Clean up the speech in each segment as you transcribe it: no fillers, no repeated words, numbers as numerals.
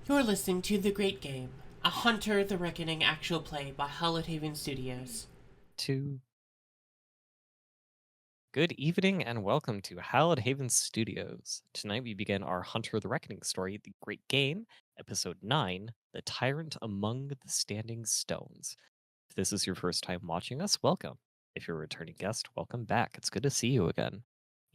You're listening to The Great Game, a Hunter the Reckoning actual play by Hallowed Haven Studios. Good evening and welcome to Hallowed Haven Studios. Tonight we begin our Hunter the Reckoning story, The Great Game, Episode 9, The Tyrant Among the Standing Stones. If this is your first time watching us, welcome. If you're a returning guest, welcome back. It's good to see you again.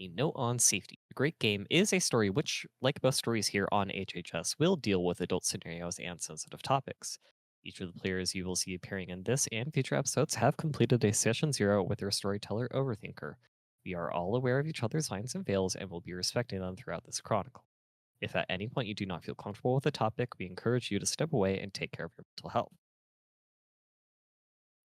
A note on safety. The Great Game is a story which, like most stories here on HHS, will deal with adult scenarios and sensitive topics. Each of the players you will see appearing in this and future episodes have completed a Session 0 with their Storyteller Overthinker. We are all aware of each other's lines and veils and will be respecting them throughout this chronicle. If at any point you do not feel comfortable with the topic, we encourage you to step away and take care of your mental health.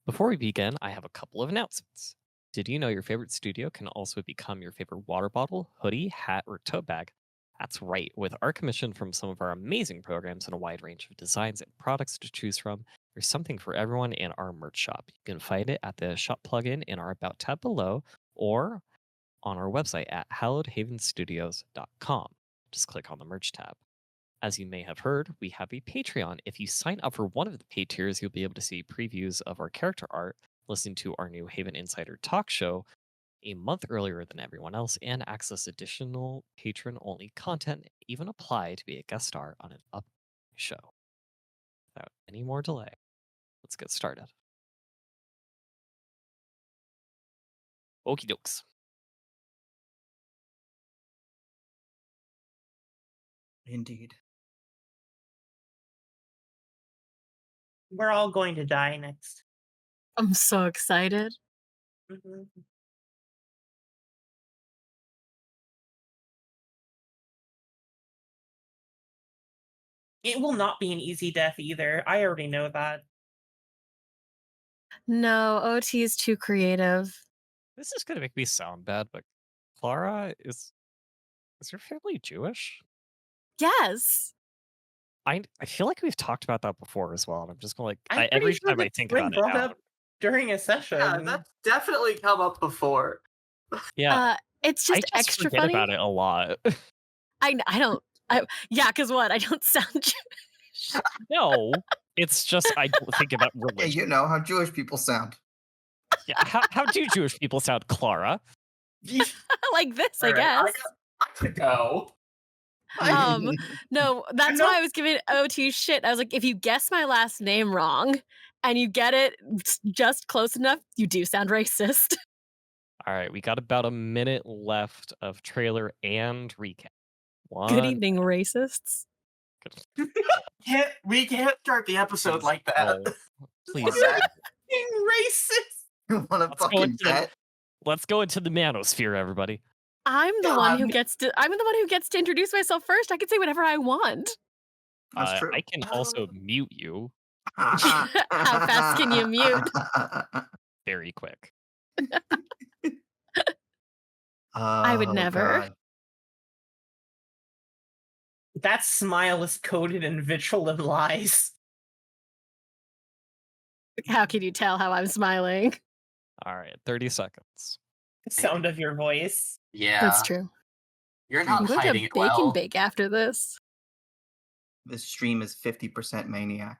Before we begin, I have a couple of announcements. Did you know your favorite studio can also become your favorite water bottle, hoodie, hat, or tote bag? That's right, with our commission from some of our amazing programs and a wide range of designs and products to choose from, there's something for everyone in our merch shop. You can find it at the shop plugin in our About tab below, or on our website at hallowedhavenstudios.com. Just click on the merch tab. As you may have heard, we have a Patreon. If you sign up for one of the paid tiers, you'll be able to see previews of our character art, listen to our new Haven Insider talk show a month earlier than everyone else, and access additional patron-only content, even apply to be a guest star on an upcoming show. Without any more delay, let's get started. Okie dokes. Indeed. We're all going to die next. I'm so excited. Mm-hmm. It will not be an easy death either. I already know that. No, OT is too creative. This is going to make me sound bad, but Clara, is your family Jewish? Yes. I feel like we've talked about that before as well, and I'm just going I'm like, every pretty sure time I that's think been about it brought now. up during a session. Yeah, that's definitely come up before. Yeah, It's I just just extra forget funny. about it a lot. Yeah, because what? I don't sound Jewish. No, it's just I don't think about Yeah, religion. you know how Jewish people sound. Yeah, how do Jewish people sound, Clara? Like this, I Alright, guess. I could go. No, that's why I was giving OT shit. I was like, if you guess my last name wrong and you get it just close enough, you do sound racist. All right, we got about a minute left of trailer and recap. Good evening, racists. We can't start the episode like that. Please. Racist. Want to fucking bet? Let's go into the manosphere, everybody. I'm the one who gets to introduce myself first. I can say whatever I want. That's true. I can also mute you How fast can you mute? very quick. I would never. God. That smile is coated in vitriol and lies. How can you tell how I'm smiling? All right, 30 seconds. Sound of your voice. Yeah, That's true. you're I'm not going hiding to it bake well. and bake after this. This stream is 50% maniac.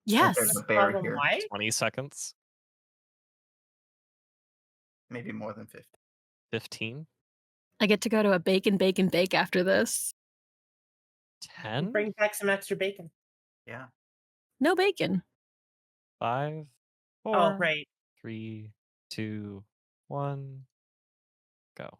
Yes. There's a bear here. Why? 20 seconds. Maybe more than 50. 15. I get to go to a bake and bake and bake after this. 10. Bring back some extra bacon. Yeah. No bacon. 5. 4. Oh, right. 3, 2, 1. Go.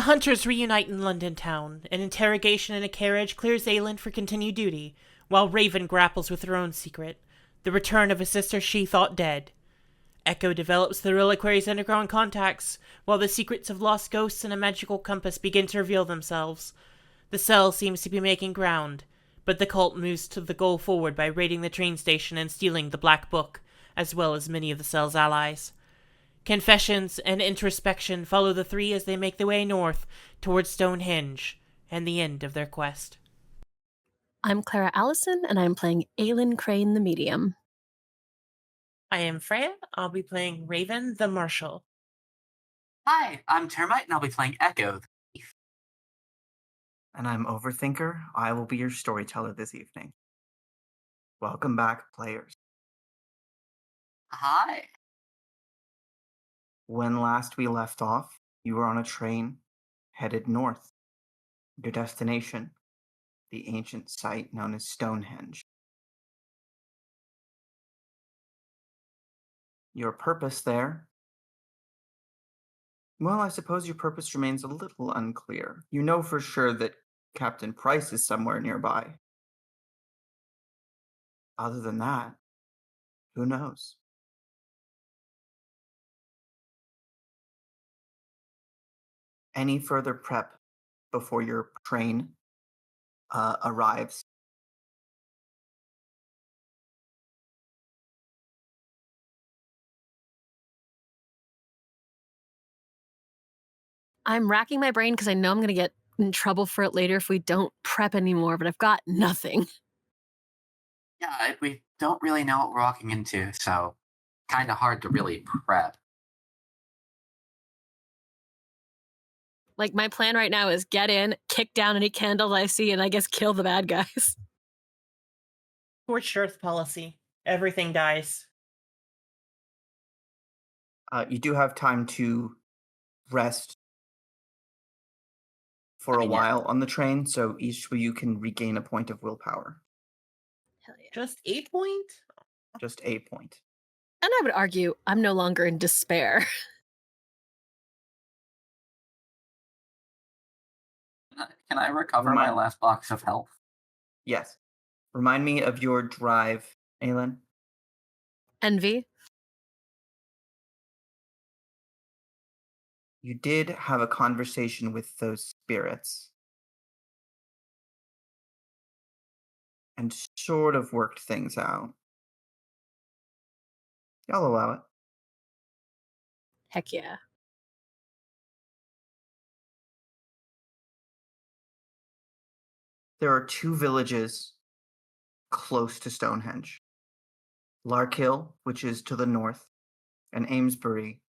hunters reunite in London town. An interrogation in a carriage clears Aylin for continued duty, while Raven grapples with her own secret, the return of a sister she thought dead. Echo develops the Reliquary's underground contacts, while the secrets of lost ghosts and a magical compass begin to reveal themselves. The cell seems to be making ground, but the cult moves to the goal forward by raiding the train station and stealing the Black Book, as well as many of the cell's allies. Confessions and introspection follow the three as they make their way north towards Stonehenge and the end of their quest. I'm Clara Allison, and I'm playing Aylin Crane the Medium. I am Freyja. I'll be playing Raven the Marshal. Hi, I'm Termite, and I'll be playing Echo. And I'm Overthinker. I will be your storyteller this evening. Welcome back, players. Hi. When last we left off, you were on a train headed north. Your destination, the ancient site known as Stonehenge. Your purpose there? Well, I suppose your purpose remains a little unclear. You know for sure that Captain Price is somewhere nearby. Other than that, who knows? Any further prep before your train arrives? I'm racking my brain because I know I'm going to get in trouble for it later if we don't prep anymore, but I've got nothing. Yeah, we don't really know what we're walking into, so kind of hard to really prep. Like, my plan right now is get in, kick down any candles I see, and I guess kill the bad guys. Scorched earth policy. Everything dies. You do have time to rest for a yeah. while on the train, so each of you can regain a point of willpower. Hell yeah. Just 8 point? Just a point. And I would argue I'm no longer in despair. Can I recover my last box of health? Yes. Remind me of your drive, Aylin. Envy. You did have a conversation with those spirits. And sort of worked things out. I'll allow it. Heck yeah. There are two villages close to Stonehenge. Larkhill, which is to the north, and Amesbury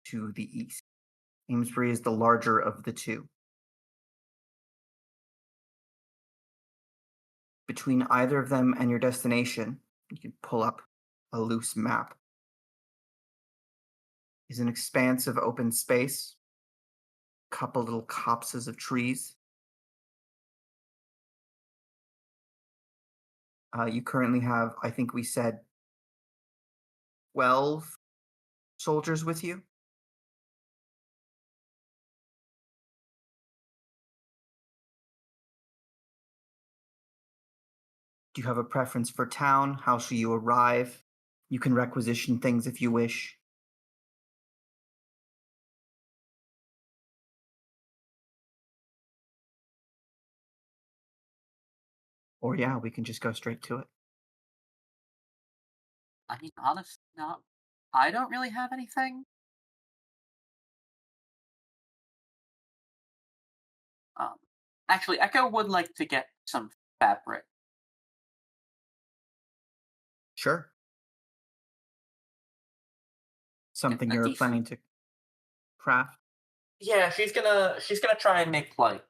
to the east. Amesbury is the larger of the two. Between either of them and your destination, you can pull up a loose map, is an expanse of open space, couple little copses of trees. You currently have, I think we said, 12 soldiers with you. Do you have a preference for town? How shall you arrive? You can requisition things if you wish. Or yeah, we can just go straight to it. I mean, honestly, no. I don't really have anything. Actually, Echo would like to get some fabric. Sure. Something A you're decent- planning to craft? Yeah, she's gonna try and make like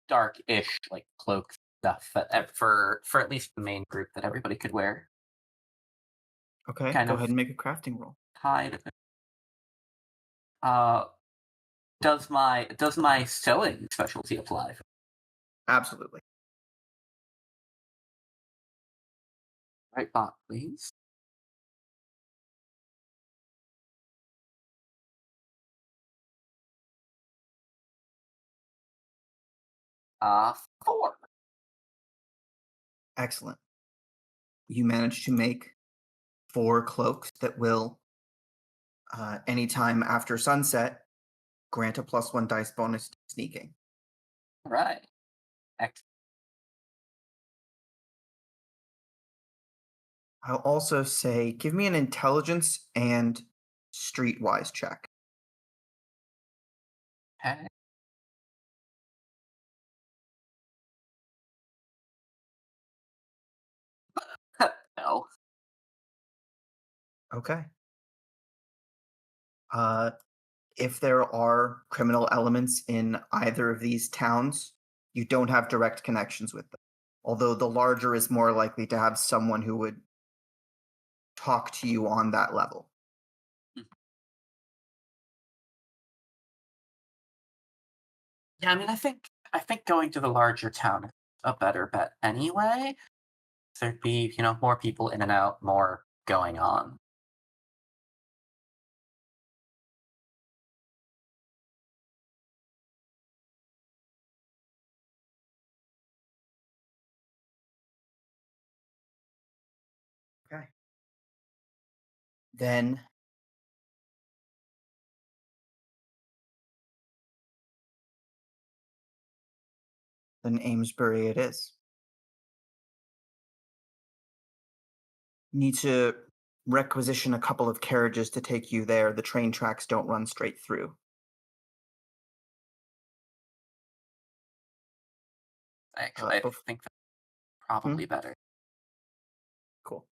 dark-ish like cloak stuff that for at least the main group that everybody could wear. Okay, Kind go of. ahead and make a crafting roll. Hide. Does my sewing specialty apply? Absolutely. Right bot, please. 4. Excellent. You managed to make 4 cloaks that will, anytime after sunset, grant a +1 dice bonus to sneaking. All right. Excellent. I'll also say, give me an intelligence and streetwise check. Okay. No. Okay. If there are criminal elements in either of these towns, you don't have direct connections with them. Although the larger is more likely to have someone who would talk to you on that level. Yeah, I mean, I think going to the larger town is a better bet anyway. There'd be, more people in and out, more going on. Okay. Then Amesbury it is. You need to requisition a couple of carriages to take you there. The train tracks don't run straight through. Actually, I think that's probably better. Cool.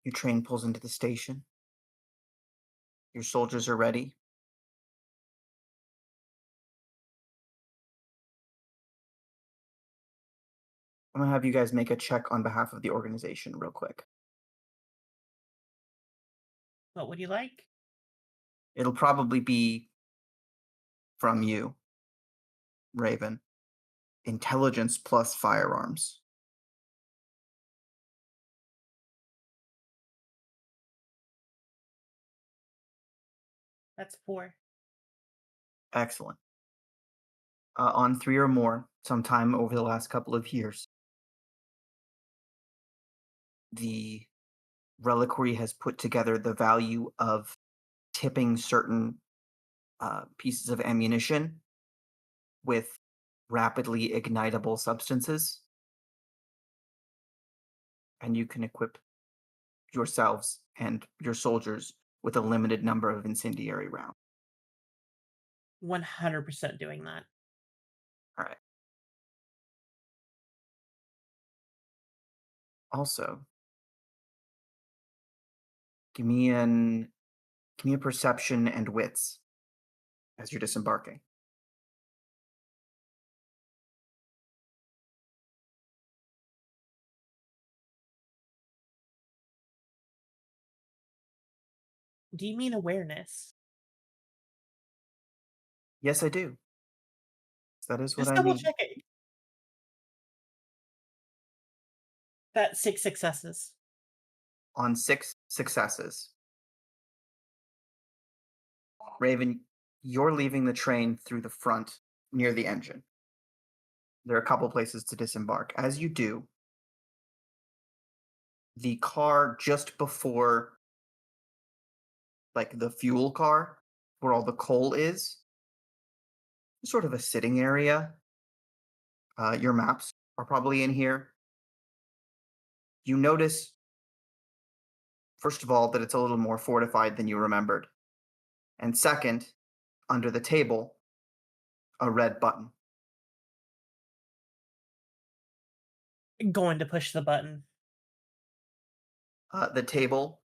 Your train pulls into the station. Your soldiers are ready. I'm going to have you guys make a check on behalf of the organization real quick. What would you like? It'll probably be from you, Raven. Intelligence plus firearms. That's 4. Excellent. On 3 or more, sometime over the last couple of years, the Reliquary has put together the value of tipping certain pieces of ammunition with rapidly ignitable substances. And you can equip yourselves and your soldiers with a limited number of incendiary rounds. 100% doing that. All right. Also, give me a perception and wits as you're disembarking. Do you mean awareness? Yes, I do. That is what Just I double mean. checking. That's 6 successes. On 6 successes, Raven, you're leaving the train through the front near the engine. There are a couple places to disembark. As you do, the car just before, like the fuel car, where all the coal is, sort of a sitting area. Your maps are probably in here. You notice, first of all, that it's a little more fortified than you remembered. And second, under the table, a red button. Going to push the button. The table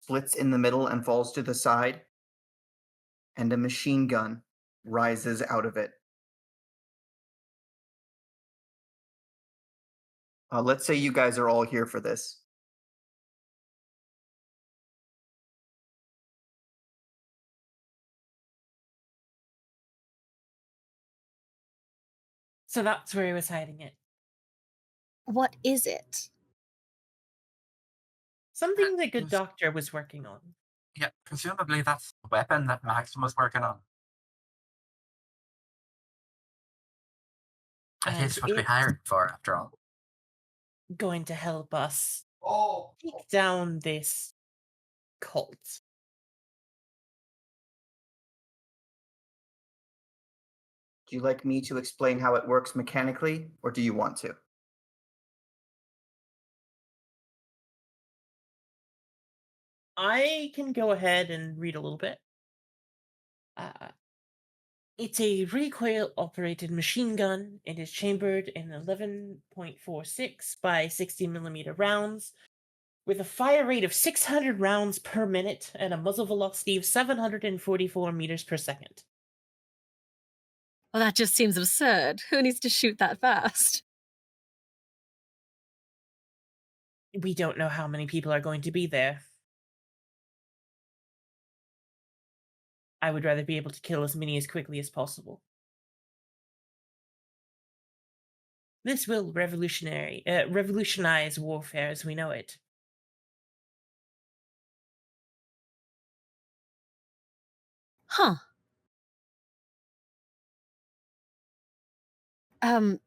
splits in the middle and falls to the side, and a machine gun rises out of it. Let's say you guys are all here for this. So that's where he was hiding it. What is it? Something the good doctor was working on. Yeah, presumably that's the weapon that Maxim was working on. It And is what we it's hired for, after all. going to help us take down this cult. Do you like me to explain how it works mechanically, or do you want to? I can go ahead and read a little bit. It's a recoil-operated machine gun. It is chambered in 11.46 by 60mm rounds, with a fire rate of 600 rounds per minute and a muzzle velocity of 744 meters per second. Well, that just seems absurd. Who needs to shoot that fast? We don't know how many people are going to be there. I would rather be able to kill as many as quickly as possible. This will revolutionize warfare as we know it. Huh. And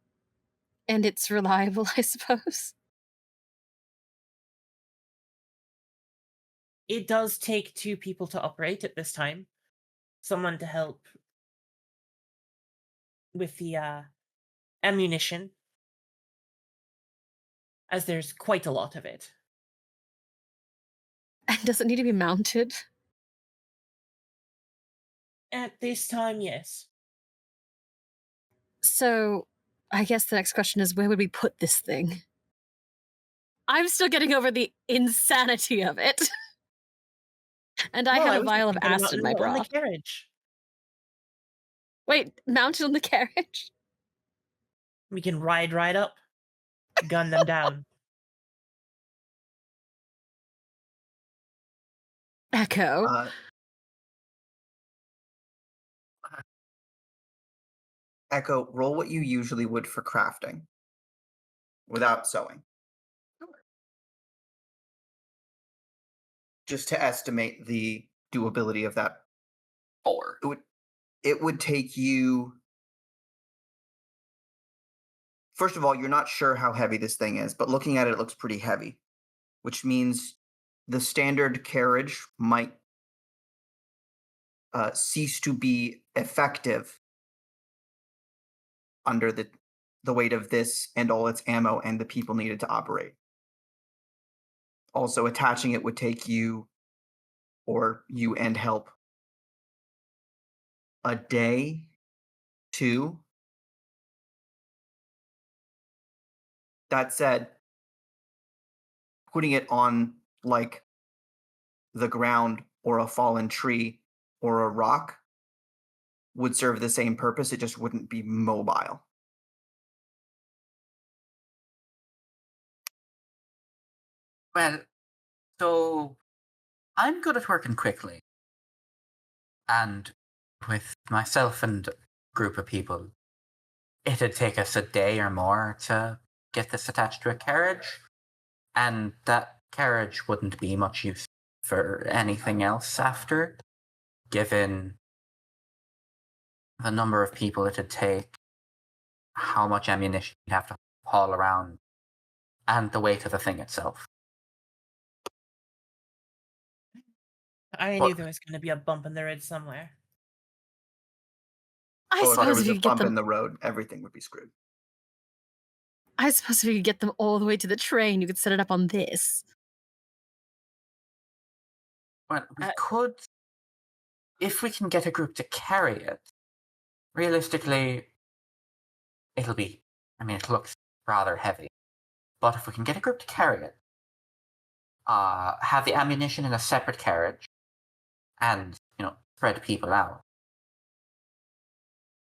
it's reliable, I suppose. It does take 2 people to operate at this time. Someone to help with the ammunition, as there's quite a lot of it. And does it need to be mounted? At this time, yes. So, I guess the next question is, where would we put this thing? I'm still getting over the insanity of it. And I Well, have a was vial of thinking about acid in my on the bra. carriage. Wait, mounted on the carriage? We can ride right up, gun them down. Echo. Echo, roll what you usually would for crafting without sewing. Just to estimate the doability of that. 4. It would take you. First of all, you're not sure how heavy this thing is, but looking at it, it looks pretty heavy, which means the standard carriage might cease to be effective under the weight of this and all its ammo and the people needed to operate. Also, attaching it would take you, or you and help, a day, 2. That said, putting it on like the ground or a fallen tree or a rock would serve the same purpose. It just wouldn't be mobile. Well, so I'm good at working quickly. And with myself and a group of people, it'd take us a day or more to get this attached to a carriage. And that carriage wouldn't be much use for anything else after, given the number of people it'd take, how much ammunition you'd have to haul around, and the weight of the thing itself. I What? knew there was going to be a bump in the road somewhere. I Or if there suppose was if you a could get bump in them. the road, everything would be screwed. I suppose if you could get them all the way to the train, you could set it up on this. Well, we could, if we can get a group to carry it, realistically, it'll be, it looks rather heavy. But if we can get a group to carry it, have the ammunition in a separate carriage, and, spread people out.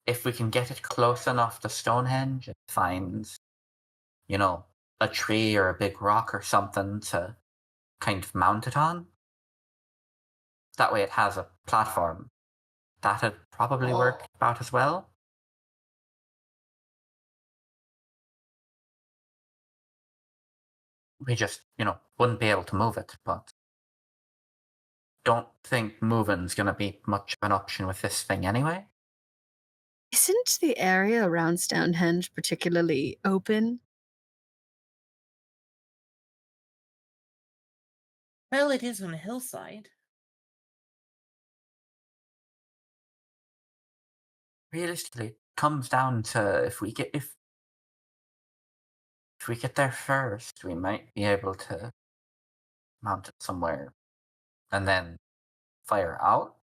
If we can get it close enough to Stonehenge, it finds, a tree or a big rock or something to kind of mount it on. That way it has a platform. That'd probably work about as well. We just, wouldn't be able to move it, but don't think moving's going to be much of an option with this thing anyway. Isn't the area around Stonehenge particularly open? Well, it is on a hillside. Realistically, it comes down to if we get there first, we might be able to mount it somewhere and then fire out.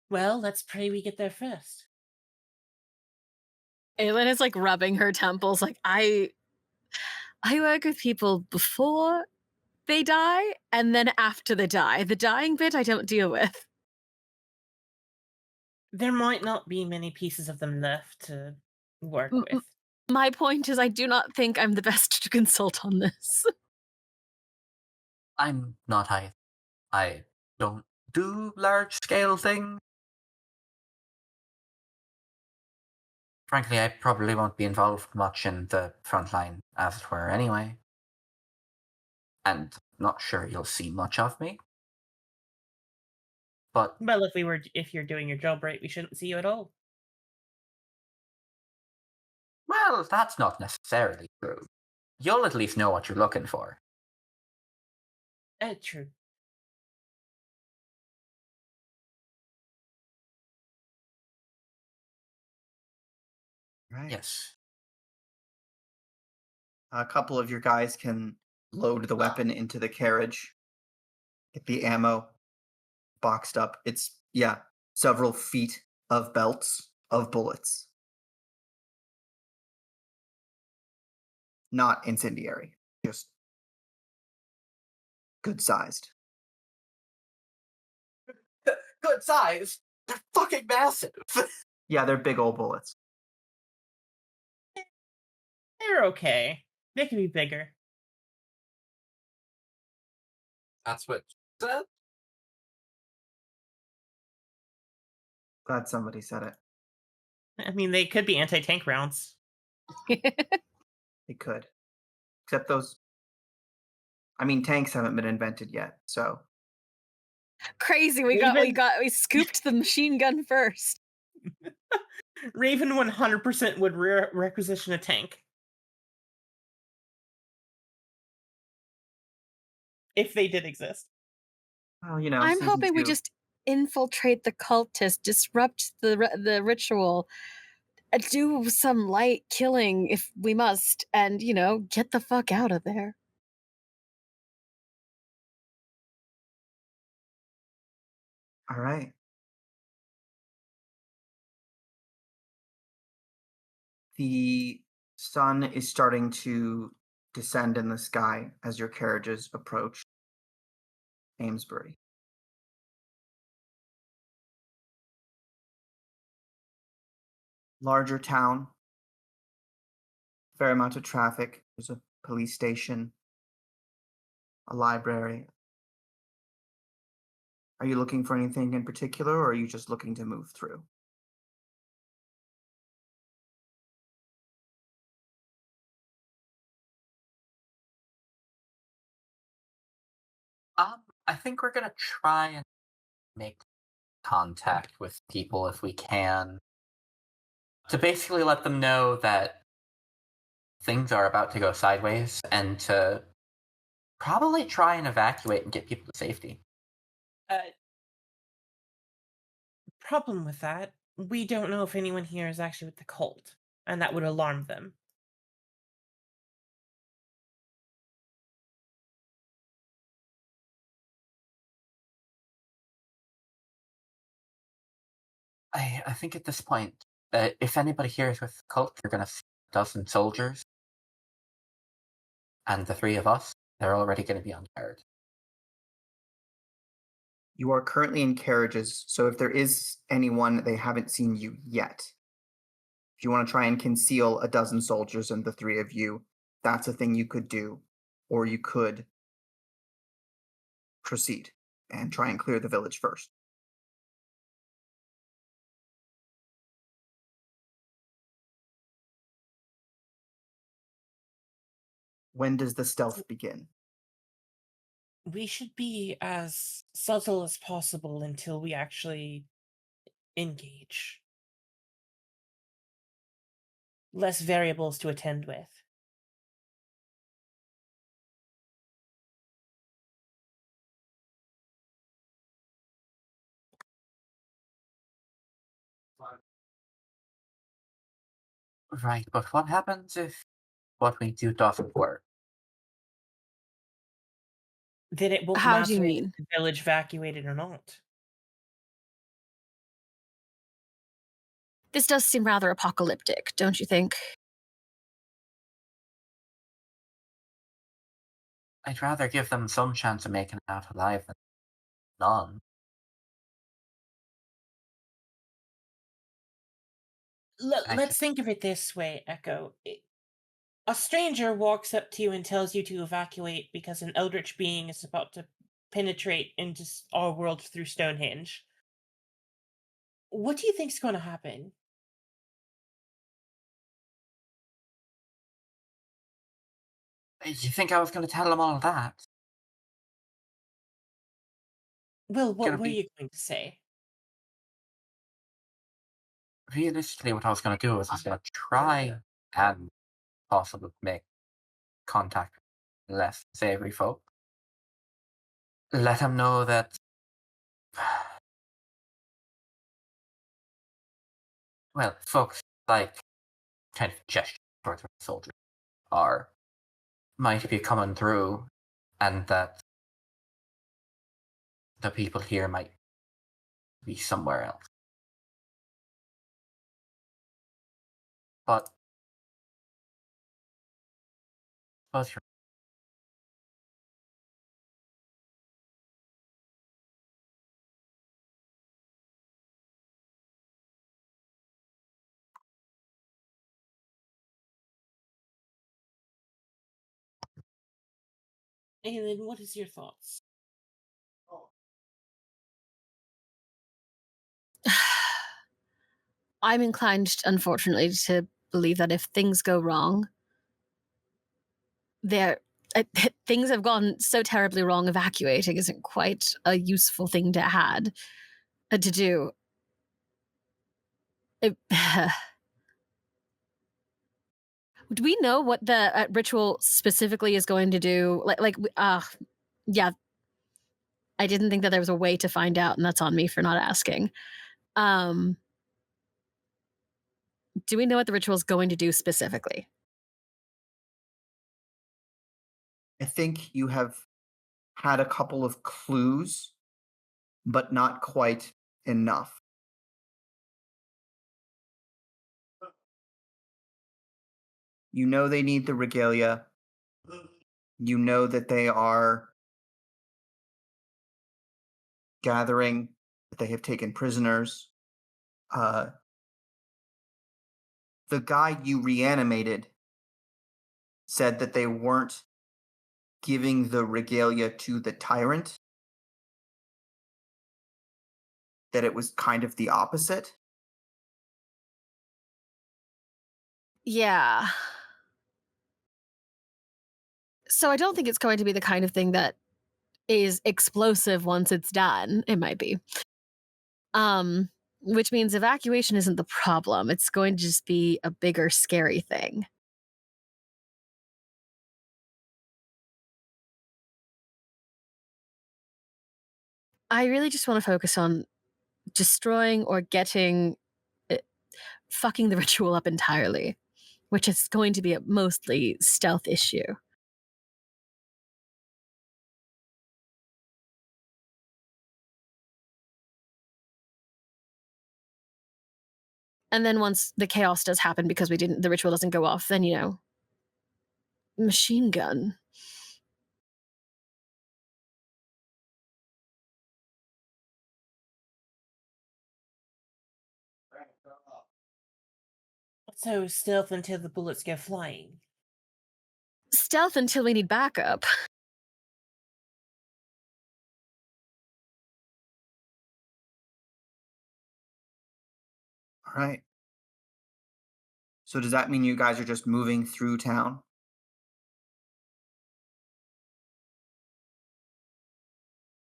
Well, let's pray we get there first. Aylin is like rubbing her temples, like I work with people before they die and then after they die. The dying bit I don't deal with. There might not be many pieces of them left to work with. My point is I do not think I'm the best to consult on this. I'm not either. I don't do large scale things. Frankly, I probably won't be involved much in the front line, as it were, anyway. And not sure you'll see much of me. But Well, if you're doing your job right, we shouldn't see you at all. well, that's not necessarily true. You'll at least know what you're looking for. True. Right. Yes. A couple of your guys can load the weapon into the carriage, get the ammo boxed up. It's, several feet of belts of bullets. Not incendiary, just good sized. Good size. They're fucking massive. Yeah, they're big old bullets. They're okay. They can be bigger. That's what you said? Glad somebody said it. I mean, they could be anti-tank rounds. They could. Except those. I mean, tanks haven't been invented yet, so. Crazy, we scooped the machine gun first. Raven 100% would requisition a tank. If they did exist. Well, I'm season hoping we 2. just infiltrate the cultists, disrupt the ritual, do some light killing if we must, and, get the fuck out of there. All right. The sun is starting to descend in the sky as your carriages approach Amesbury. Larger town, fair amount of traffic. There's a police station, a library. Are you looking for anything in particular, or are you just looking to move through? I think we're gonna try and make contact with people if we can. To basically let them know that things are about to go sideways and to probably try and evacuate and get people to safety. Problem with that, we don't know if anyone here is actually with the cult, and that would alarm them. I think at this point, if anybody here is with the cult, you're going to see a dozen soldiers. And the three of us, they're already going to be on guard. You are currently in carriages, so if there is anyone, they haven't seen you yet. If you want to try and conceal a dozen soldiers and the three of you, that's a thing you could do. Or you could proceed and try and clear the village first. When does the stealth begin? We should be as subtle as possible until we actually engage. Less variables to attend with. Right, but what happens if what we do doesn't work? Then it won't How do you matter if mean? the village evacuated or not. This does seem rather apocalyptic, don't you think? I'd rather give them some chance of making it out alive than none. Let's think of it this way, Echo. A stranger walks up to you and tells you to evacuate because an eldritch being is about to penetrate into our world through Stonehenge. What do you think's going to happen? You think I was going to tell them all that? Well, what Gonna were be- you going to say? Realistically, what I was going to do was I was going to try and possibly make contact with less savory folk. Let them know that, well, folks like kind of gesture towards the soldiers might be coming through, and that the people here might be somewhere else. But you're Aylin, what is your thoughts? I'm inclined, unfortunately, to believe that if things go wrong, things have gone so terribly wrong, evacuating isn't quite a useful thing to to do. Do we know what the ritual specifically is going to do? Yeah, I didn't think that there was a way to find out, and that's on me for not asking. Do we know what the ritual is going to do specifically? I think you have had a couple of clues, but not quite enough. You know they need the regalia. You know that they are gathering, that they have taken prisoners. The guy you reanimated said that they weren't giving the regalia to the tyrant, that it was kind of the opposite. Yeah. So I don't think it's going to be the kind of thing that is explosive once it's done. It might be. Which means evacuation isn't the problem. It's going to just be a bigger, scary thing. I really just want to focus on destroying or fucking the ritual up entirely, which is going to be a mostly stealth issue. And then once the chaos does happen because the ritual doesn't go off, then, machine gun. So stealth until the bullets go flying. Stealth until we need backup. All right. So does that mean you guys are just moving through town?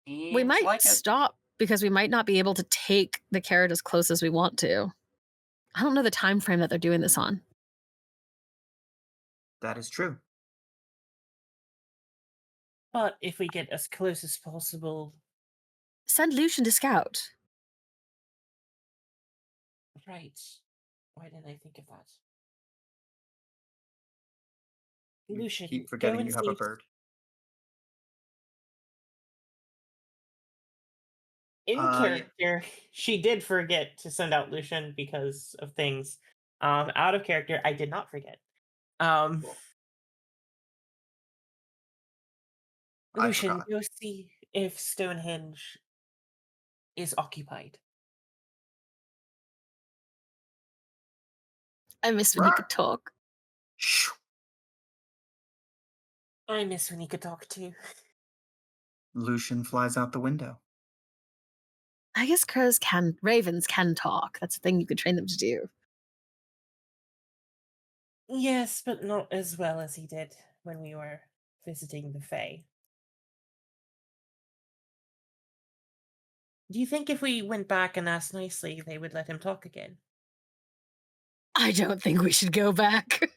We Seems might like it. stop because we might not be able to take the carrot as close as we want to. I don't know the time frame that they're doing this on. That is true. But if we get as close as possible, Send Lucian to scout. right? Why didn't I think of that? You Lucian, keep go forgetting and you have see a if- bird. In Yeah. character, she did forget to send out Lucian because of things. Out of character, I did not forget. Cool. I Lucian, forgot. go see if Stonehenge is occupied. I miss when he could talk. Shoo. I miss when he could talk too. Lucian flies out the window. I guess ravens can talk. That's a thing you could train them to do. Yes, but not as well as he did when we were visiting the Fae. Do you think if we went back and asked nicely, they would let him talk again? I don't think we should go back.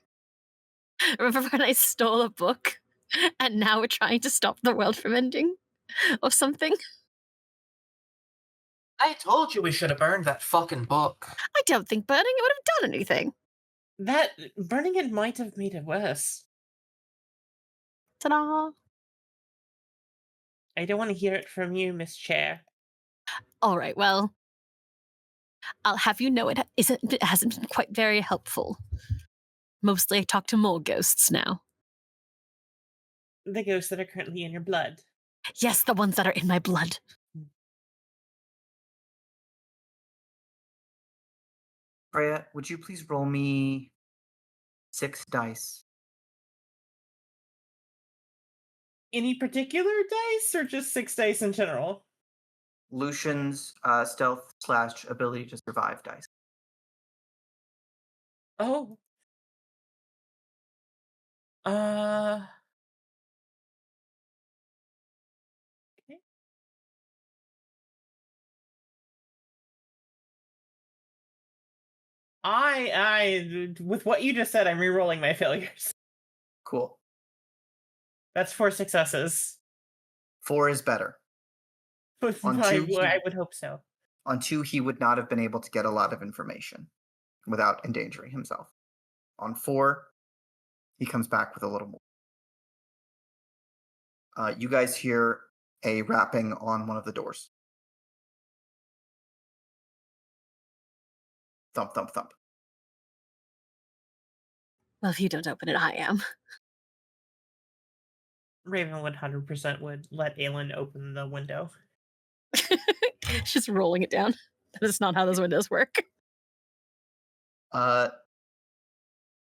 Remember when I stole a book and now we're trying to stop the world from ending or something? I told you we should have burned that fucking book. I don't think burning it would have done anything. That burning it might have made it worse. Ta-da! I don't want to hear it from you, Miss Chair. All right, well, I'll have you know it hasn't been quite very helpful. Mostly I talk to more ghosts now. The ghosts that are currently in your blood. Yes, the ones that are in my blood. Freyja, would you please roll me 6 dice? Any particular dice or just 6 dice in general? Lucian's stealth / ability to survive dice. Oh. Okay. With what you just said, I'm re-rolling my failures. Cool. That's 4 successes. 4 is better. On I 2, would hope so. On 2, he would not have been able to get a lot of information without endangering himself. On 4, he comes back with a little more. You guys hear a rapping on one of the doors. Thump, thump, thump. Well, if you don't open it, I am. Raven 100% would let Aylin open the window. Just rolling it down. That is not how those windows work.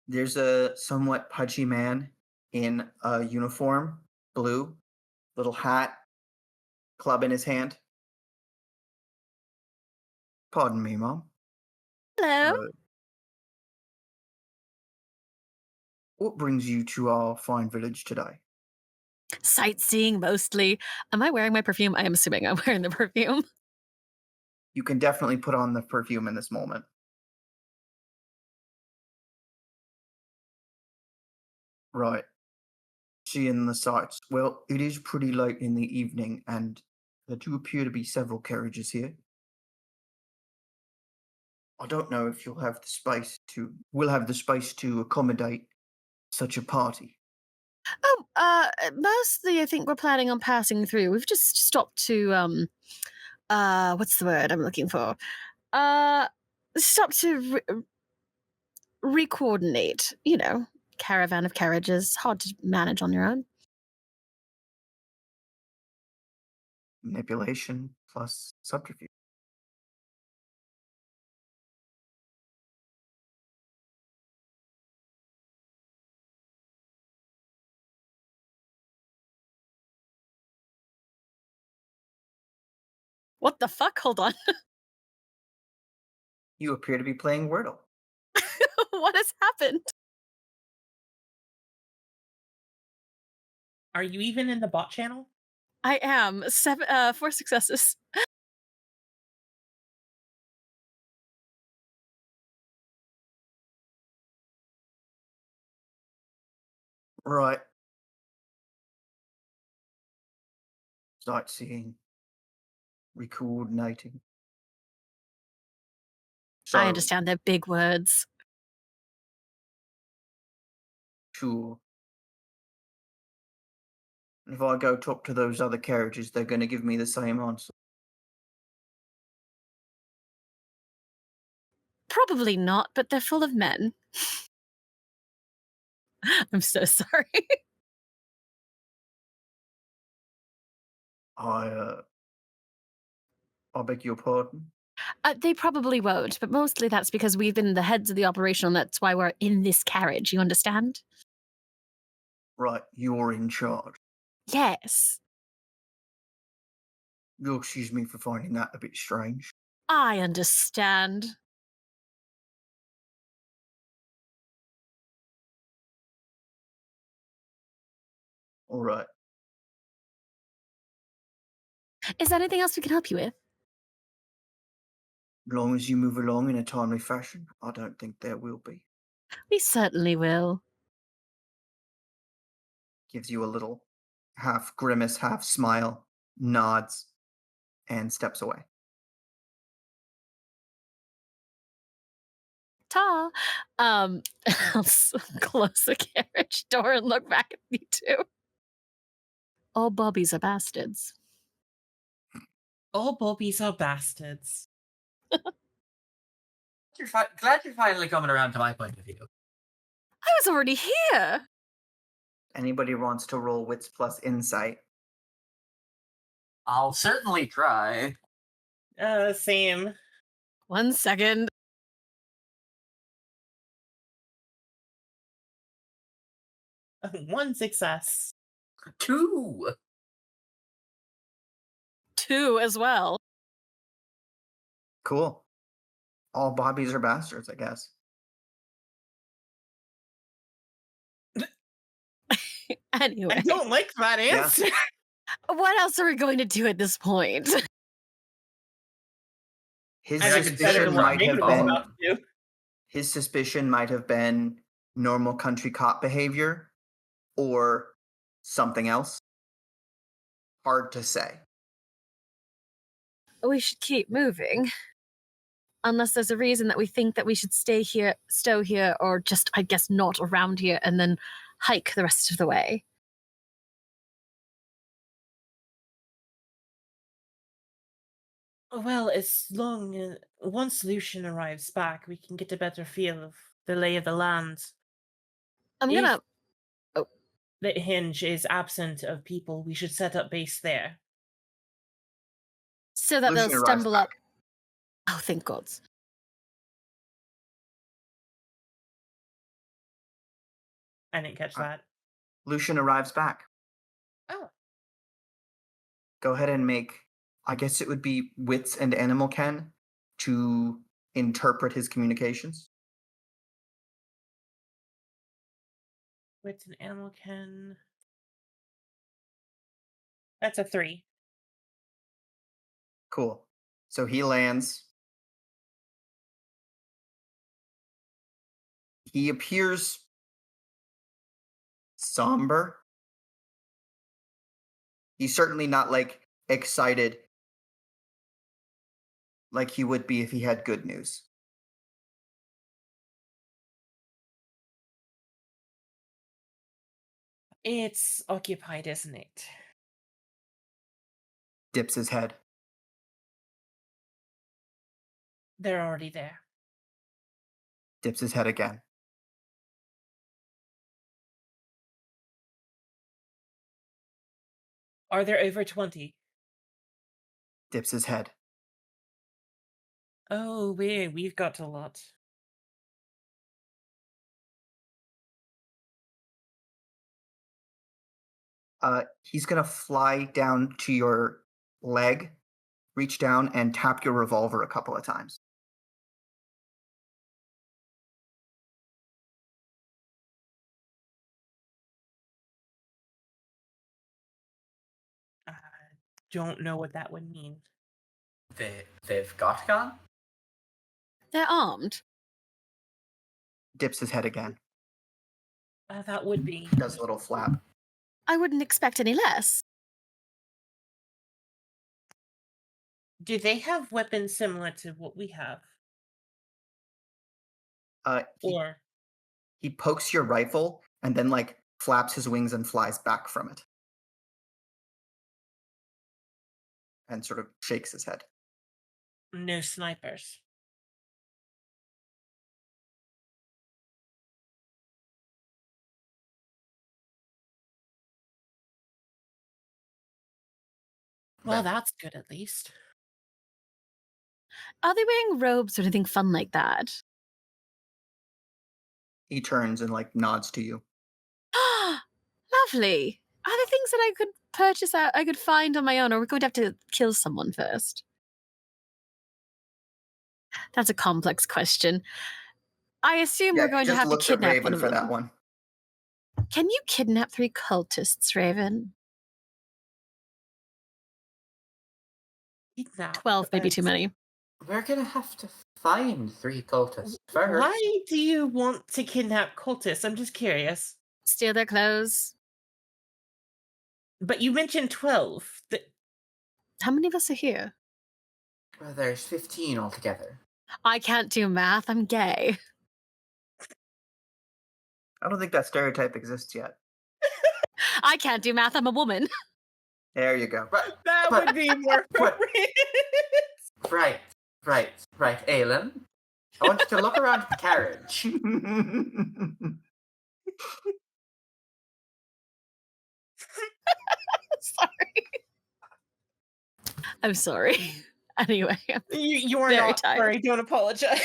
There's a somewhat pudgy man in a uniform, blue, little hat, club in his hand. Pardon me, Mom. Hello. What brings you to our fine village today? Sightseeing mostly. Am I wearing my perfume? I am assuming I'm wearing the perfume. You can definitely put on the perfume in this moment. Right. Seeing the sights. Well, it is pretty late in the evening, and there do appear to be several carriages here. I don't know if we'll have the space to accommodate such a party. Oh, mostly I think we're planning on passing through. We've just stopped to what's the word I'm looking for? Stop to re-coordinate. You know, caravan of carriages, hard to manage on your own. Manipulation plus subterfuge. What the fuck? Hold on. You appear to be playing Wordle. What has happened? Are you even in the bot channel? I am. 4 successes. Right. Sightseeing. Recoordinating. So, I understand they're big words. Sure. If I go talk to those other carriages, they're going to give me the same answer. Probably not, but they're full of men. I'm so sorry. I beg your pardon. They probably won't, but mostly that's because we've been the heads of the operation, and that's why we're in this carriage, you understand? Right, you're in charge. Yes. You'll excuse me for finding that a bit strange. I understand. All right. Is there anything else we can help you with? As long as you move along in a timely fashion, I don't think there will be. We certainly will. Gives you a little half grimace, half smile, nods, and steps away. Ta! I'll close the carriage door and look back at you two. All bobbies are bastards. All bobbies are bastards. Glad you're finally coming around to my point of view. I was already here! Anybody wants to roll wits plus insight? I'll certainly try. Same. 1 second. One success. 2. 2 as well. Cool. All bobbies are bastards, I guess. Anyway, I don't like that Yeah. answer. what else are we going to do at this point? His I think it's better suspicion than what might have Raven was been about to do. his suspicion might have been normal country cop behavior or something else. Hard to say. We should keep moving. Unless there's a reason that we think that we should stay here, stow here, or just, I guess, not around here and then hike the rest of the way. Well, as long as once Lucian arrives back, we can get a better feel of the lay of the land. I'm If gonna. the hinge is absent of people, we should set up base there. So that Lucian they'll arrives stumble up. back. Oh, thank gods. I didn't catch that. Lucian arrives back. Oh. Go ahead and make, I guess it would be wits and animal ken to interpret his communications. What's an animal can? That's a 3. Cool. So he lands. He appears somber. He's certainly not like excited like he would be if he had good news. It's occupied, isn't it? Dips his head. They're already there. Dips his head again. Are there over 20? Dips his head. Oh, we've got a lot. He's gonna fly down to your leg, reach down and tap your revolver a couple of times. don't know what that would mean. They've got gun? They're armed. Dips his head again. That would be. Does a little flap. I wouldn't expect any less. Do they have weapons similar to what we have? Or He pokes your rifle and then like flaps his wings and flies back from it. And sort of shakes his head. no snipers? Well, that's good at least. Are they wearing robes or anything fun like that? He turns and like nods to you. Lovely. Are there things that I could purchase out, I could find on my own, or we're going to have to kill someone first? That's a complex question. I assume we're going to have to kidnap Raven one of for them. that one. Can you kidnap 3 cultists, Raven? Kidnap. 12 may be too many. We're gonna have to find 3 cultists first. Why do you want to kidnap cultists? I'm just curious. Steal their clothes. But you mentioned 12. How many of us are here? Well, there's 15 altogether. I can't do math. I'm gay. I don't think that stereotype exists yet. I can't do math. I'm a woman. There you go. That would be more appropriate. Right, Aylin. I want you to look around the carriage. Sorry. I'm sorry. Anyway, You're very not tired. sorry. Don't apologize.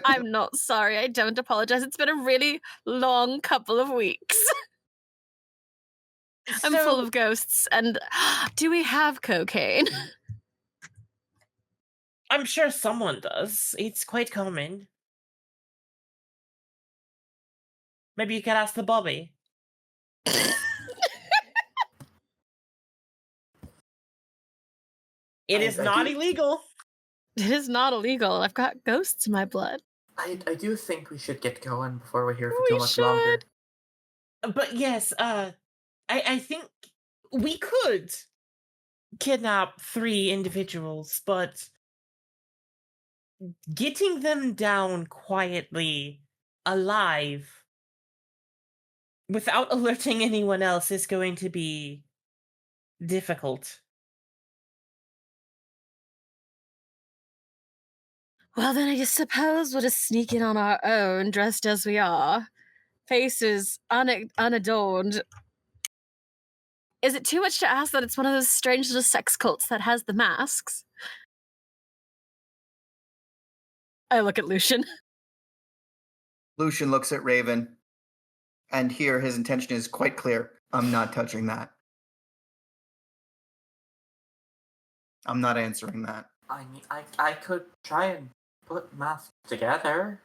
I'm not sorry. I don't apologize. It's been a really long couple of weeks. I'm full of ghosts. And do we have cocaine? I'm sure someone does. It's quite common. Maybe you could ask the Bobby. It is not illegal. It is not illegal. I've got ghosts in my blood. I do think we should get going before we're here for too much longer. But yes, I think we could kidnap 3 individuals, but getting them down quietly, alive, without alerting anyone else is going to be difficult. Well, then I just suppose we'll just sneak in on our own, dressed as we are. Faces unadorned. Is it too much to ask that it's one of those strange little sex cults that has the masks? I look at Lucian. Lucian looks at Raven, and here his intention is quite clear. I'm not touching that. I'm not answering that. I mean, I could try and put masks together.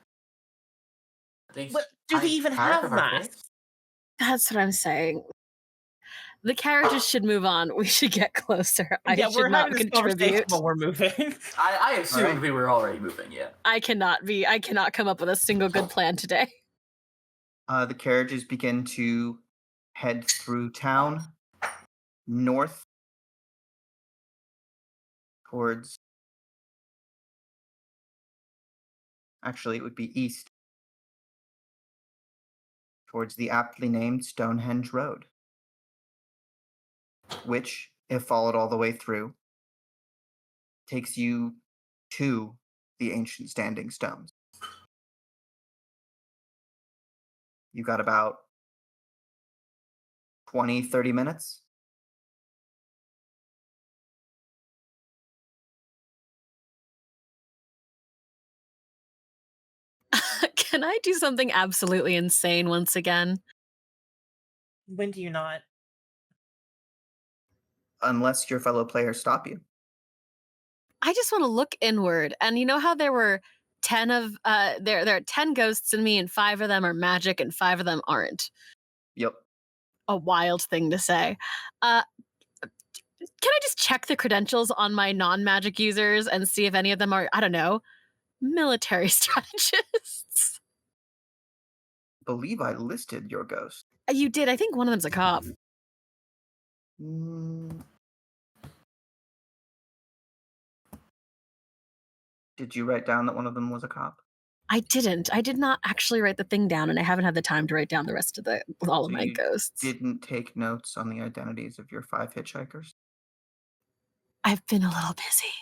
At least But do they even have masks? That's what I'm saying. The carriages should move on. We should get closer. I Yeah, we're should not having this conversation contribute. while we're moving. I assumed Alright. we were already moving, yeah. I cannot come up with a single good plan today. The carriages begin to head through town, north, towards... Actually, it would be east, towards the aptly named Stonehenge Road, which, if followed all the way through, takes you to the ancient standing stones. You got about 20, 30 minutes. Can I do something absolutely insane once again? When do you not? Unless your fellow players stop you. I just want to look inward. And you know how there were 10 of there are 10 ghosts in me, and 5 of them are magic and 5 of them aren't. Yep. A wild thing to say. Can I just check the credentials on my non-magic users and see if any of them are, I don't know, military strategists? Believe I listed your ghost. You did. I think one of them's a cop. Did you write down that one of them was a cop? I didn't. I did not actually write the thing down, and I haven't had the time to write down the rest of all of my you ghosts. Didn't take notes on the identities of your 5 hitchhikers? I've been a little busy.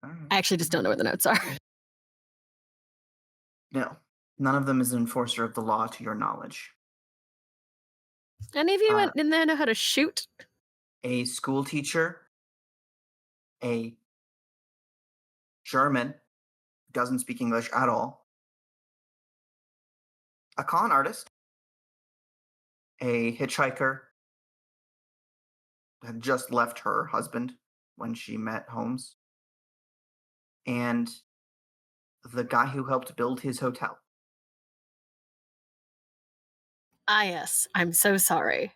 All right. I actually just don't know where the notes are. No. None of them is an enforcer of the law to your knowledge. Any of you in there know how to shoot? A school teacher, a German, doesn't speak English at all, a con artist, a hitchhiker, had just left her husband when she met Holmes, and the guy who helped build his hotel. Ah, yes. I'm so sorry.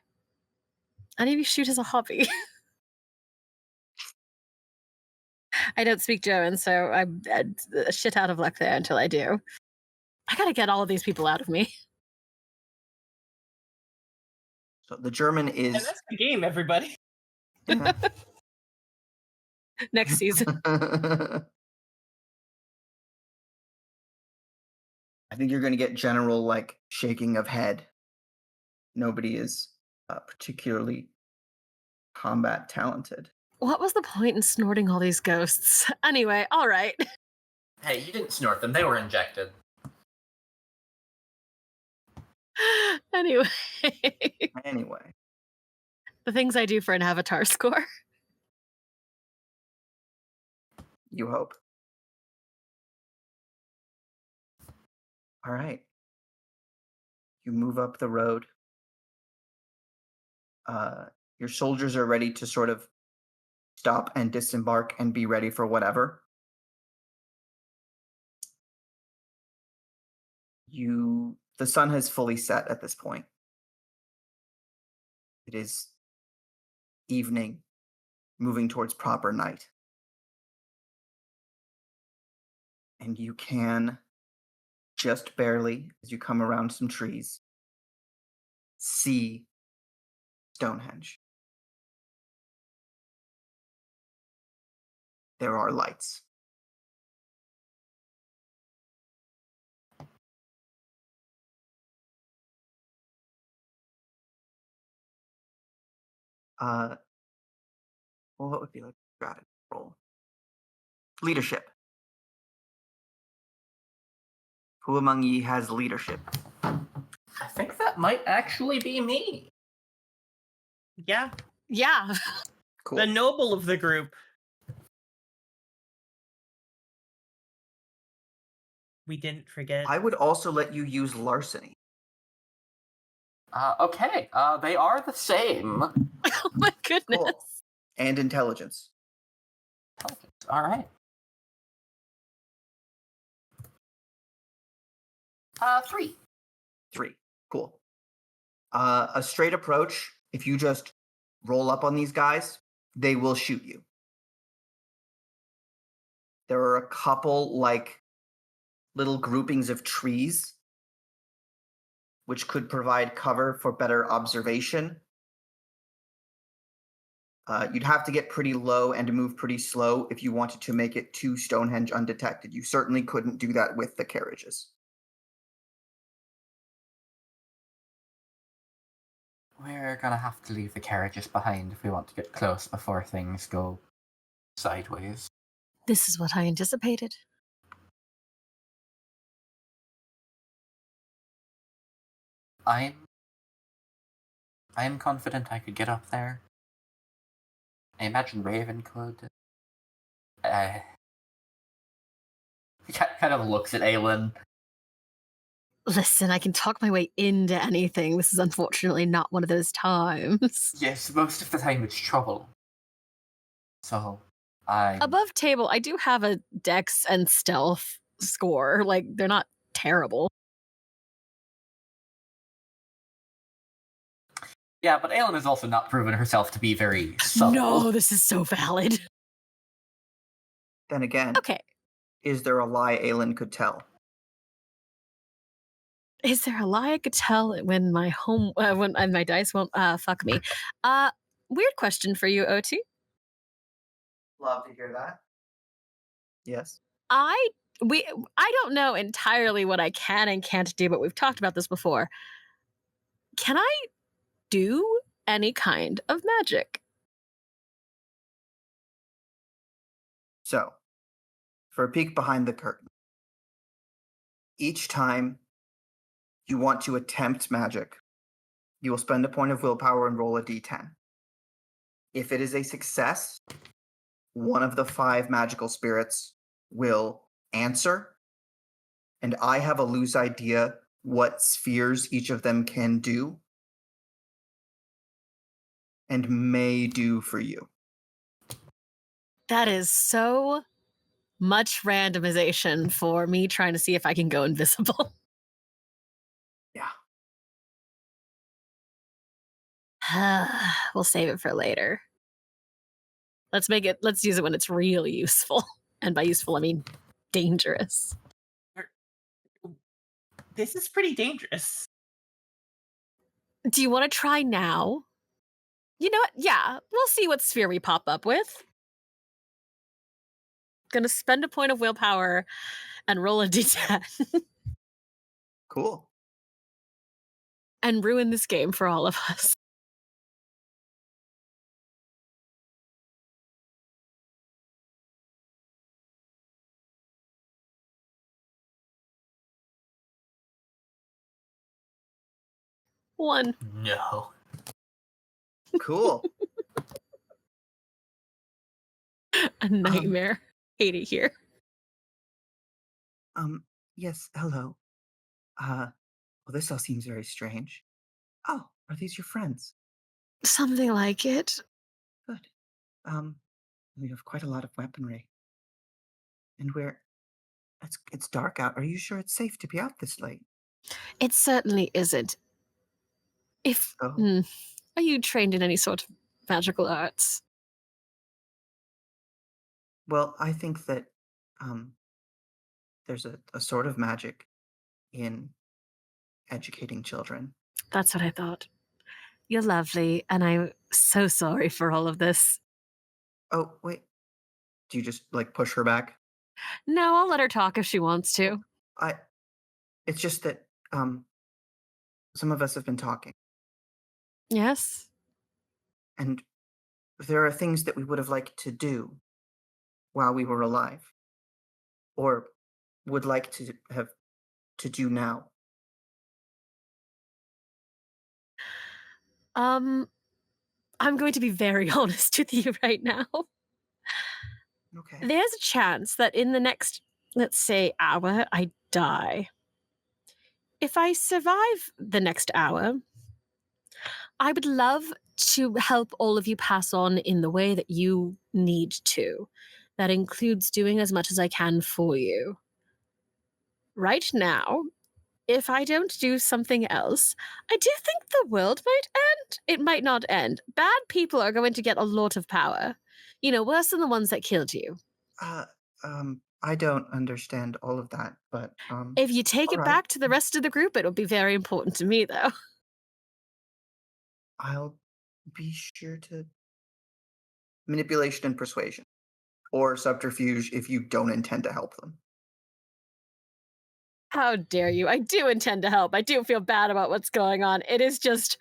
Any of you shoot as a hobby? I don't speak German, so I'm a shit out of luck there until I do. I gotta get all of these people out of me. So the German And is... that's the game, everybody. Yeah. Next season. I think you're going to get general, like, shaking of head. Nobody is particularly combat talented. What was the point in snorting all these ghosts? Anyway, all right. Hey, you didn't snort them. They were injected. Anyway. Anyway. The things I do for an avatar score. You hope. All right. You move up the road. Your soldiers are ready to sort of stop and disembark and be ready for whatever. The sun has fully set at this point. It is evening, moving towards proper night. And you can, just barely, as you come around some trees, see Stonehenge. There are lights. Well, what would be like strategy role? Leadership. Who among ye has leadership? I think that might actually be me. Yeah, Yeah. Cool. the noble of the group. We didn't forget. I would also let you use larceny. Okay, they are the same. Oh my goodness. Cool. And intelligence. All right. 3. 3. Cool. A straight approach, if you just roll up on these guys, they will shoot you. There are a couple, like, little groupings of trees which could provide cover for better observation. You'd have to get pretty low and move pretty slow if you wanted to make it to Stonehenge undetected. You certainly couldn't do that with the carriages. We're gonna have to leave the carriages behind if we want to get close before things go sideways. This is what I anticipated. I'm confident I could get up there. I imagine Raven could. He kind of looks at Aylin. Listen, I can talk my way into anything. This is unfortunately not one of those times. Yes, most of the time it's trouble. So, Above table, I do have a dex and stealth score. Like, they're not terrible. Yeah, but Aylin has also not proven herself to be very subtle. No, this is so valid. Then again, Okay. is there a lie Aylin could tell? Is there a lie I could tell when my my dice won't fuck me? Weird question for you, OT. Love to hear that. Yes. I don't know entirely what I can and can't do, but we've talked about this before. Can I do any kind of magic? So, for a peek behind the curtain, each time you want to attempt magic, you will spend a point of willpower and roll a d10. If it is a success, one of the 5 magical spirits will answer, and I have a loose idea what spheres each of them can do and may do for you. That is so much randomization for me trying to see if I can go invisible. Yeah. We'll save it for later. Let's use it when it's really useful. And by useful, I mean dangerous. This is pretty dangerous. Do you want to try now? You know what? Yeah, we'll see what sphere we pop up with. Gonna spend a point of willpower and roll a d10. Cool. And ruin this game for all of us. One. No. Cool. A nightmare. Hate it here. Yes, hello. Well, this all seems very strange. Oh, are these your friends? Something like it. Good. We have quite a lot of weaponry. And it's dark out. Are you sure it's safe to be out this late? It certainly isn't. Oh. Are you trained in any sort of magical arts? Well, I think that there's a sort of magic in educating children. That's what I thought. You're lovely, and I'm so sorry for all of this. Oh, wait. Do you just push her back? No, I'll let her talk if she wants to. It's just that some of us have been talking, Yes? and there are things that we would have liked to do while we were alive, or would like to have to do now. I'm going to be very honest with you right now. Okay. There's a chance that in the next, let's say, hour, I die. If I survive the next hour, I would love to help all of you pass on in the way that you need to. That includes doing as much as I can for you. Right now, if I don't do something else, I do think the world might end. It might not end. Bad people are going to get a lot of power. You know, worse than the ones that killed you. I don't understand all of that, but If you take all it right. back to the rest of the group, it'll be very important to me, though. I'll be sure to manipulation and persuasion, or subterfuge if you don't intend to help them. How dare you? I do intend to help. I do feel bad about what's going on. It is just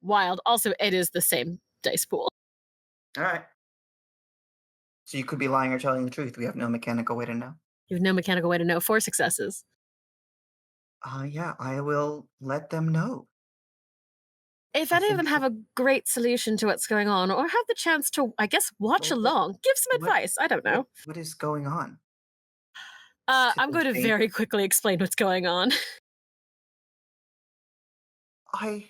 wild. Also, it is the same dice pool. All right. So you could be lying or telling the truth. We have no mechanical way to know. You have no mechanical way to know 4 successes. Yeah, I will let them know. If I any of think them have a great solution to what's going on, or have the chance to, I guess, watch Well, along, give some what- advice. I don't know. What is going on? I'm going to Typical very quickly explain what's going on. I.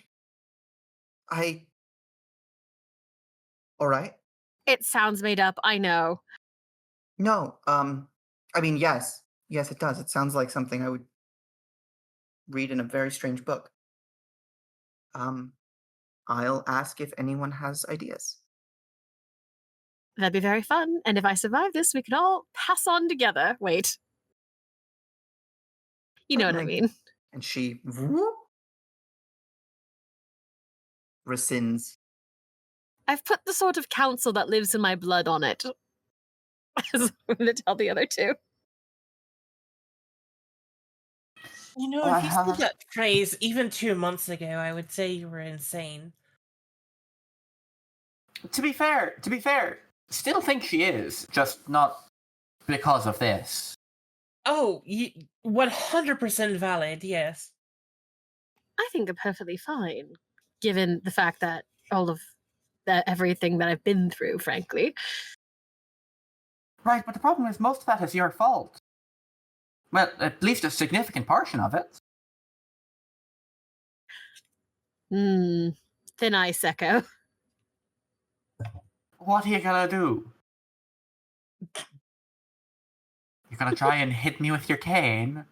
All right. It sounds made up, I know. No. I mean, yes, it does. It sounds like something I would read in a very strange book. I'll ask if anyone has ideas. That'd be very fun. And if I survive this, we could all pass on together. Wait. You know what I Certainly. mean. And she rescinds. I've put the sort of counsel that lives in my blood on it. As I'm going to tell the other two. You know, if you said that phrase even 2 months ago, I would say you were insane. To be fair, still think she is, just not because of this. Oh, 100% valid, yes. I think I'm perfectly fine, given the fact that all of everything that I've been through, frankly. Right, but the problem is most of that is your fault. Well, at least a significant portion of it. Thin ice, Echo. What are you gonna do? You're gonna try and hit me with your cane?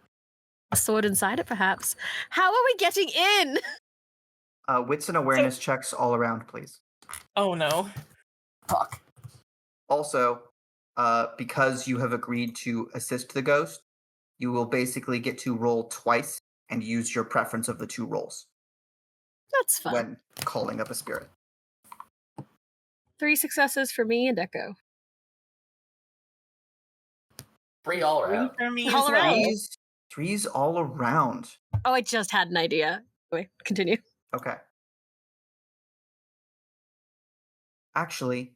A sword inside it, perhaps. How are we getting in? Wits and awareness checks all around, please. Oh no. Fuck. Also, because you have agreed to assist the ghost, you will basically get to roll twice and use your preference of the 2 rolls That's fun. when calling up a spirit. 3 successes for me and Echo. 3 all around. For me All as around. well. Threes all around. Oh, I just had an idea. Anyway, continue. Okay. Actually,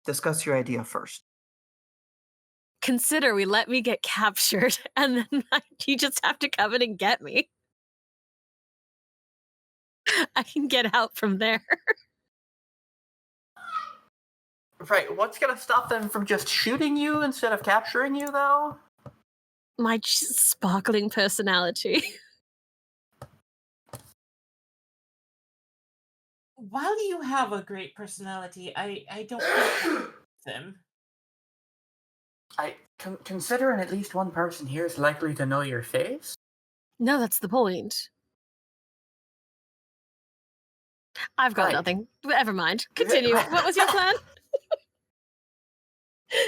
discuss your idea first. Consider we let me get captured, and then you just have to come in and get me. I can get out from there. Right, what's gonna stop them from just shooting you instead of capturing you, though? My sparkling personality. While you have a great personality, I don't think them. Considering at least one person here is likely to know your face? No, that's the point. I've got Right. nothing. Never mind. Continue. What was your plan?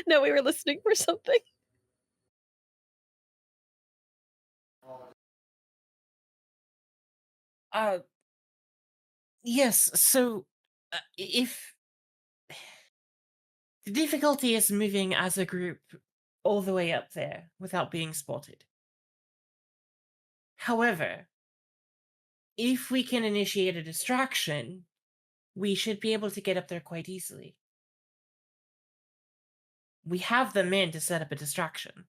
No, we were listening for something. Yes, so if the difficulty is moving as a group all the way up there without being spotted. However, if we can initiate a distraction, we should be able to get up there quite easily. We have the men to set up a distraction.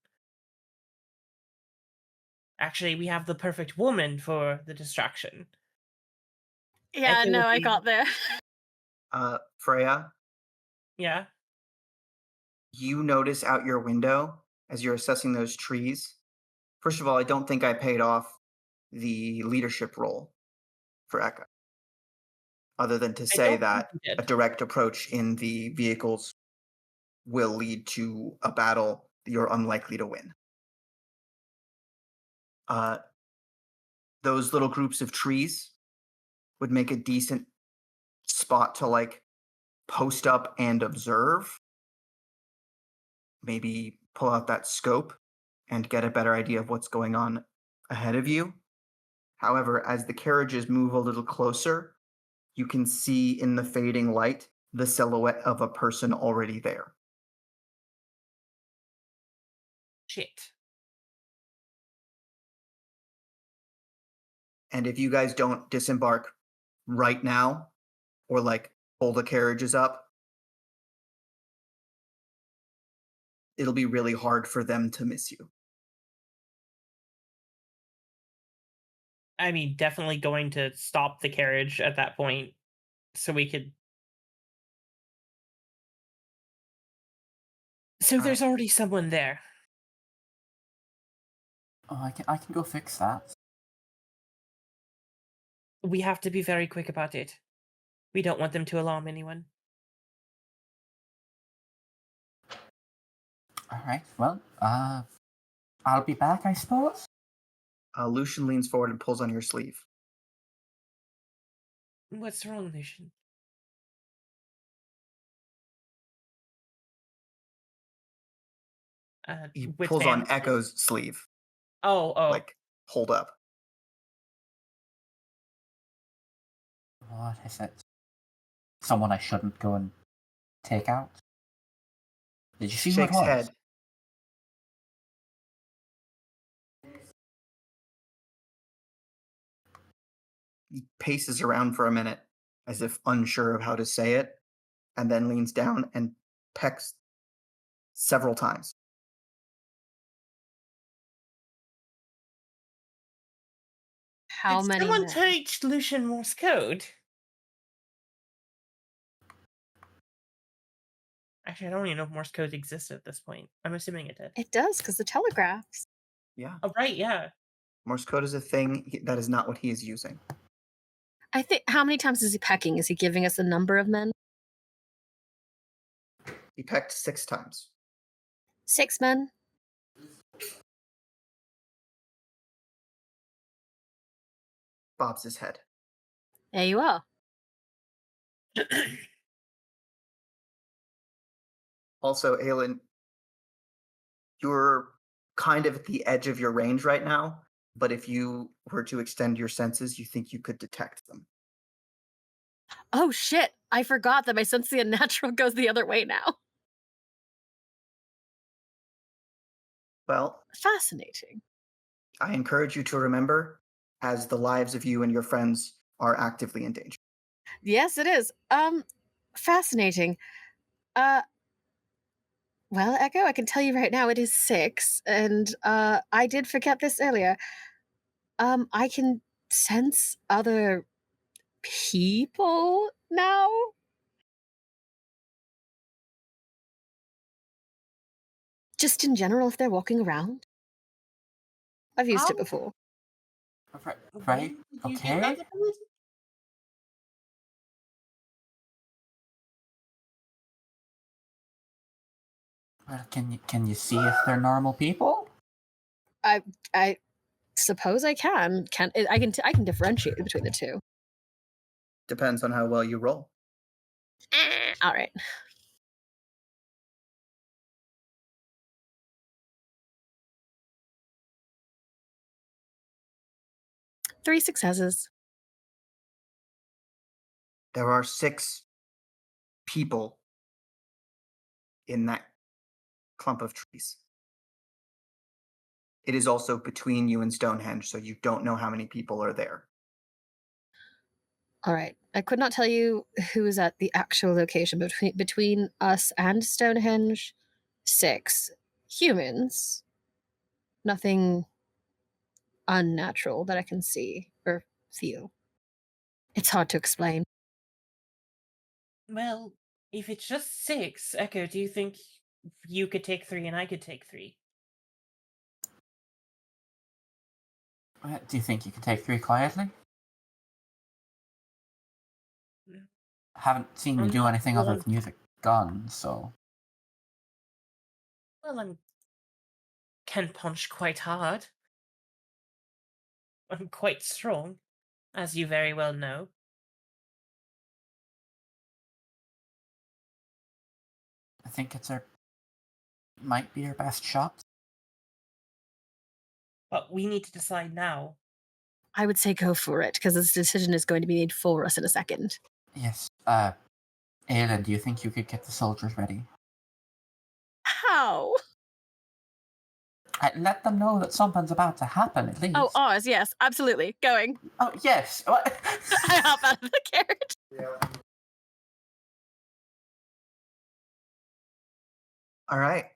Actually, we have the perfect woman for the distraction. Yeah, Echo no, would I be- got there. Freyja, Yeah? you notice out your window as you're assessing those trees. First of all, I don't think I paid off the leadership role for Echo, other than to say don't that think you a did. direct approach in the vehicles will lead to a battle you're unlikely to win. Those little groups of trees would make a decent spot to like post up and observe. Maybe pull out that scope and get a better idea of what's going on ahead of you. However, as the carriages move a little closer, you can see in the fading light the silhouette of a person already there. Shit. And if you guys don't disembark right now or like pull the carriages up, it'll be really hard for them to miss you. I mean, definitely going to stop the carriage at that point so we could. So there's already someone there. Oh, I can go fix that. We have to be very quick about it. We don't want them to alarm anyone. Alright, well, I'll be back, I suppose? Lucian leans forward and pulls on your sleeve. What's wrong, Lucian? He With pulls on Vamp? Echo's sleeve. Oh. Like, hold up. What is it? Someone I shouldn't go and take out? Did you see who it Shakes was? head. He paces around for a minute, as if unsure of how to say it, and then leans down and pecks several times. How Did many someone men? teach Lucian Morse code? Actually, I don't even know if Morse code exists at this point. I'm assuming it did. It does, because the telegraphs. Yeah. Oh, right, yeah. Morse code is a thing. That is not what he is using. I think, how many times is he pecking? Is he giving us a number of men? He pecked 6 times. 6 men? Bobs his head. There you are. Also, Aylin, you're kind of at the edge of your range right now, but if you were to extend your senses, you think you could detect them. Oh shit! I forgot that my sense of the unnatural goes the other way now. Well, Fascinating. I encourage you to remember, as the lives of you and your friends are actively in danger. Yes, it is. Fascinating. Well, Echo, I can tell you right now it is 6, and I did forget this earlier. I can sense other people now. Just in general, if they're walking around. I've used it before. Right? You get Okay. that ability? Well, can you see if they're normal people? I suppose I can. I can differentiate between the two. Depends on how well you roll. All right. Three successes. There are 6 people in that clump of trees. It is also between you and Stonehenge, so you don't know how many people are there. All right. I could not tell you who is at the actual location, but between us and Stonehenge, 6 humans. Nothing unnatural that I can see or feel. It's hard to explain. Well, if it's just 6, Echo, do you think you could take 3 and I could take 3? Do you think you can take 3 quietly? Mm. Haven't seen you I'm do not anything other one- than use a gun, so... Well, I can punch quite hard. I'm quite strong, as you very well know. I think might be your best shot. But we need to decide now. I would say go for it, because this decision is going to be made for us in a second. Yes. Aylin, do you think you could get the soldiers ready? How? Let them know that something's about to happen, at least. Oh, ours, yes, absolutely. Going. Oh, yes. I hop out of the carriage. All right.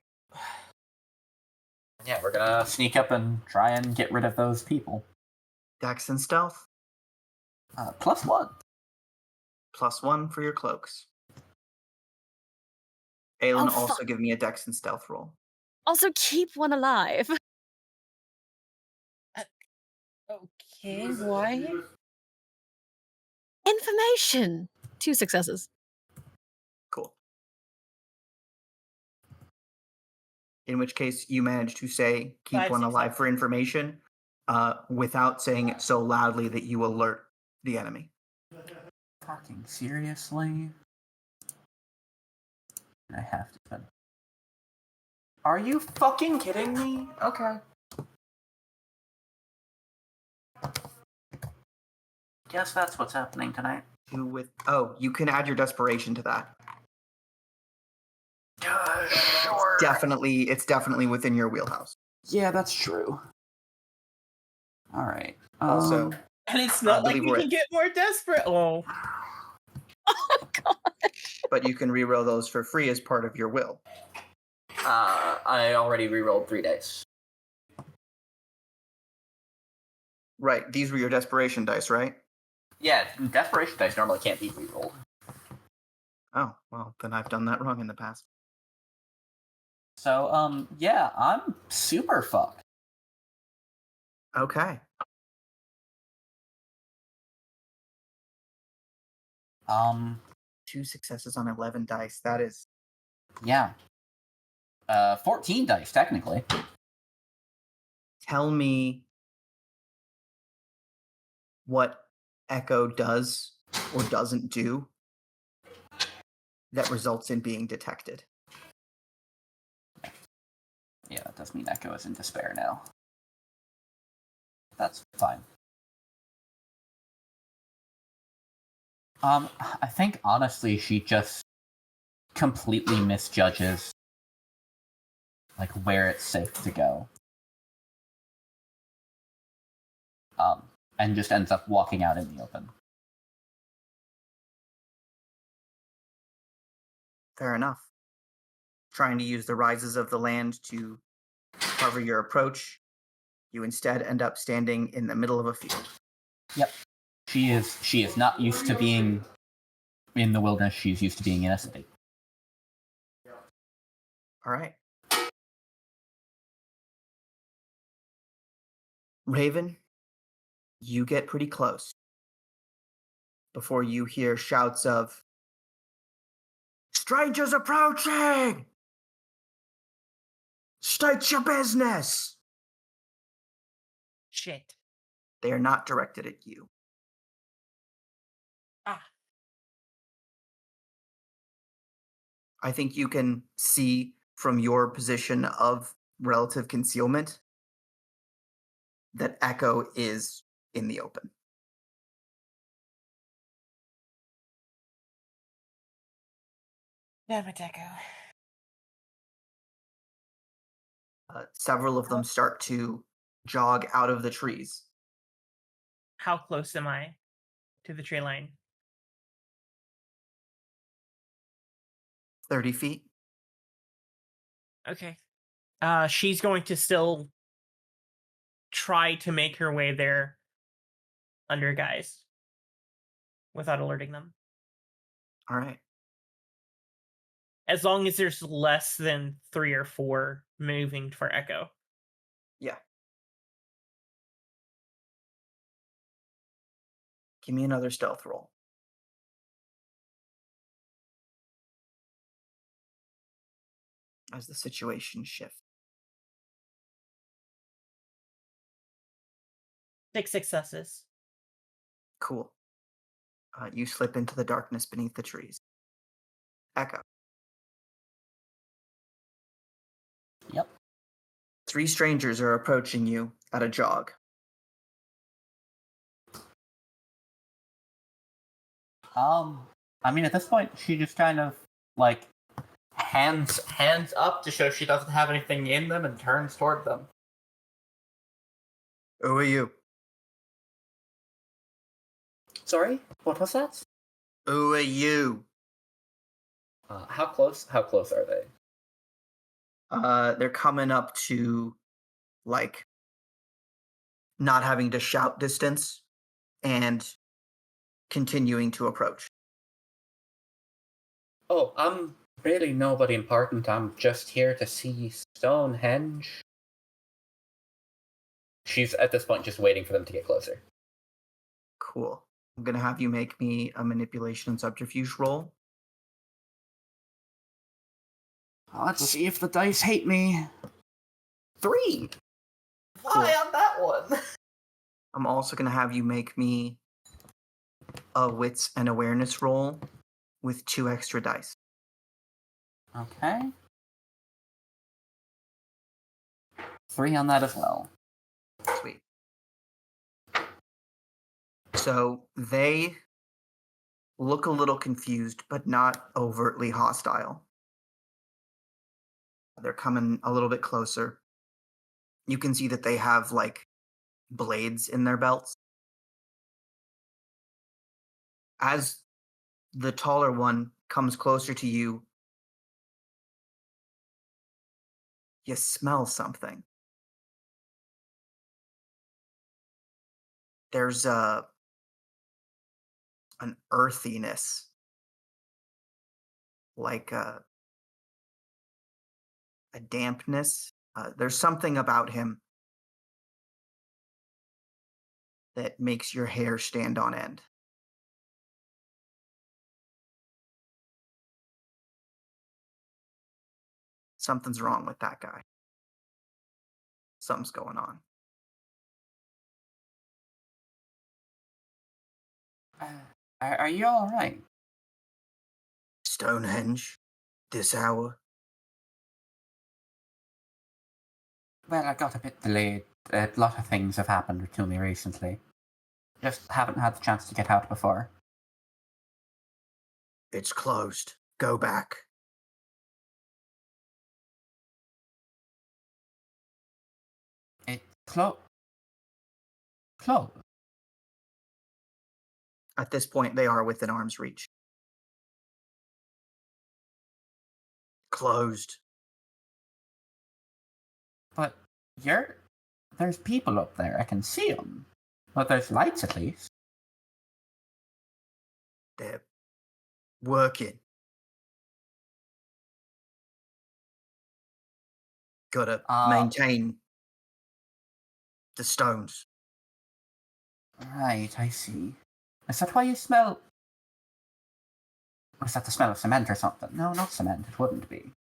Yeah, we're gonna sneak up and try and get rid of those people. Dex and stealth. +1. +1 for your cloaks. Aylin, Oh, also fuck. give me a Dex and stealth roll. Also, keep one alive. Okay, why? Information. 2 successes. Cool. In which case, you manage to say, keep 5 one alive successes. for information, without saying it so loudly that you alert the enemy. Fucking seriously? I have to spend. Are you fucking kidding me? Okay. Guess that's what's happening tonight. You can add your desperation to that. Sure. It's definitely within your wheelhouse. Yeah, that's true. All right. Also, And it's not like believe we we're can get more desperate. Oh. Oh gosh. but you can reroll those for free as part of your will. I already rerolled 3 dice. Right, these were your desperation dice, right? Yeah, desperation dice normally can't be rerolled. Oh, well, then I've done that wrong in the past. So, yeah, I'm super fucked. Okay. Two successes on 11 dice. That is... Yeah. 14 dice, technically. Tell me what Echo does or doesn't do that results in being detected. Yeah, that does mean Echo is in despair now. That's fine. I think honestly she just completely misjudges like where it's safe to go. And just ends up walking out in the open. Fair enough. Trying to use the rises of the land to cover your approach, you instead end up standing in the middle of a field. Yep. She is not used to being in the wilderness, she's used to being in a city. All right. Raven, you get pretty close before you hear shouts of, "Strangers approaching! State your business!" Shit. They are not directed at you. Ah. I think you can see from your position of relative concealment that Echo is in the open. Damn it, Echo. Several of them start to jog out of the trees. How close am I to the tree line? 30 feet. Okay. She's going to still try to make her way there under guise without alerting them. All right. As long as there's less than 3 or 4 moving for Echo. Yeah. Give me another stealth roll. As the situation shifts. 6 successes. Cool. You slip into the darkness beneath the trees. Echo. Yep. 3 strangers are approaching you at a jog. I mean, at this point, she just kind of like hands up to show she doesn't have anything in them and turns toward them. Who are you? Sorry, what was that? Who are you? How close are they? They're coming up to, like, not having to shout distance and continuing to approach. Oh, I'm really nobody important. I'm just here to see Stonehenge. She's at this point just waiting for them to get closer. Cool. I'm going to have you make me a manipulation and subterfuge roll. Let's see if the dice hate me. 3! Why on that one? I'm also going to have you make me a wits and awareness roll with 2 extra dice. Okay. 3 on that as well. Sweet. So they look a little confused, but not overtly hostile. They're coming a little bit closer. You can see that they have, like, blades in their belts. As the taller one comes closer to you, you smell something. There's an earthiness, like a dampness. There's something about him that makes your hair stand on end. Something's wrong with that guy. Something's going on. Are you all right? Stonehenge? This hour? Well, I got a bit delayed. A lot of things have happened to me recently. Just haven't had the chance to get out before. It's closed. Go back. It closed. At this point, they are within arm's reach. Closed. But there's people up there. I can see them. But there's lights at least. They're working. Gotta maintain the stones. Right, I see. Is that why you smell... Was that the smell of cement or something? No, not cement. It wouldn't be.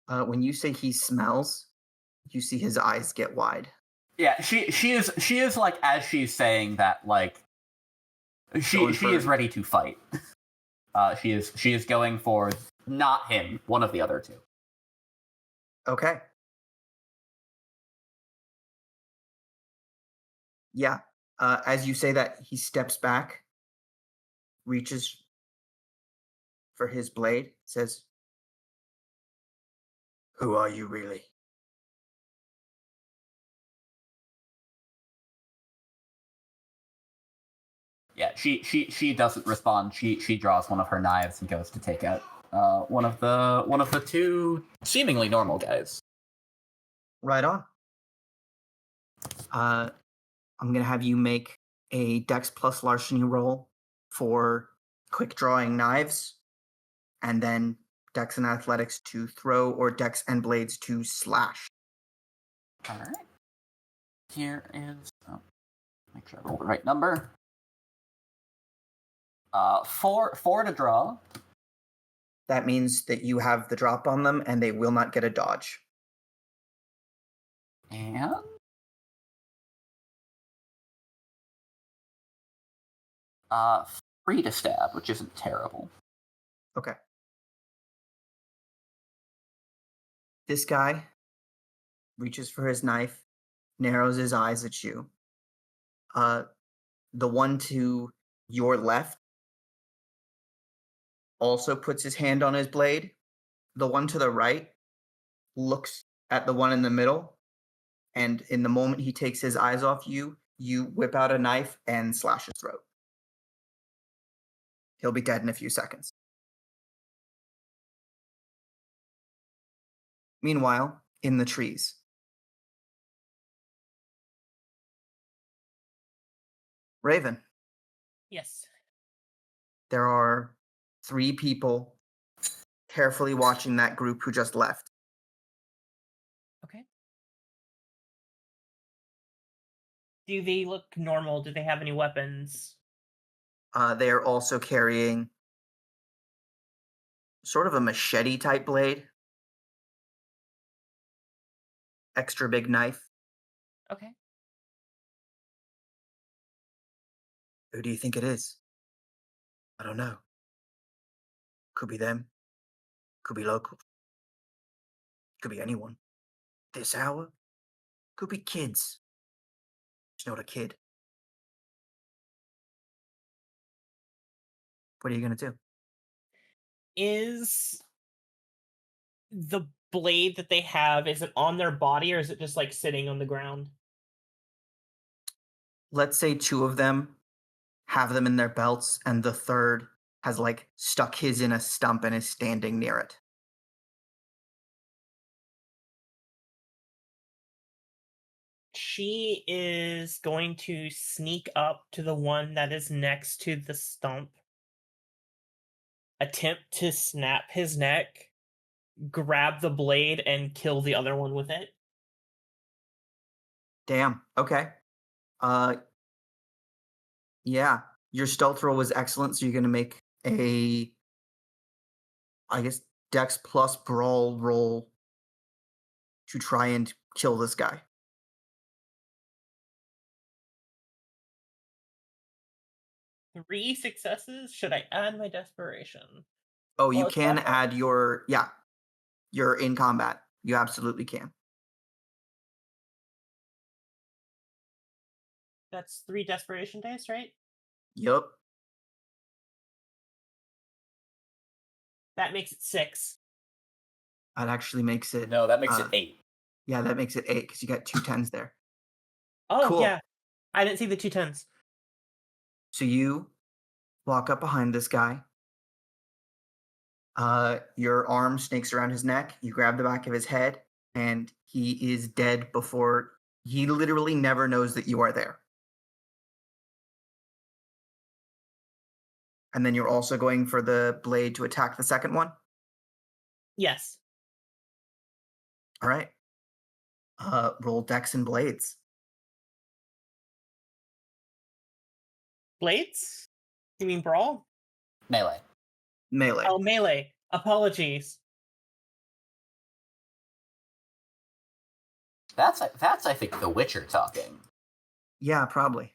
When you say he smells, you see his eyes get wide. Yeah, she is like, as she's saying that, like, she is ready to fight. She is going for not him, one of the other two. Okay. Yeah. As you say that, he steps back, reaches for his blade, says, "Who are you really?" Yeah, she doesn't respond. She draws one of her knives and goes to take out one of the two seemingly normal guys. Right on. I'm gonna have you make a Dex plus larceny roll for quick drawing knives, and then Dex and athletics to throw, or Dex and blades to slash. All right. Here is. Oh, make sure I roll the right number. 4 to draw. That means that you have the drop on them, and they will not get a dodge. And 3 to stab, which isn't terrible. Okay. This guy reaches for his knife, narrows his eyes at you. The one to your left also puts his hand on his blade. The one to the right looks at the one in the middle, and in the moment he takes his eyes off you, you whip out a knife and slash his throat. He'll be dead in a few seconds. Meanwhile, in the trees. Raven, Yes. there are 3 people carefully watching that group who just left. Okay. Do they look normal? Do they have any weapons? They are also carrying sort of a machete type blade. Extra big knife. Okay. Who do you think it is? I don't know. Could be them. Could be local. Could be anyone. This hour? Could be kids. She's not a kid. What are you going to do? Is the blade that they have, is it on their body or is it just like sitting on the ground? Let's say 2 of them have them in their belts, and the third has like stuck his in a stump and is standing near it. She is going to sneak up to the one that is next to the stump, attempt to snap his neck, grab the blade, and kill the other one with it. Damn. Okay. Yeah. Your stealth roll was excellent, so you're going to make a, I guess, Dex plus Brawl roll to try and kill this guy. Three successes? Should I add my desperation? Oh, you Well, it's can not- add your, you're in combat. You absolutely can. That's 3 desperation dice, right? Yup. That makes it 6. That actually makes it. No, that makes it 8. Yeah, that makes it 8 because you got 2 10s there. Oh, Cool. yeah. I didn't see the 2 10s. So you walk up behind this guy. Your arm snakes around his neck. You grab the back of his head, and he is dead before he literally never knows that you are there. And then you're also going for the blade to attack the second one. Yes. All right. Roll Dex and blades. Blades? You mean brawl? Melee. Melee. Oh, melee. Apologies. That's I think the Witcher talking. Yeah, probably.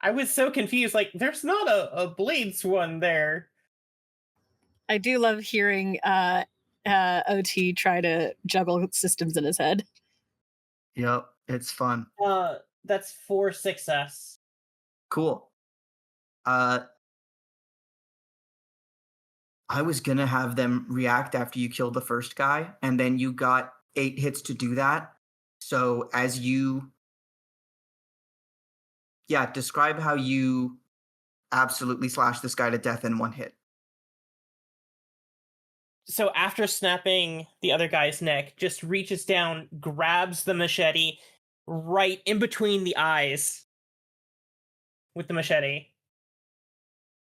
I was so confused. Like, there's not a blades one there. I do love hearing OT try to juggle systems in his head. Yep, it's fun. That's 4 success. Cool. I was gonna have them react after you killed the first guy, and then you got 8 hits to do that. So as you, describe how you absolutely slash this guy to death in 1 hit. So after snapping the other guy's neck, just reaches down, grabs the machete right in between the eyes with the machete.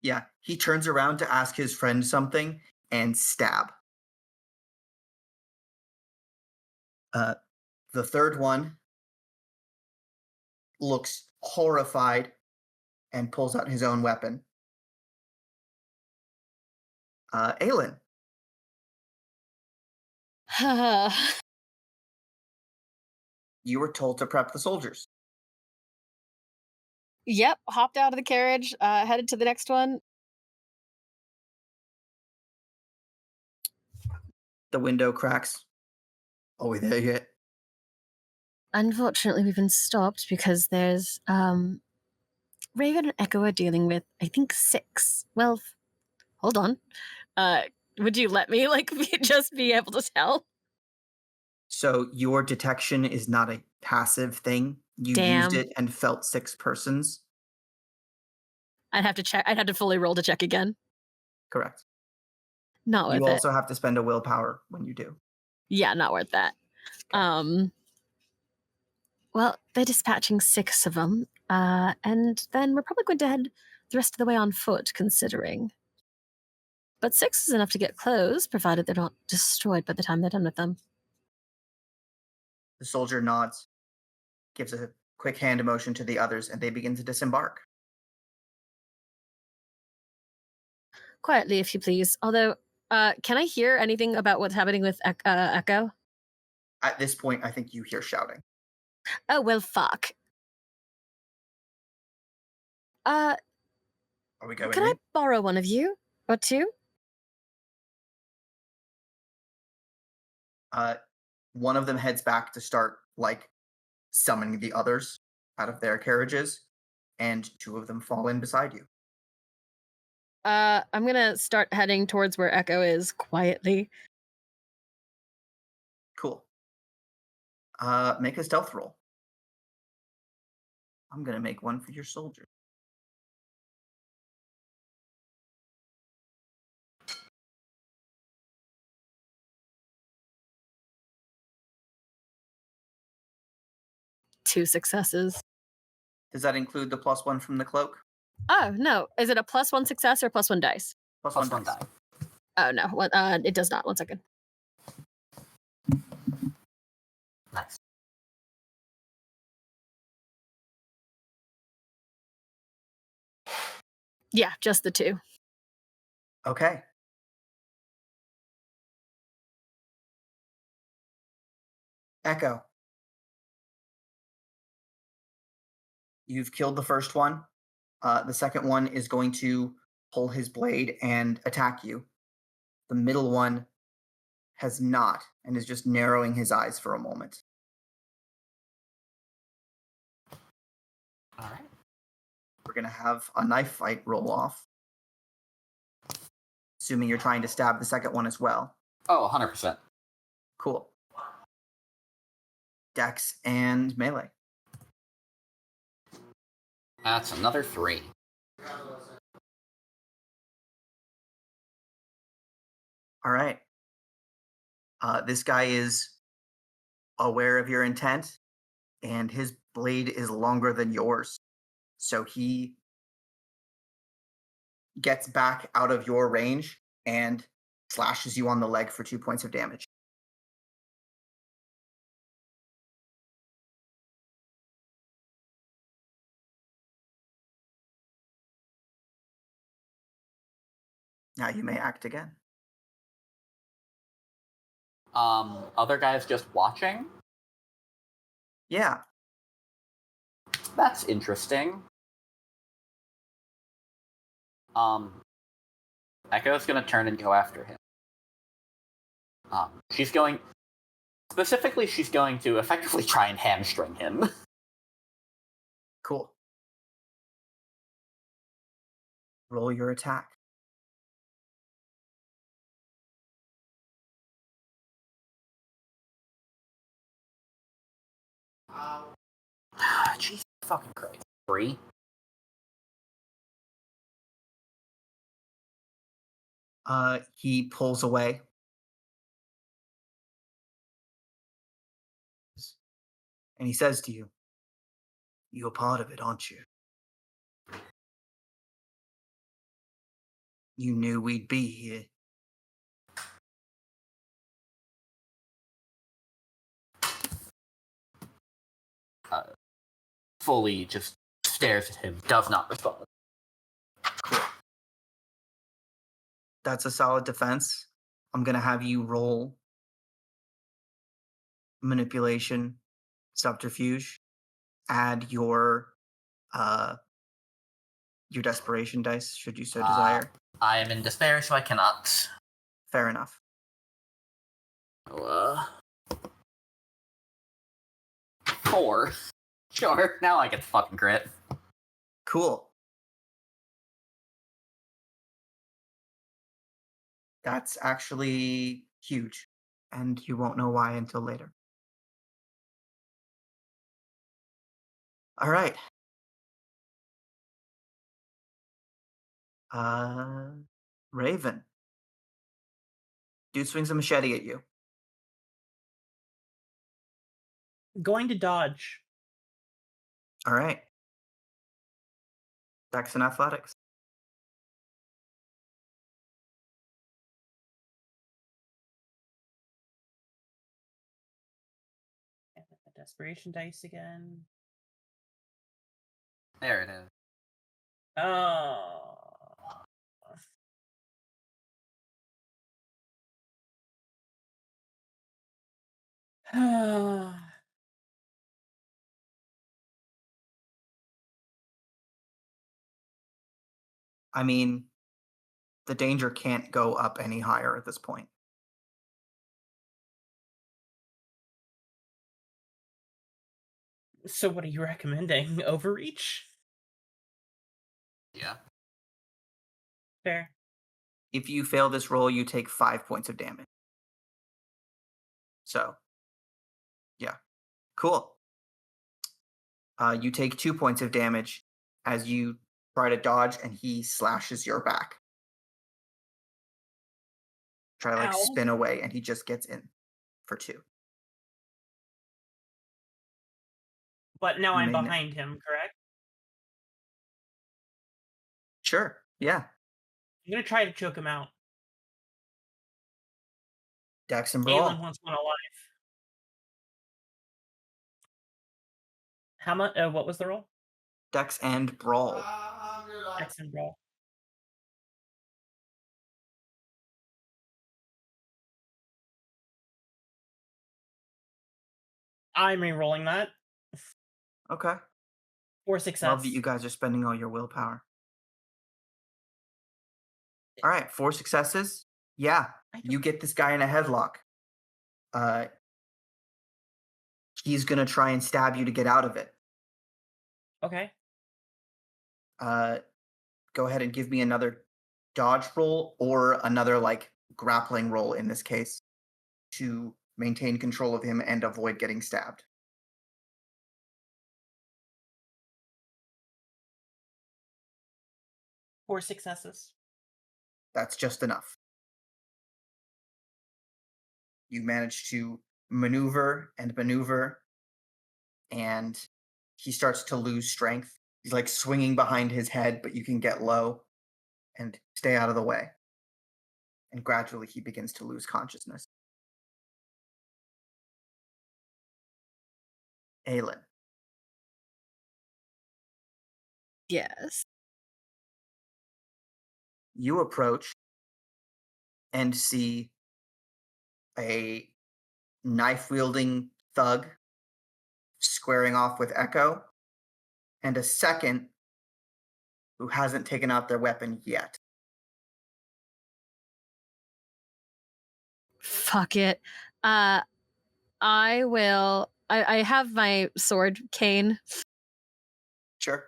Yeah, he turns around to ask his friend something and stab. The third one looks horrified and pulls out his own weapon. Aylin, you were told to prep the soldiers. Yep, hopped out of the carriage, headed to the next one. The window cracks. Are we there yet? Unfortunately, we've been stopped because there's Raven and Echo are dealing with, I think, 6. Well, hold on. Would you let me just be able to tell? So your detection is not a passive thing. You Damn. used it and felt 6 persons. I'd have to check. I'd have to fully roll to check again. Correct. Not worth You it. also have to spend a willpower when you do. Yeah, not worth that. Well, they're dispatching 6 of them, and then we're probably going to head the rest of the way on foot, considering. But 6 is enough to get close, provided they're not destroyed by the time they're done with them. The soldier nods, gives a quick hand motion to the others, and they begin to disembark. Quietly, if you please. Although, can I hear anything about what's happening with Echo? At this point, I think you hear shouting. Oh, well, fuck. Uh, Are we going can I in? borrow one of you? Or two? One of them heads back to start, like, summoning the others out of their carriages, and two of them fall in beside you. I'm gonna start heading towards where Echo is quietly. Cool. Make a stealth roll. I'm gonna make one for your soldier. Two successes. Does that include the +1 from the cloak? Oh, no. Is it a +1 success or +1 dice? Plus Plus one one dice. die. Oh, no. It does not. 1 second. Nice. Yeah, just the two. Okay. Echo. You've killed the first one. The second one is going to pull his blade and attack you. The middle one has not and is just narrowing his eyes for a moment. All right. We're going to have a knife fight roll off. Assuming you're trying to stab the second one as well. Oh, 100%. Cool. Dex and melee. That's another 3. All right. This guy is aware of your intent, and his blade is longer than yours. So he gets back out of your range and slashes you on the leg for 2 points of damage. Now you may act again. Other guys just watching? Yeah. That's interesting. Echo's gonna turn and go after him. She's going to effectively try and hamstring him. Cool. Roll your attack. Jesus fucking Christ. 3? He pulls away. And he says to you, "You're part of it, aren't you? You knew we'd be here." Fully just stares at him, does not respond. Cool. That's a solid defense. I'm going to have you roll manipulation, subterfuge, add your desperation dice, should you so desire. I am in despair, so I cannot. Fair enough. 4. Sure, now I get the fucking crit. Cool. That's actually huge, and you won't know why until later. All right. Raven. Dude swings a machete at you. Going to dodge. All right. Dex and athletics. And the desperation dice again. There it is. Oh. I mean, the danger can't go up any higher at this point. So what are you recommending? Overreach? Yeah. Fair. If you fail this roll, you take 5 points of damage. So, yeah. Cool. You take 2 points of damage as you try to dodge, and he slashes your back. Try to Ow. spin away, and he just gets in for 2. But now You I'm may behind him, correct? Sure. Yeah. I'm gonna try to choke him out. Dex and Aylin Brawl. wants one alive. How much? What was the roll? Dex and Brawl. X and brawl. I'm re-rolling that. Okay. 4 success. Love that you guys are spending all your willpower. All right, 4 successes. Yeah, you get this guy in a headlock. He's gonna try and stab you to get out of it. Okay. Go ahead and give me another dodge roll or another grappling roll in this case to maintain control of him and avoid getting stabbed. Four successes. That's just enough. You manage to maneuver, and he starts to lose strength. He's swinging behind his head, but you can get low and stay out of the way. And gradually he begins to lose consciousness. Aylin. Yes. You approach and see a knife-wielding thug squaring off with Echo, and a second who hasn't taken out their weapon yet. Fuck it. I will. I have my sword cane. Sure.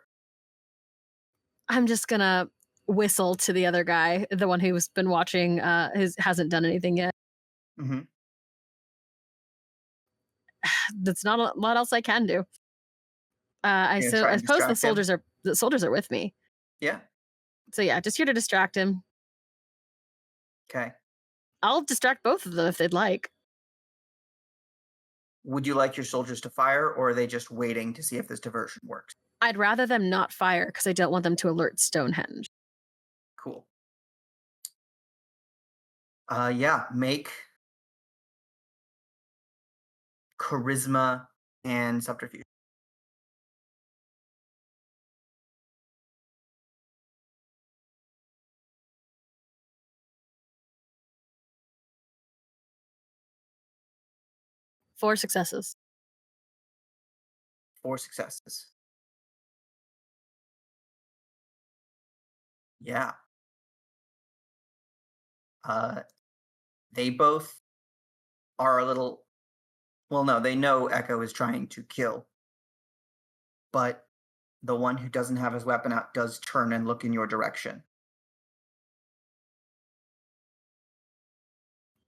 I'm just gonna whistle to the other guy, the one who's been watching, hasn't done anything yet. Mm-hmm. That's not a lot else I can do. I Try and suppose distract him? the soldiers are with me. Yeah. So yeah, just here to distract him. Okay. I'll distract both of them if they'd like. Would you like your soldiers to fire, or are they just waiting to see if this diversion works? I'd rather them not fire because I don't want them to alert Stonehenge. Cool. Yeah, make charisma and subterfuge. Four successes. 4 successes. Yeah. They both are a little... Well, no, they know Echo is trying to kill. But the one who doesn't have his weapon out does turn and look in your direction.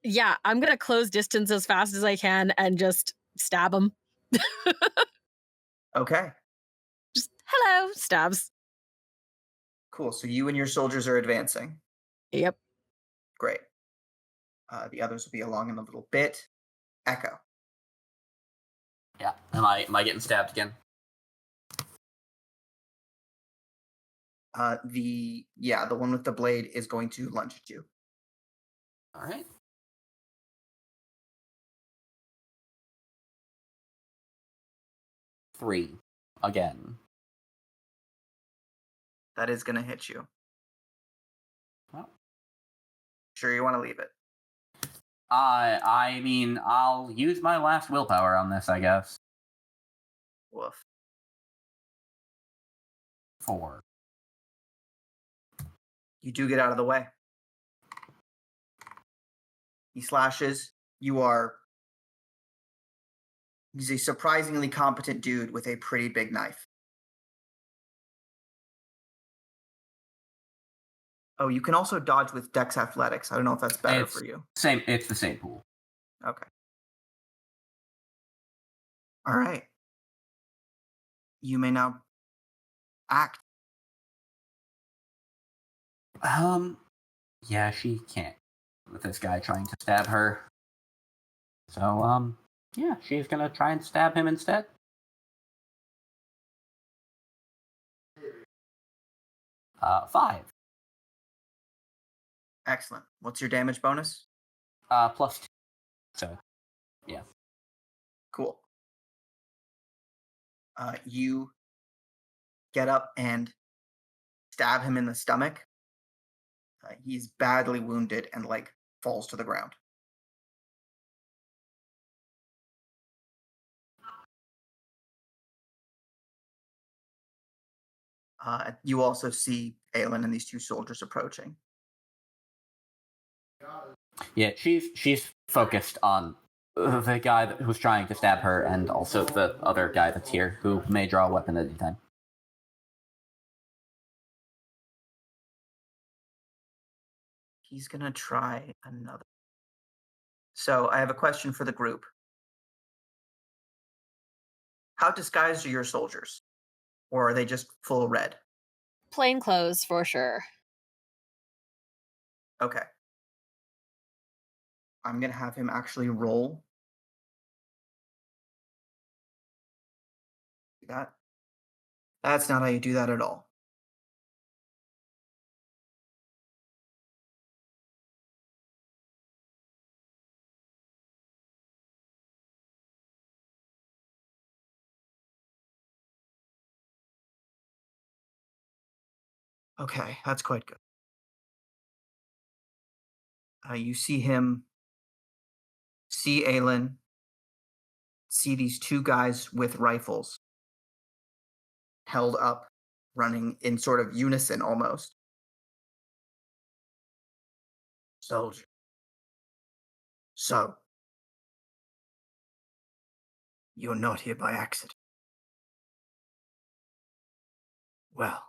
Yeah, I'm gonna close distance as fast as I can and just stab him. Okay. Just, hello, stabs. Cool. So you and your soldiers are advancing. Yep. Great. The others will be along in a little bit. Echo. Yeah. Am I getting stabbed again? The one with the blade is going to lunge at you. All right. Three again. That is going to hit you. Oh. Sure you want to leave it? I mean, I'll use my last willpower on this, I guess. Woof. 4. You do get out of the way. He slashes. He's a surprisingly competent dude with a pretty big knife. Oh, you can also dodge with Dex Athletics. I don't know if that's better for you. It's the same pool. Okay. All right. You may now act. Yeah, she can't with this guy trying to stab her. So, yeah, she's gonna try and stab him instead. Five. Excellent. What's your damage bonus? Plus 2. So, yeah. Cool. You get up and stab him in the stomach. He's badly wounded and falls to the ground. You also see Aylin and these two soldiers approaching. Yeah, she's focused on the guy who's trying to stab her, and also the other guy that's here, who may draw a weapon at any time. He's gonna try another. So I have a question for the group. How disguised are your soldiers? Or are they just full red? Plain clothes, for sure. Okay. I'm gonna have him actually roll. That's not how you do that at all. Okay, that's quite good. You see him, see Aylin, see these two guys with rifles held up, running in sort of unison almost. Soldier. So, you're not here by accident. Well,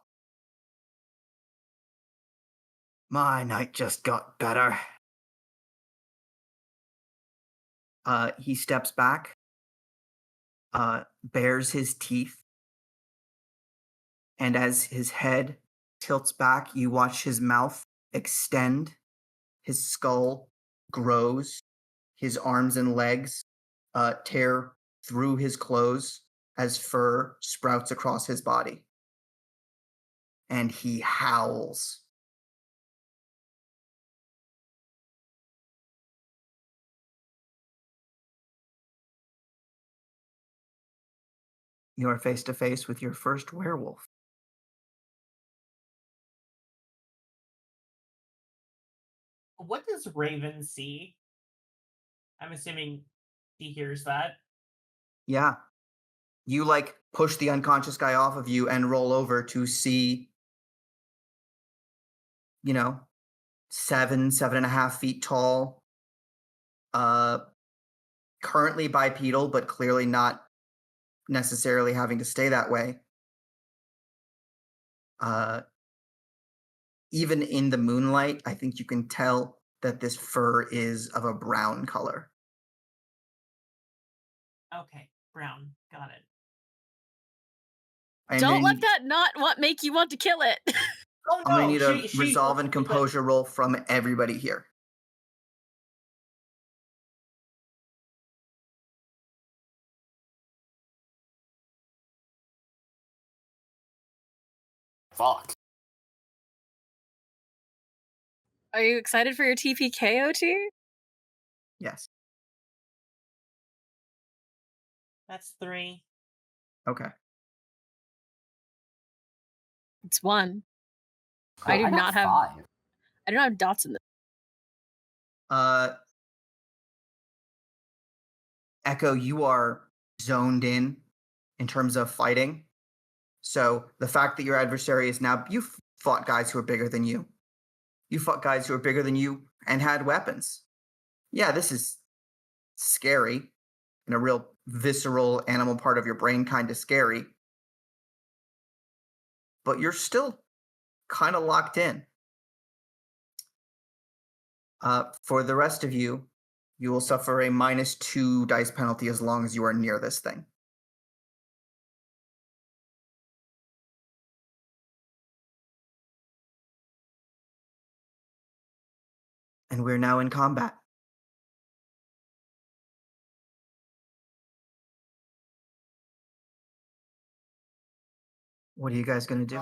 my night just got better. He steps back, bares his teeth, and as his head tilts back, you watch his mouth extend, his skull grows, his arms and legs tear through his clothes as fur sprouts across his body. And he howls. You are face to face with your first werewolf. What does Raven see? I'm assuming he hears that. Yeah. You push the unconscious guy off of you and roll over to see, 7.5 feet tall, currently bipedal, but clearly not necessarily having to stay that way. Even in the moonlight, I think you can tell that this fur is of a brown color. Okay, brown. Got it. Don't let that not make you want to kill it. Oh no! I'm gonna need a resolve and composure roll from everybody here. Fuck. Are you excited for your TPKOT? Yes. That's 3. Okay. It's 1. Cool. I do not have 5. I don't have dots in this. Echo, you are zoned in terms of fighting. So the fact that your adversary is now, you've fought guys who are bigger than you. You fought guys who were bigger than you and had weapons. Yeah, this is scary, and a real visceral animal part of your brain kind of scary. But you're still kind of locked in. For the rest of you, you will suffer a -2 dice penalty as long as you are near this thing. And we're now in combat. What are you guys going to do?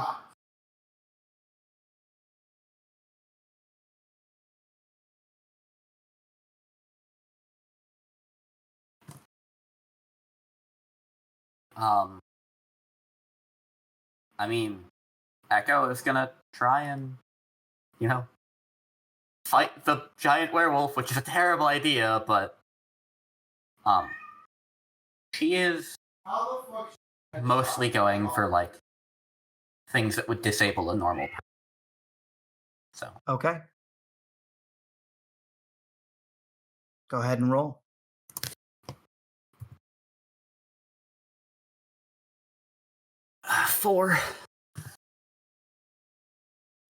I mean, Echo is gonna try and, fight the giant werewolf, which is a terrible idea, but, she is mostly going for, like, things that would disable a normal person. So. Okay. Go ahead and roll. 4.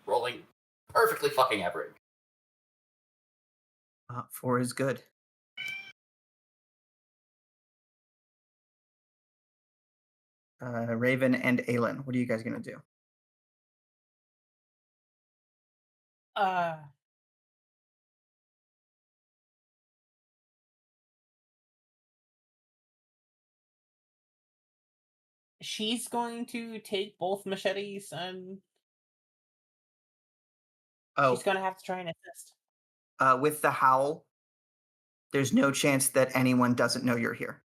Rolling perfectly fucking average. 4 is good. Raven and Aylin, what are you guys going to do? She's going to take both machetes and she's going to have to try and assist. With the howl, there's no chance that anyone doesn't know you're here.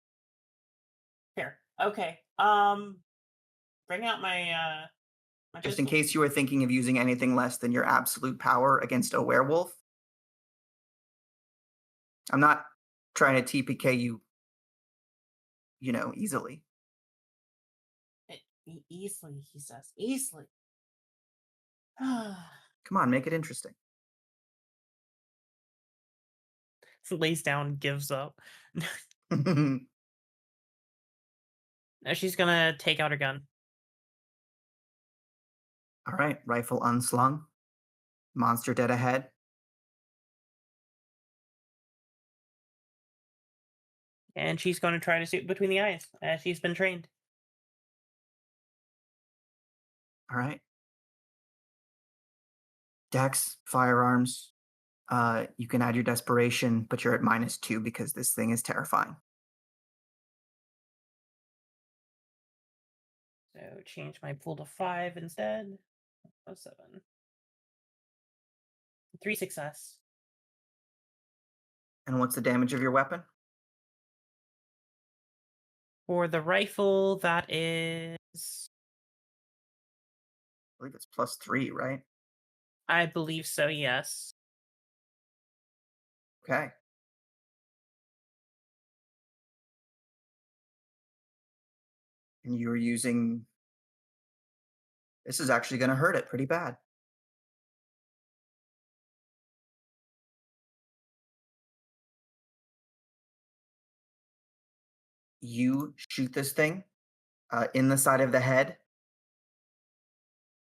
Fair. Okay. Bring out my Just in case you were thinking of using anything less than your absolute power against a werewolf. I'm not trying to TPK you, easily. Easily, he says. Easily. Come on, make it interesting. So lays down, gives up. Now she's gonna take out her gun. All right, rifle unslung. Monster dead ahead. And she's going to try to shoot between the eyes, as she's been trained. All right. Dex, firearms. You can add your desperation, but you're at -2 because this thing is terrifying. So change my pool to 5 instead. 7. 3 success. And what's the damage of your weapon? For the rifle, that is... I believe it's +3, right? I believe so, yes. Okay. And you're using... This is actually going to hurt it pretty bad. You shoot this thing in the side of the head.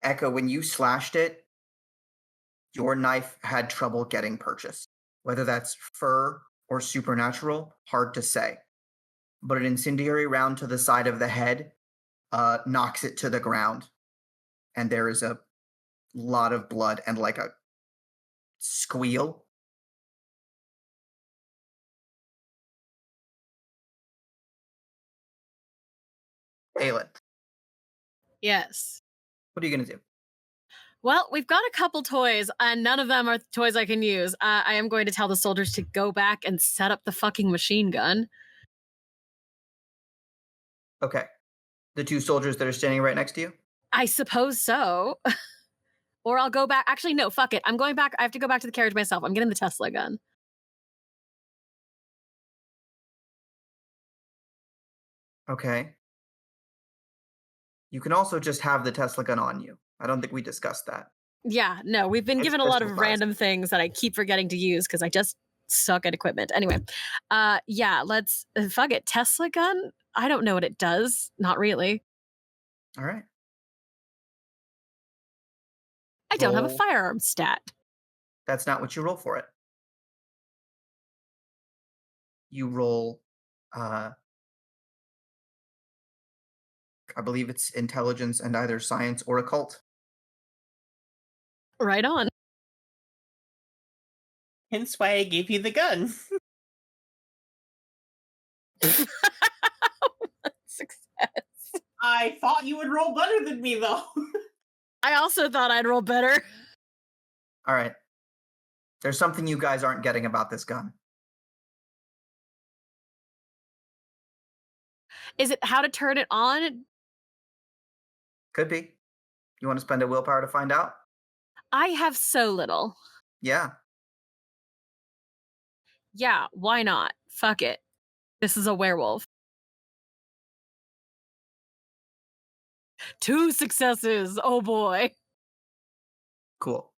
Echo, when you slashed it, your knife had trouble getting purchase. Whether that's fur or supernatural, hard to say. But an incendiary round to the side of the head knocks it to the ground. And there is a lot of blood and like a squeal. Aylin, Yes. what are you going to do? Well, we've got a couple toys, and none of them are toys I can use. I am going to tell the soldiers to go back and set up the fucking machine gun. Okay. The 2 soldiers that are standing right next to you? I suppose so. Or I'll go back. Actually, no, fuck it. I'm going back. I have to go back to the carriage myself. I'm getting the Tesla gun. Okay. You can also just have the Tesla gun on you. I don't think we discussed that. Yeah, no, we've been It's given a lot of crystallized. random things that I keep forgetting to use because I just suck at equipment. Anyway, yeah, let's fuck it. Tesla gun? I don't know what it does. Not really. All right. I don't have a Roll. firearm stat. That's not what you roll for it. You roll, I believe it's intelligence and either science or occult. Right on. Hence why I gave you the gun. Success. I thought you would roll better than me, though. I also thought I'd roll better. All right. There's something you guys aren't getting about this gun. Is it how to turn it on? Could be. You want to spend a willpower to find out? I have so little. Yeah. Yeah, why not? Fuck it. This is a werewolf. 2 successes. Oh boy. Cool.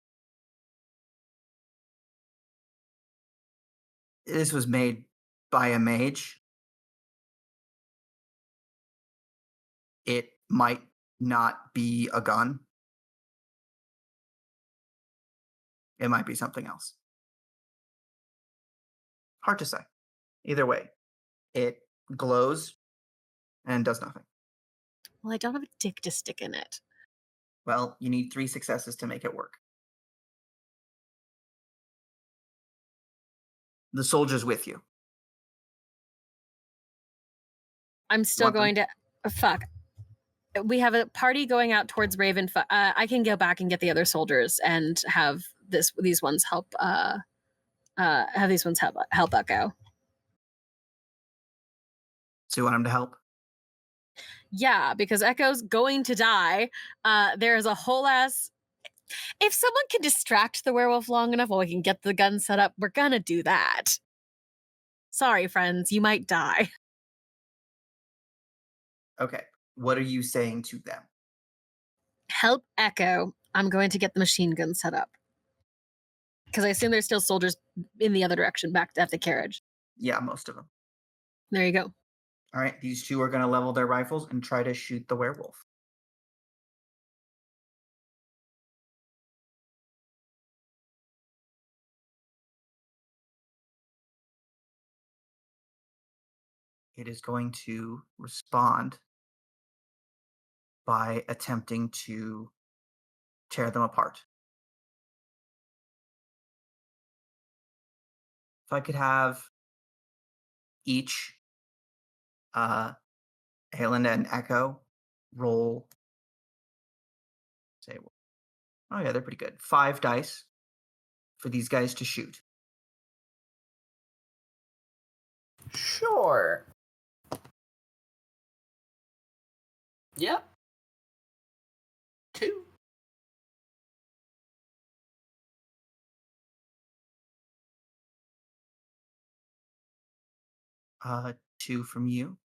This was made by a mage. It might not be a gun. It might be something else. Hard to say. Either way, it glows and does nothing. Well, I don't have a dick to stick in it. Well, you need 3 successes to make it work. The soldier's with you. I'm still Want them? going to fuck. We have a party going out towards Raven. I can go back and get the other soldiers and have these ones help. Have these ones help Echo. So you want him to help? Yeah, because Echo's going to die. There's a whole ass. If someone can distract the werewolf long enough while we can get the gun set up, we're gonna do that. Sorry, friends, you might die. Okay. What are you saying to them? Help Echo. I'm going to get the machine gun set up. Because I assume there's still soldiers in the other direction, back at the carriage. Yeah, most of them. There you go. All right. These 2 are going to level their rifles and try to shoot the werewolf. It is going to respond by attempting to tear them apart. If I could have each Aylin and Echo roll, say, oh yeah, they're pretty good. 5 dice for these guys to shoot. Sure. Yep. 2. Uh, 2 from you.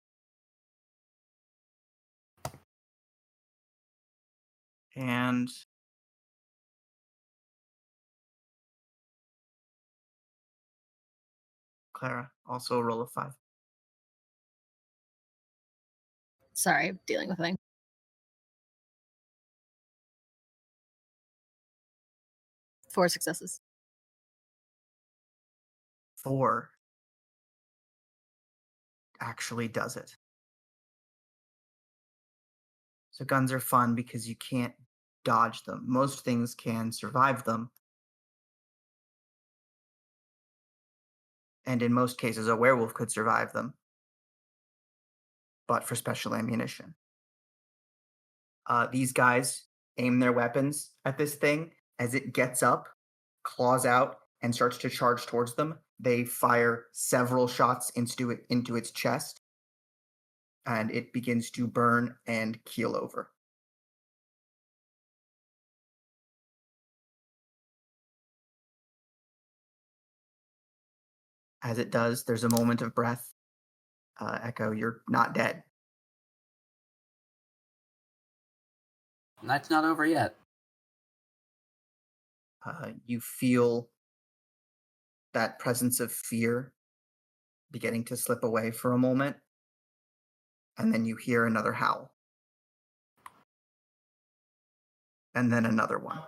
And Clara, also a roll of 5. Sorry, I'm dealing with a thing. 4 successes. 4 actually does it. So guns are fun because you can't dodge them. Most things can survive them. And in most cases, a werewolf could survive them. But for special ammunition. These guys aim their weapons at this thing. As it gets up, claws out, and starts to charge towards them, they fire several shots into its chest. And it begins to burn and keel over. As it does, there's a moment of breath. Echo, you're not dead. Night's not over yet. You feel that presence of fear beginning to slip away for a moment, and then you hear another howl. And then another one.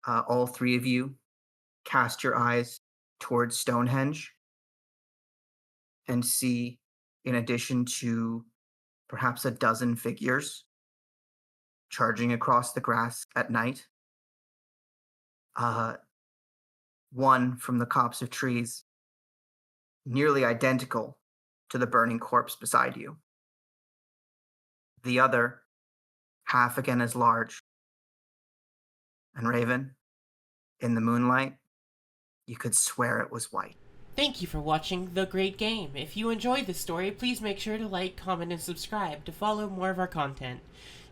All three of you cast your eyes towards Stonehenge and see, in addition to perhaps a dozen figures charging across the grass at night, one from the copse of trees, nearly identical to the burning corpse beside you. The other, half again as large. And Raven, in the moonlight, you could swear it was white. Thank you for watching The Great Game. If you enjoyed this story, please make sure to like, comment, and subscribe to follow more of our content.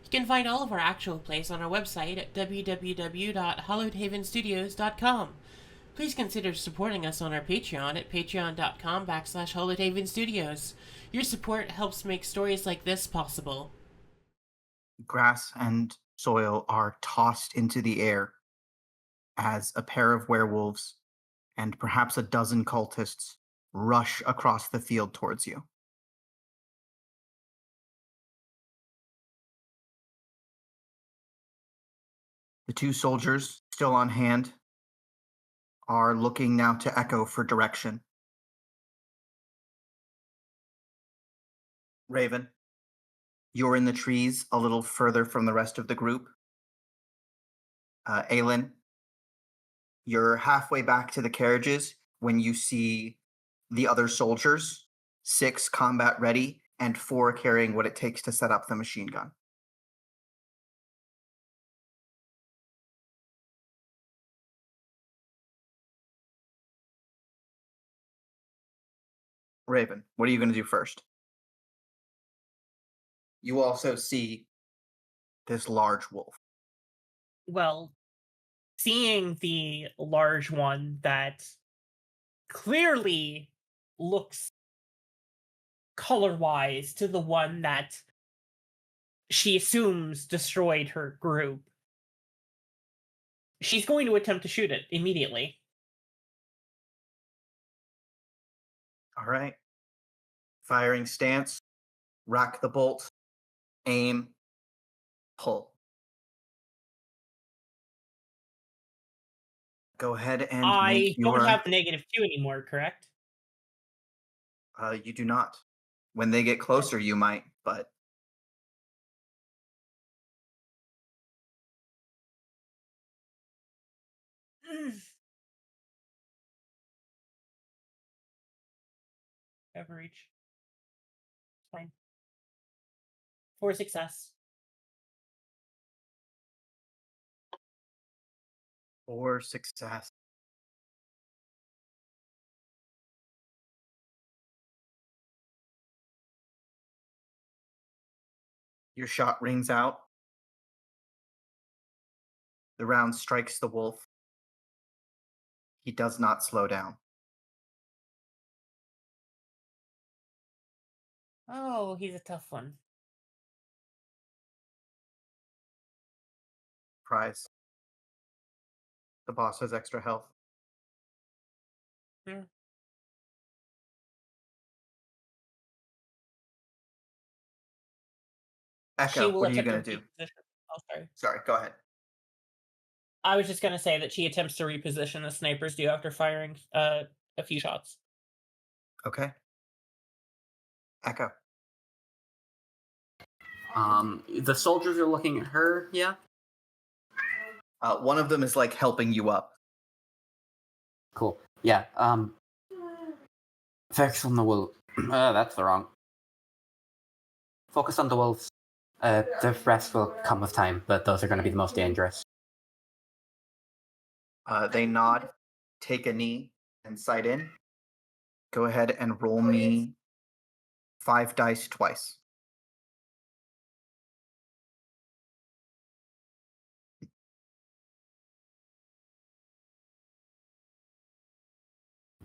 You can find all of our actual plays on our website at www.hollowedhavenstudios.com. Please consider supporting us on our Patreon at patreon.com/hollowedhavenstudios. Your support helps make stories like this possible. Grass and soil are tossed into the air as a pair of werewolves and perhaps a dozen cultists rush across the field towards you. The two soldiers, still on hand, are looking now to Echo for direction. Raven, you're in the trees a little further from the rest of the group. Aylin, you're halfway back to the carriages when you see the other soldiers, 6 combat ready and 4 carrying what it takes to set up the machine gun. Raven, what are you going to do first? You also see this large wolf. Well, seeing the large one that clearly looks color-wise to the one that she assumes destroyed her group, she's going to attempt to shoot it immediately. All right. Firing stance, rack the bolt, aim, pull. Go ahead and I make your... don't have the -2 anymore, correct? You do not. When they get closer, you might, but... Overreach. Fine. For success. For success. Your shot rings out. The round strikes the wolf. He does not slow down. Oh, he's a tough one. Prize. The boss has extra health. Hmm. Echo, what are you going attempt to do? Oh, sorry. Sorry, go ahead. I was just going to say that she attempts to reposition as snipers do after firing a few shots. Okay. Echo. The soldiers are looking at her, yeah? One of them is like helping you up. Cool. Yeah, focus on the wolf. That's the wrong. Focus on the wolves. The rest will come with time, but those are going to be the most dangerous. They nod, take a knee, and sight in. Go ahead and roll me 5 dice twice.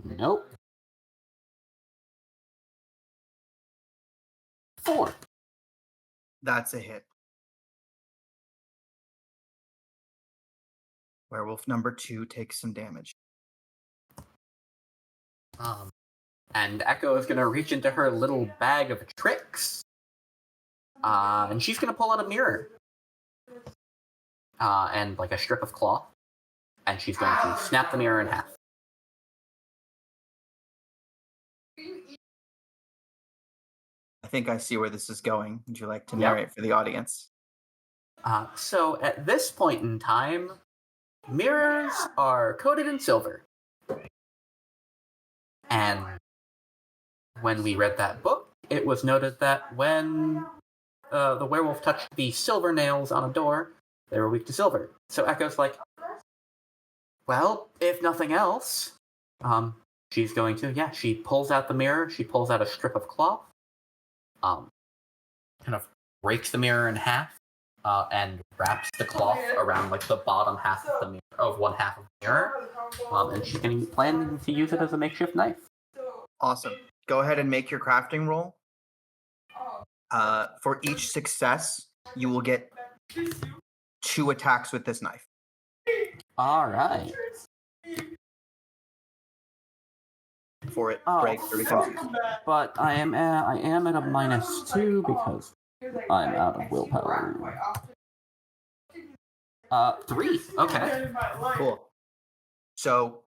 Nope. 4. That's a hit. Werewolf number 2 takes some damage. And Echo is going to reach into her little bag of tricks. And she's going to pull out a mirror. And like a strip of cloth. And she's going to snap the mirror in half. I think I see where this is going. Would you like to narrate for the audience? So at this point in time, mirrors are coated in silver. And when we read that book, it was noted that when the werewolf touched the silver nails on a door, they were weak to silver. So Echo's like, well, if nothing else, she's going to, she pulls out the mirror, she pulls out a strip of cloth, kind of breaks the mirror in half, and wraps the cloth around like the bottom half of the mirror, of one half of the mirror, and she's planning to use it as a makeshift knife. Awesome. Go ahead and make your crafting roll. For each success, you will get 2 attacks with this knife. All right. Before it breaks or becomes useful. But I am at a -2 because I'm out of willpower. 3. Okay. Cool. So,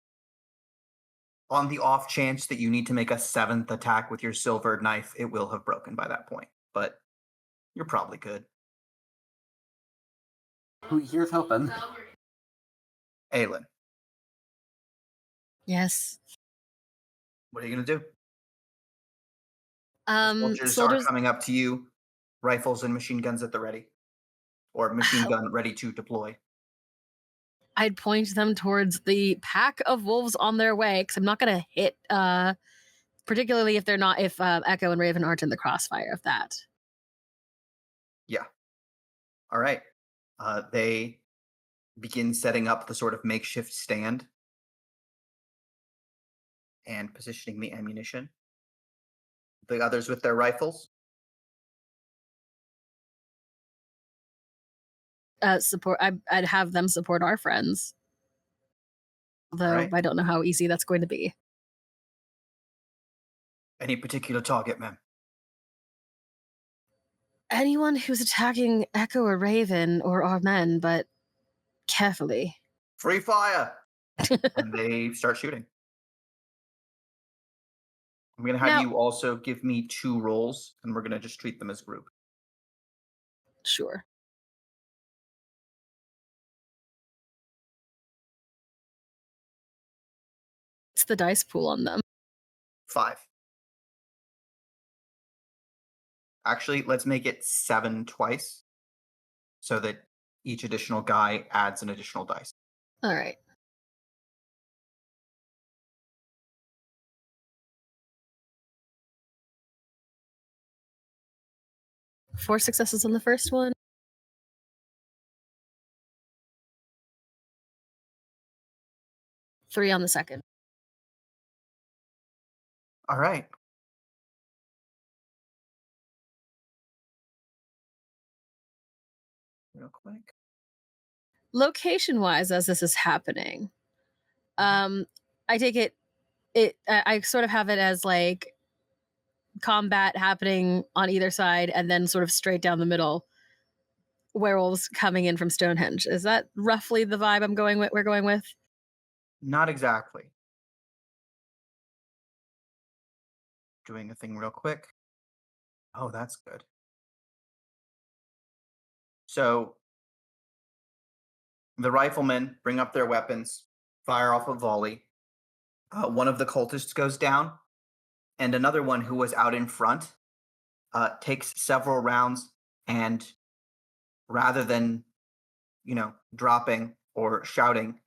on the off chance that you need to make a 7th attack with your silver knife, it will have broken by that point. But you're probably good. Here's hoping. Aylin, Yes. what are you going to do? Soldiers are coming up to you, rifles and machine guns at the ready. Or machine gun ready to deploy. I'd point them towards the pack of wolves on their way, because I'm not going to hit, particularly if Echo and Raven aren't in the crossfire of that. Yeah. All right. They begin setting up the sort of makeshift stand and positioning the ammunition. The others with their rifles. Support. I'd have them support our friends, though Right. I don't know how easy that's going to be. Any particular target, ma'am? Anyone who's attacking Echo or Raven or our men, but carefully. Free fire! And they start shooting. I'm going to have you also give me 2 rolls, and we're going to just treat them as group. Sure. It's the dice pool on them. 5. Actually, let's make it 7 twice, so that each additional guy adds an additional dice. All right. Four successes on the first one. Three on the second. All right. Real quick. Location-wise, as this is happening, I take it. I sort of have it as like combat happening on either side, and then sort of straight down the middle, werewolves coming in from Stonehenge. Is that roughly the vibe we're going with? Not exactly. Doing a thing real quick. Oh, that's good. So the riflemen bring up their weapons, fire off a volley. One of the cultists goes down, and another one who was out in front takes several rounds, and rather than, dropping or shouting,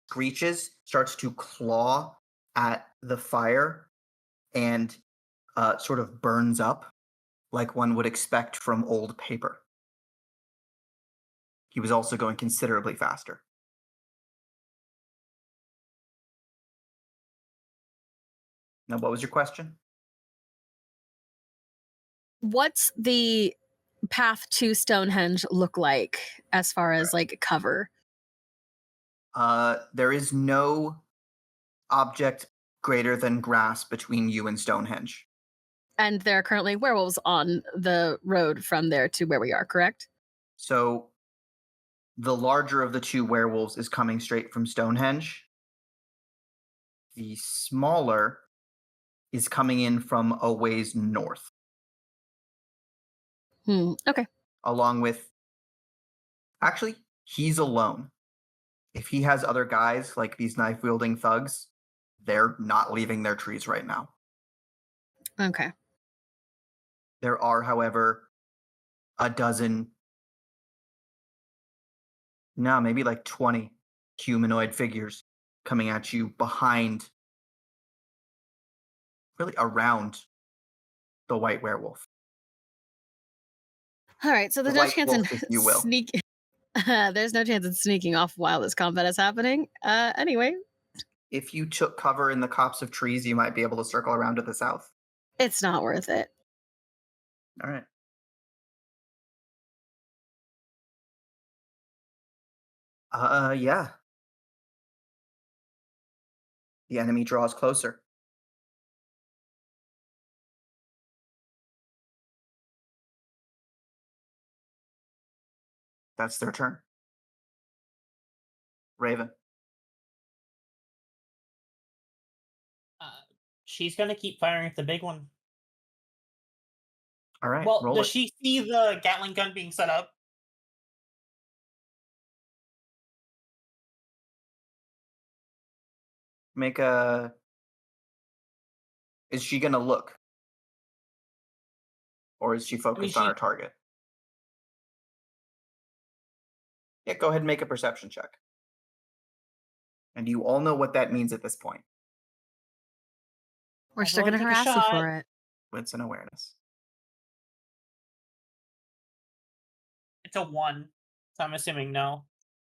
screeches, starts to claw at the fire and sort of burns up like one would expect from old paper. He was also going considerably faster. Now, what was your question? What's the path to Stonehenge look like as far as like cover? There is no object greater than grass between you and Stonehenge. And there are currently werewolves on the road from there to where we are, correct? So the larger of the two werewolves is coming straight from Stonehenge. The smaller is coming in from a ways north, Okay. along with... Actually, he's alone. If he has other guys, like these knife-wielding thugs, they're not leaving their trees right now. Okay. There are, however, a dozen... No, maybe like 20 humanoid figures coming at you behind, really around the white werewolf. All right, so there's The no white chance wolf, in if you will. there's no chance in sneaking off while this combat is happening. Anyway, If you took cover in the copse of trees, you might be able to circle around to the south. it's not worth it. All right. Yeah. The enemy draws closer. That's their turn. Raven. She's gonna keep firing at the big one. All right, Well, roll does it. she see the Gatling gun being set up? Make a... Is she going to look? Or is she focused on her target? Yeah, go ahead and make a perception check. And you all know what that means at this point. We're still going to Everyone take a harass you shot. for it. Wits and awareness. It's a 1, so I'm assuming no.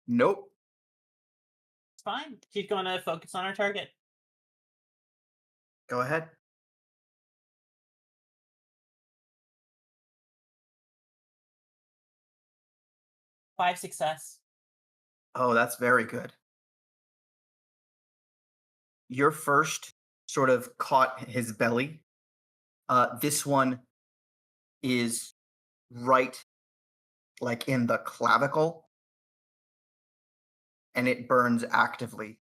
Nope. It's fine. She's gonna focus on her target. Go ahead. Five success. Oh, that's very good. Your first sort of caught his belly. This one is right, like in the clavicle, and it burns actively.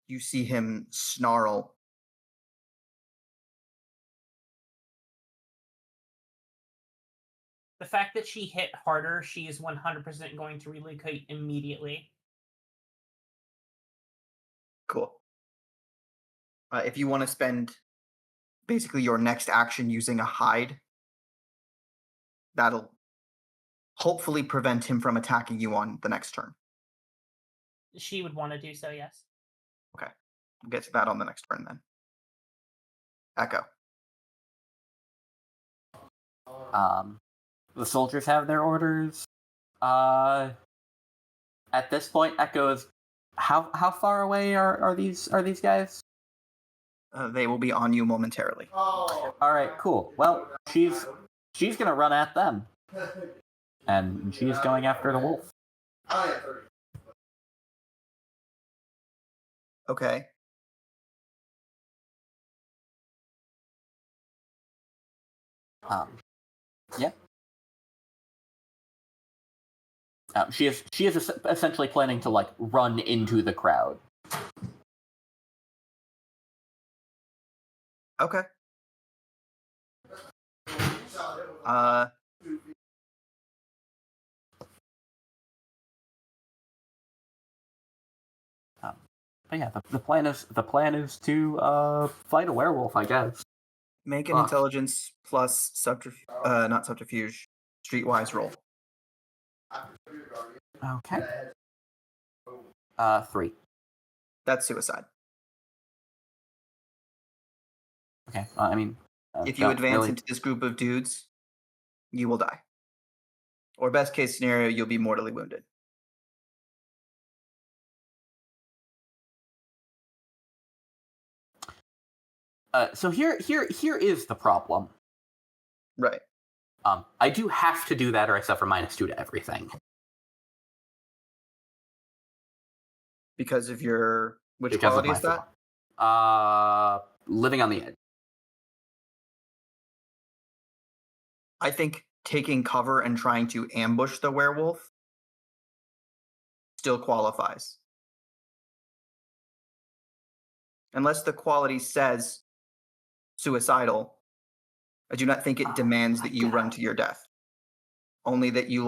You see him snarl. The fact that she hit harder, she is 100% going to relocate immediately. Cool. If you want to spend basically your next action using a hide, that'll hopefully prevent him from attacking you on the next turn. She would want to do so, yes. Okay. We'll get to that on the next turn then. Echo. The soldiers have their orders. At this point, Echoes, how far away are these guys? They will be on you momentarily. All right, cool. Well, she's gonna run at them, and she's going after the wolf. Okay. Yeah. She is essentially planning to like run into the crowd. Okay. But yeah, the plan is to fight a werewolf, I guess. Make an intelligence plus not subterfuge, streetwise roll. Okay. 3. That's suicide. Okay. I mean, If you advance into this group of dudes, you will die. Or best case scenario, you'll be mortally wounded. So here is the problem. Right. I do have to do that or I suffer -2 to everything. Because of your... Which Because of quality my is that? Living on the edge. I think taking cover and trying to ambush the werewolf still qualifies. Unless the quality says suicidal, I do not think it demands that you run to your death. Only that you,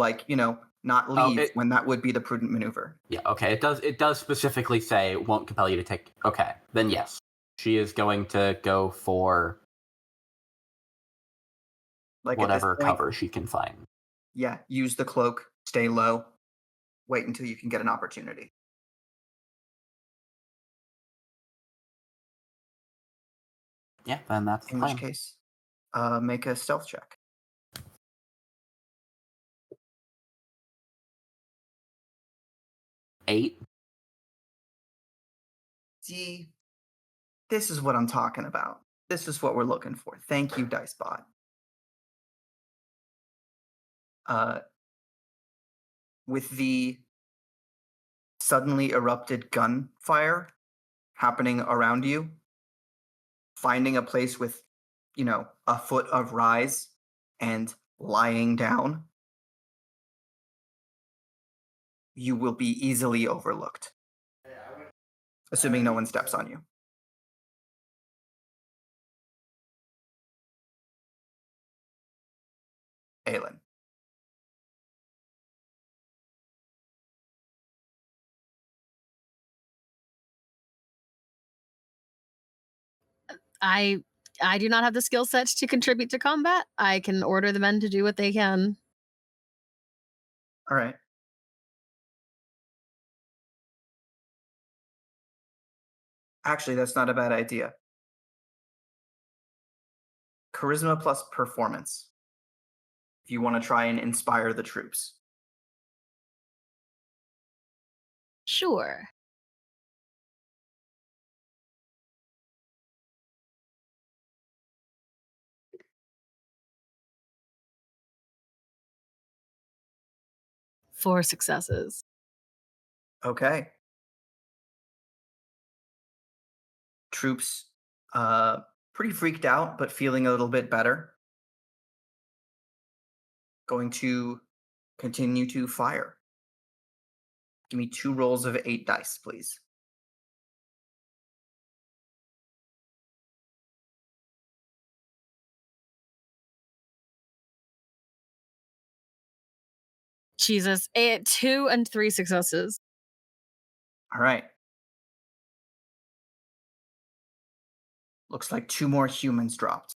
not leave when that would be the prudent maneuver. Yeah, okay. It does specifically say it won't compel you to take... Okay, then yes. She is going to go for whatever cover she can find. Yeah, use the cloak, stay low, wait until you can get an opportunity. Yeah, then that's the In plan. which case, make a stealth check. Eight. See, this is what I'm talking about. This is what we're looking for. Thank you, Dicebot. With the suddenly erupted gunfire happening around you, finding a place with, a foot of rise and lying down, you will be easily overlooked. Assuming no one steps on you. Aylin. I do not have the skill set to contribute to combat. I can order the men to do what they can. All right. Actually, that's not a bad idea. Charisma plus performance. If you want to try and inspire the troops. Sure. Four successes. Okay. Troops, pretty freaked out, but feeling a little bit better. Going to continue to fire. Give me 2 rolls of 8 dice, please. Jesus. 2 and 3 successes. All right. Looks like 2 more humans dropped.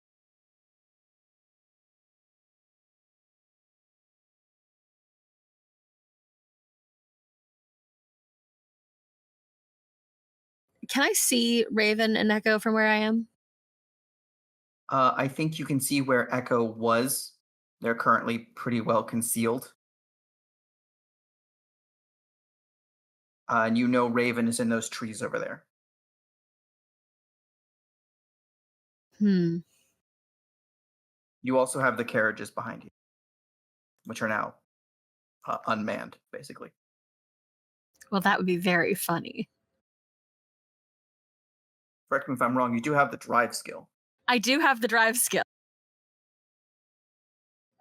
Can I see Raven and Echo from where I am? I think you can see where Echo was. They're currently pretty well concealed. And you know Raven is in those trees over there. You also have the carriages behind you, which are now unmanned, basically. Well, that would be very funny. Correct me if I'm wrong, you do have the drive skill. I do have the drive skill.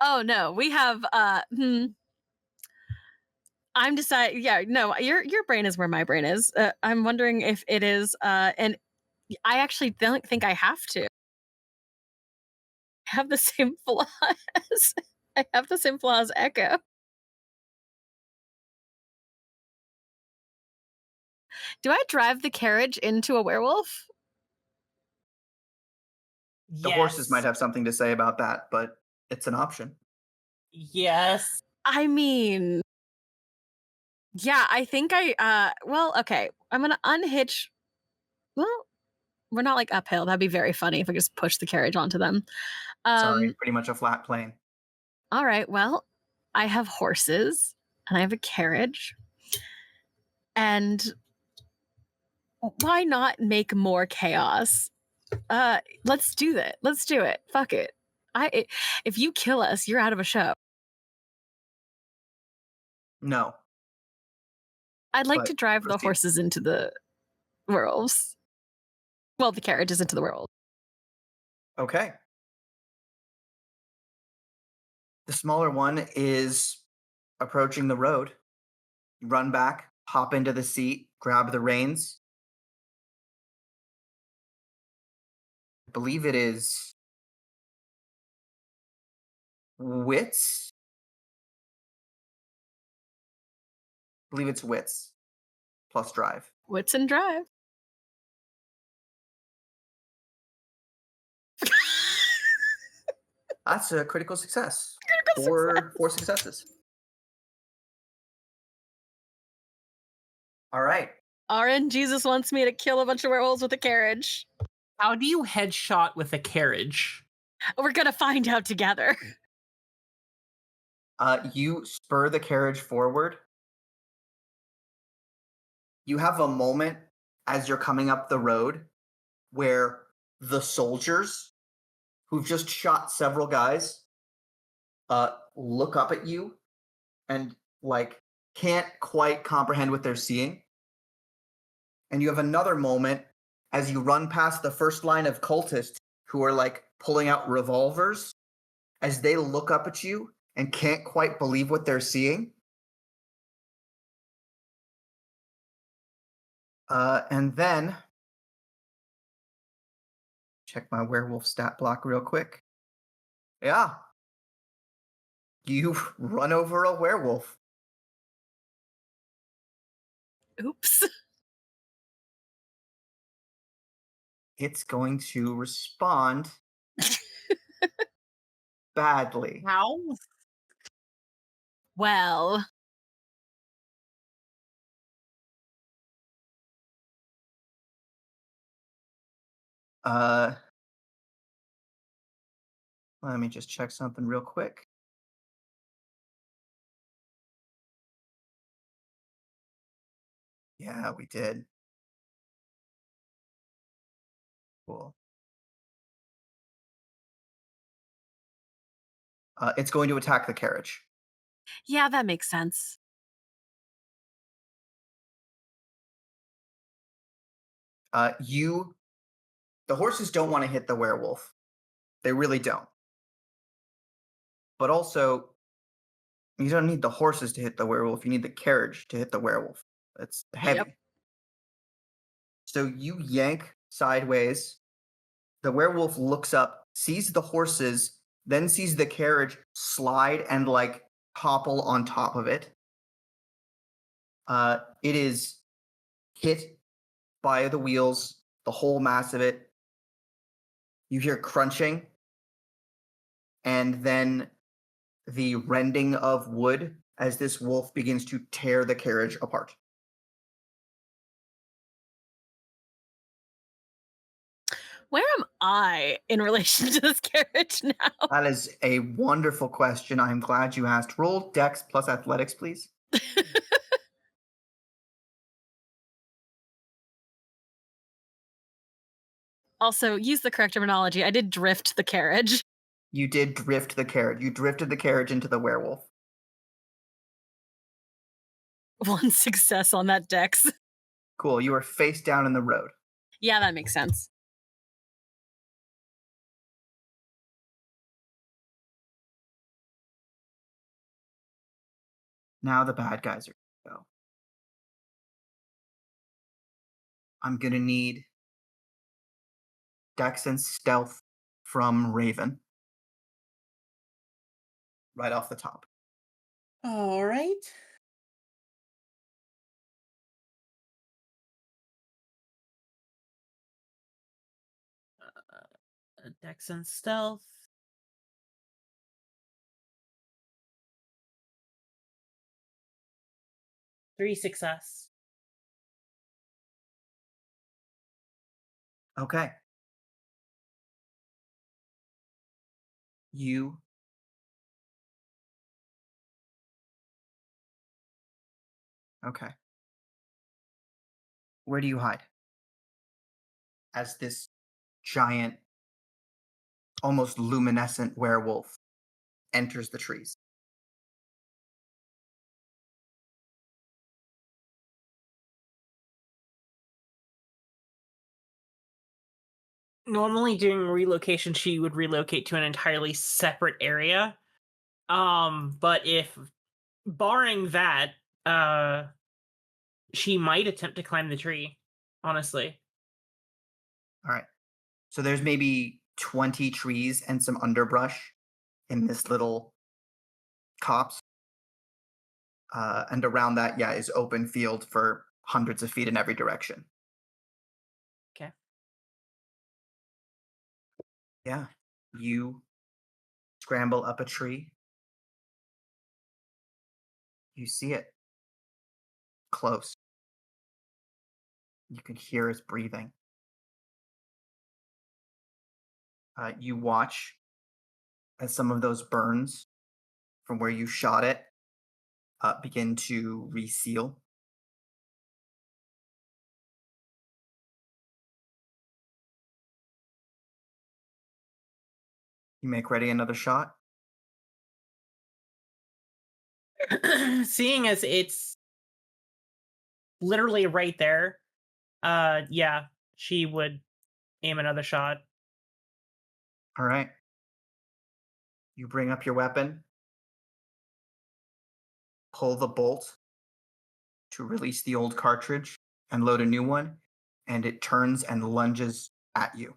Oh no, we have I'm deciding. Yeah, no, your brain is where my brain is. I'm wondering if it is. And I actually don't think I have to. I have the same flaws. I have the same flaws. Echo. Do I drive the carriage into a werewolf? The horses might have something to say about that, but it's an option. Yes. I mean, yeah, I think well, okay. I'm gonna unhitch. Well, we're not like uphill. That'd be very funny if I just push the carriage onto them. Sorry, pretty much a flat plane. All right, well, I have horses and I have a carriage. And why not make more chaos? Let's do that. Let's do it. Fuck it. If you kill us, you're out of a show. No. I'd like But to drive the proceed. horses into the werewolves. Well, the carriages into the werewolves. Okay. The smaller one is approaching the road. Run back, hop into the seat, grab the reins. I believe it is wits. I believe it's wits plus drive. Wits and drive. That's a critical success. Critical success. Four successes. All right. RN Jesus wants me to kill a bunch of werewolves with a carriage. How do you headshot with a carriage? We're gonna find out together. You spur the carriage forward. You have a moment as you're coming up the road where the soldiers who've just shot several guys look up at you and like can't quite comprehend what they're seeing. And you have another moment as you run past the first line of cultists who are like pulling out revolvers as they look up at you and can't quite believe what they're seeing. And then check my werewolf stat block real quick. Yeah. You run over a werewolf. Oops. It's going to respond badly. How? Well, Let me just check something real quick. Yeah, we did. Cool. It's going to attack the carriage. yeah, that makes sense. The horses don't want to hit the werewolf. They really don't. But also, you don't need the horses to hit the werewolf. You need the carriage to hit the werewolf. It's heavy. Yep. So you yank sideways. The werewolf looks up, sees the horses, then sees the carriage slide and like topple on top of it. It is hit by the wheels, the whole mass of it. You hear crunching, and then the rending of wood as this wolf begins to tear the carriage apart. Where am I in relation to this carriage now? That is a wonderful question. I'm glad you asked. Roll Dex plus Athletics, please. Also, use the correct terminology. I did drift the carriage. You did drift the carriage. You drifted the carriage into the werewolf. 1 success on that dex. Cool. You are face down in the road. Yeah, that makes sense. Now the bad guys are going to go. I'm going to need Dex and Stealth from Raven. Right off the top. All right. Dex and stealth. Three success. Okay. You okay. Where do you hide? As this giant almost luminescent werewolf enters the trees. Normally during relocation, she would relocate to an entirely separate area. But if barring that, she might attempt to climb the tree, honestly. All right. So there's maybe 20 trees and some underbrush in this little copse. And around that, yeah, is open field for hundreds of feet in every direction. Okay. Yeah. You scramble up a tree. You see it. Close. You can hear its breathing. You watch as some of those burns from where you shot it begin to reseal. You make ready another shot. Seeing as it's literally right there, yeah, she would aim another shot. All right. You bring up your weapon, pull the bolt to release the old cartridge and load a new one, and it turns and lunges at you,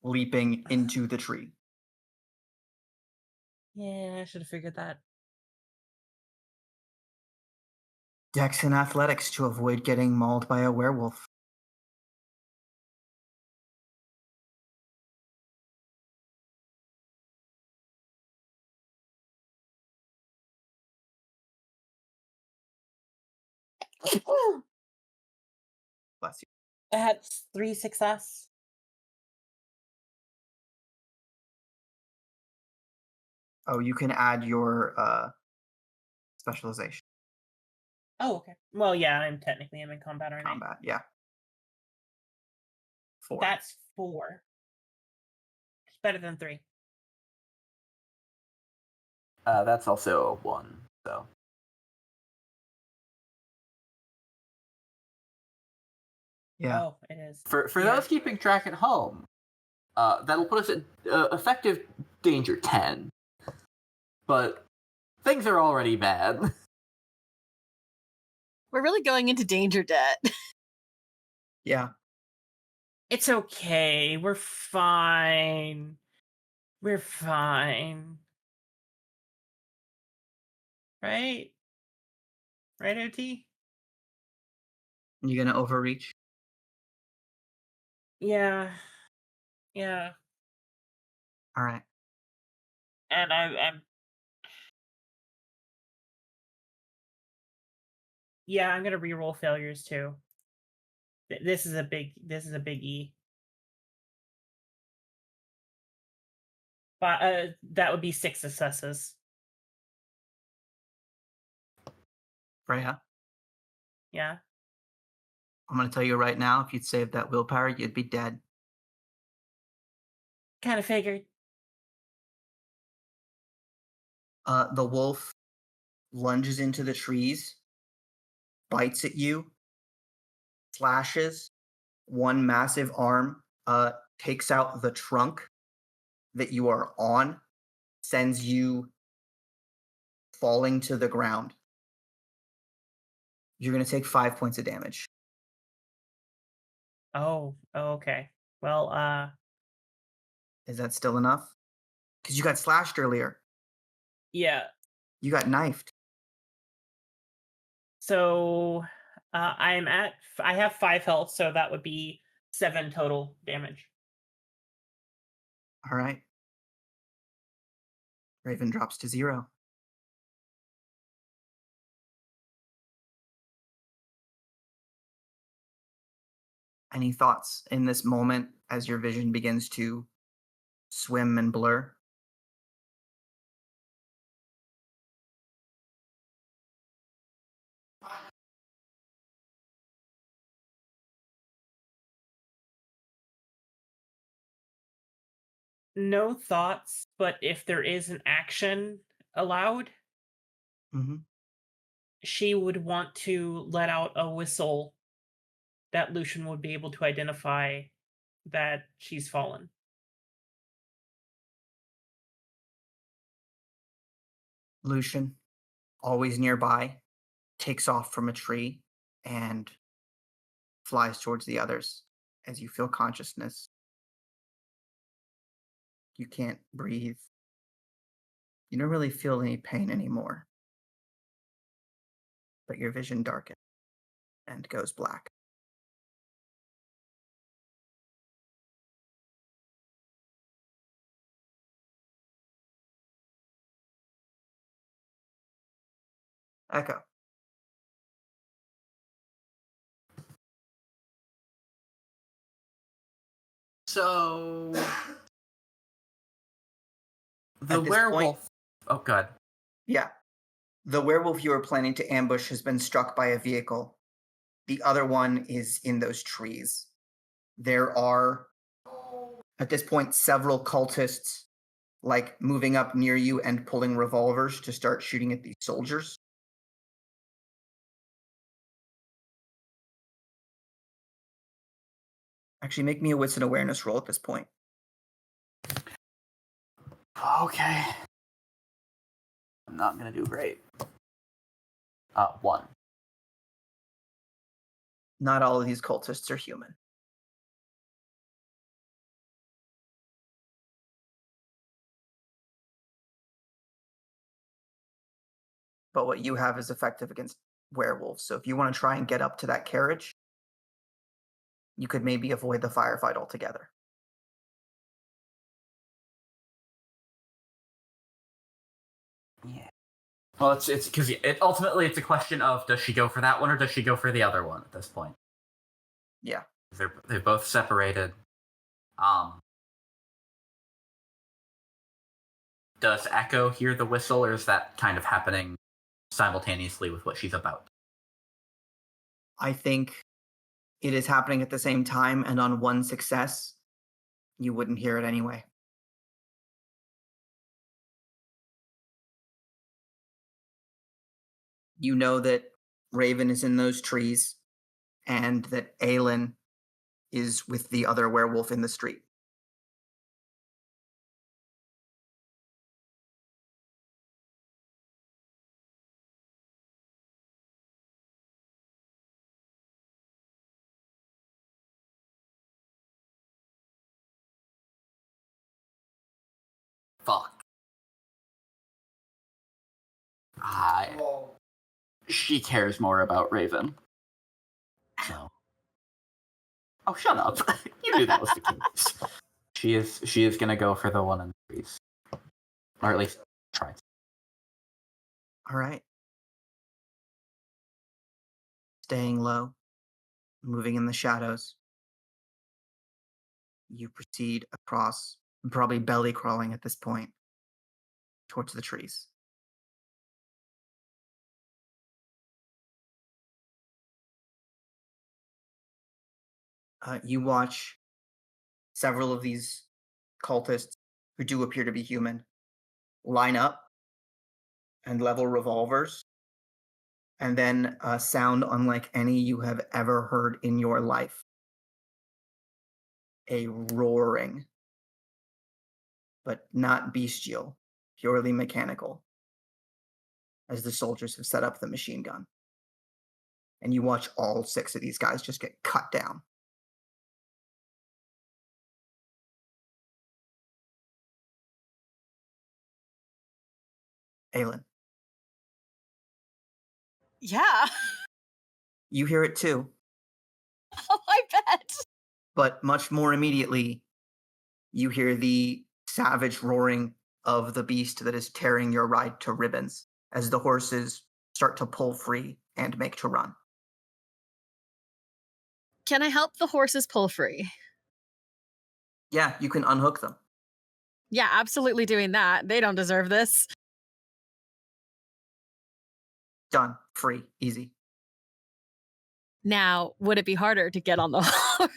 leaping into the tree. Yeah, I should have figured that. Dex and athletics to avoid getting mauled by a werewolf. Bless you. I had 3 success. Oh, you can add your specialization. Oh, okay. Well, yeah, I'm in combat, aren't I? Combat, yeah. 4. That's 4. It's better than 3. That's also a 1, so. Yeah. Oh, it is. For Yeah. those keeping track at home, that'll put us at effective danger 10. But things are already bad. We're really going into danger debt. Yeah. It's okay. We're fine. We're fine. Right? Right, OT? You gonna overreach? Yeah. Yeah. All right. And I'm yeah, I'm gonna reroll failures too. This is a big E. But that would be 6 successes. Freyja, Yeah. I'm gonna tell you right now, if you'd saved that willpower, you'd be dead. Kind of figured. The wolf lunges into the trees, bites at you, slashes. One massive arm takes out the trunk that you are on, sends you falling to the ground. You're going to take 5 points of damage. Oh, okay. Well, Is that still enough? Because you got slashed earlier. yeah. You got knifed. So I have 5 health, so that would be 7 total damage. All right. Raven drops to 0. Any thoughts in this moment as your vision begins to swim and blur? No thoughts, but if there is an action allowed, Mm-hmm. she would want to let out a whistle that Lucian would be able to identify that she's fallen. Lucian, always nearby, takes off from a tree and flies towards the others as you feel consciousness. You can't breathe. You don't really feel any pain anymore. But your vision darkens and goes black. Echo. So the At this werewolf. point- Oh, God. Yeah. The werewolf you were planning to ambush has been struck by a vehicle. The other one is in those trees. There are, at this point, several cultists, like, moving up near you and pulling revolvers to start shooting at these soldiers. Actually, make me a wits and awareness roll at this point. Okay. I'm not gonna do great. 1. Not all of these cultists are human. But what you have is effective against werewolves. So if you want to try and get up to that carriage, you could maybe avoid the firefight altogether. Yeah. Well, it's because ultimately it's a question of does she go for that one or does she go for the other one at this point? Yeah. They're both separated. Does Echo hear the whistle, or is that kind of happening simultaneously with what she's about? I think it is happening at the same time, and on one success, you wouldn't hear it anyway. You know that Raven is in those trees, and that Aylin is with the other werewolf in the street. Fuck. She cares more about Raven. So. Oh, shut up! You knew that was the case. She is gonna go for the one in the trees, or at least try. All right. Staying low, moving in the shadows. You proceed across, probably belly crawling at this point, towards the trees. You watch several of these cultists, who do appear to be human, line up and level revolvers, and then a sound unlike any you have ever heard in your life. A roaring, but not bestial, purely mechanical, as the soldiers have set up the machine gun. And you watch all 6 of these guys just get cut down. Aylin, Yeah. you hear it too, Oh, I bet. but much more immediately, you hear the savage roaring of the beast that is tearing your ride to ribbons as the horses start to pull free and make to run. Can I help the horses pull free? Yeah, you can unhook them. Yeah, absolutely doing that. They don't deserve this. Done. Free. Easy. Now, would it be harder to get on the horse?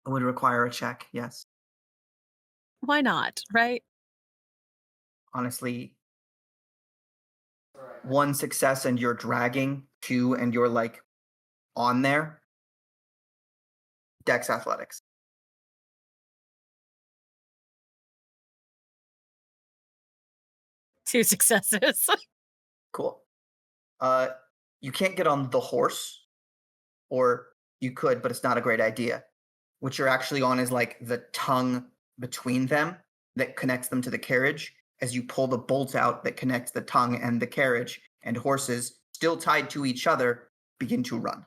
It would require a check, yes. Why not, right? Honestly, 1 success and you're dragging, 2 and you're like on there. Dex athletics. Two successes. Cool. You can't get on the horse, or you could, but it's not a great idea. What you're actually on is like the tongue between them that connects them to the carriage. As you pull the bolt out that connects the tongue and the carriage, and horses, still tied to each other, begin to run.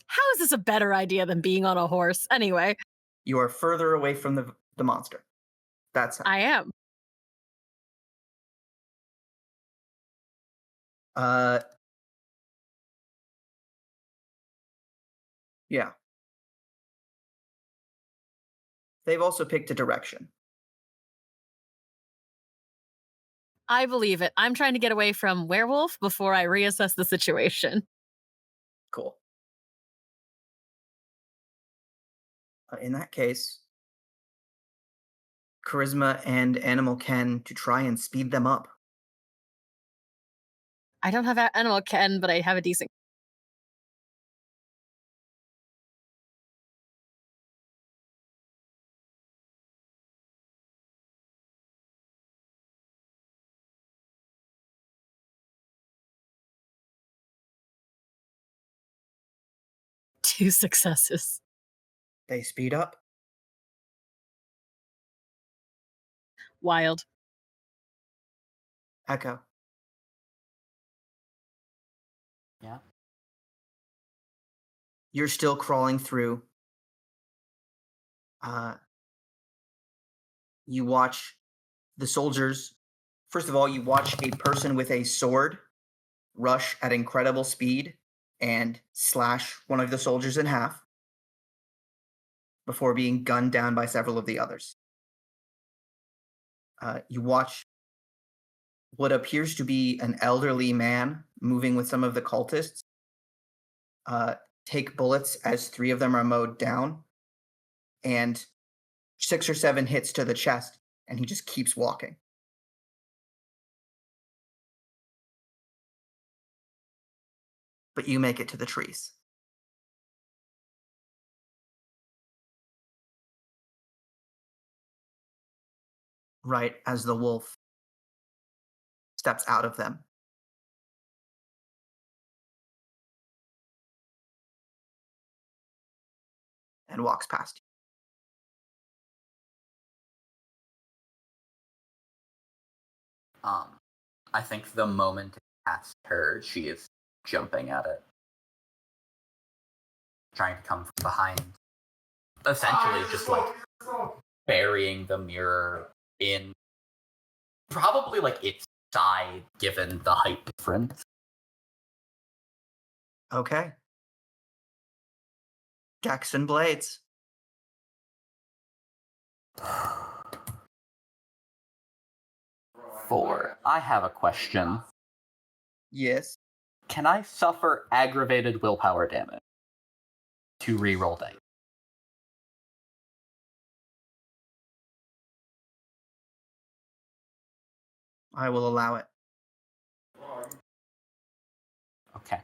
How is this a better idea than being on a horse? Anyway, You are further away from the monster. That's how. I am. Yeah. They've also picked a direction. I believe it. I'm trying to get away from werewolf before I reassess the situation. Cool. In that case, charisma and animal ken to try and speed them up. I don't have animal ken, but I have a decent. Two successes. They speed up. Wild. Echo. Yeah. You're still crawling through. You watch the soldiers. First of all, you watch a person with a sword rush at incredible speed and slash one of the soldiers in half before being gunned down by several of the others. You watch what appears to be an elderly man moving with some of the cultists take bullets as 3 of them are mowed down, and 6 or 7 hits to the chest, and he just keeps walking. But you make it to the trees. Right as the wolf steps out of them. And walks past you. I think the moment it passed her, she is jumping at it. Trying to come from behind. Essentially just like burying the mirror in probably like its side given the height difference. Okay. Dex and blades. 4. I have a question. Yes. Can I suffer aggravated willpower damage to reroll dice? I will allow it. Okay.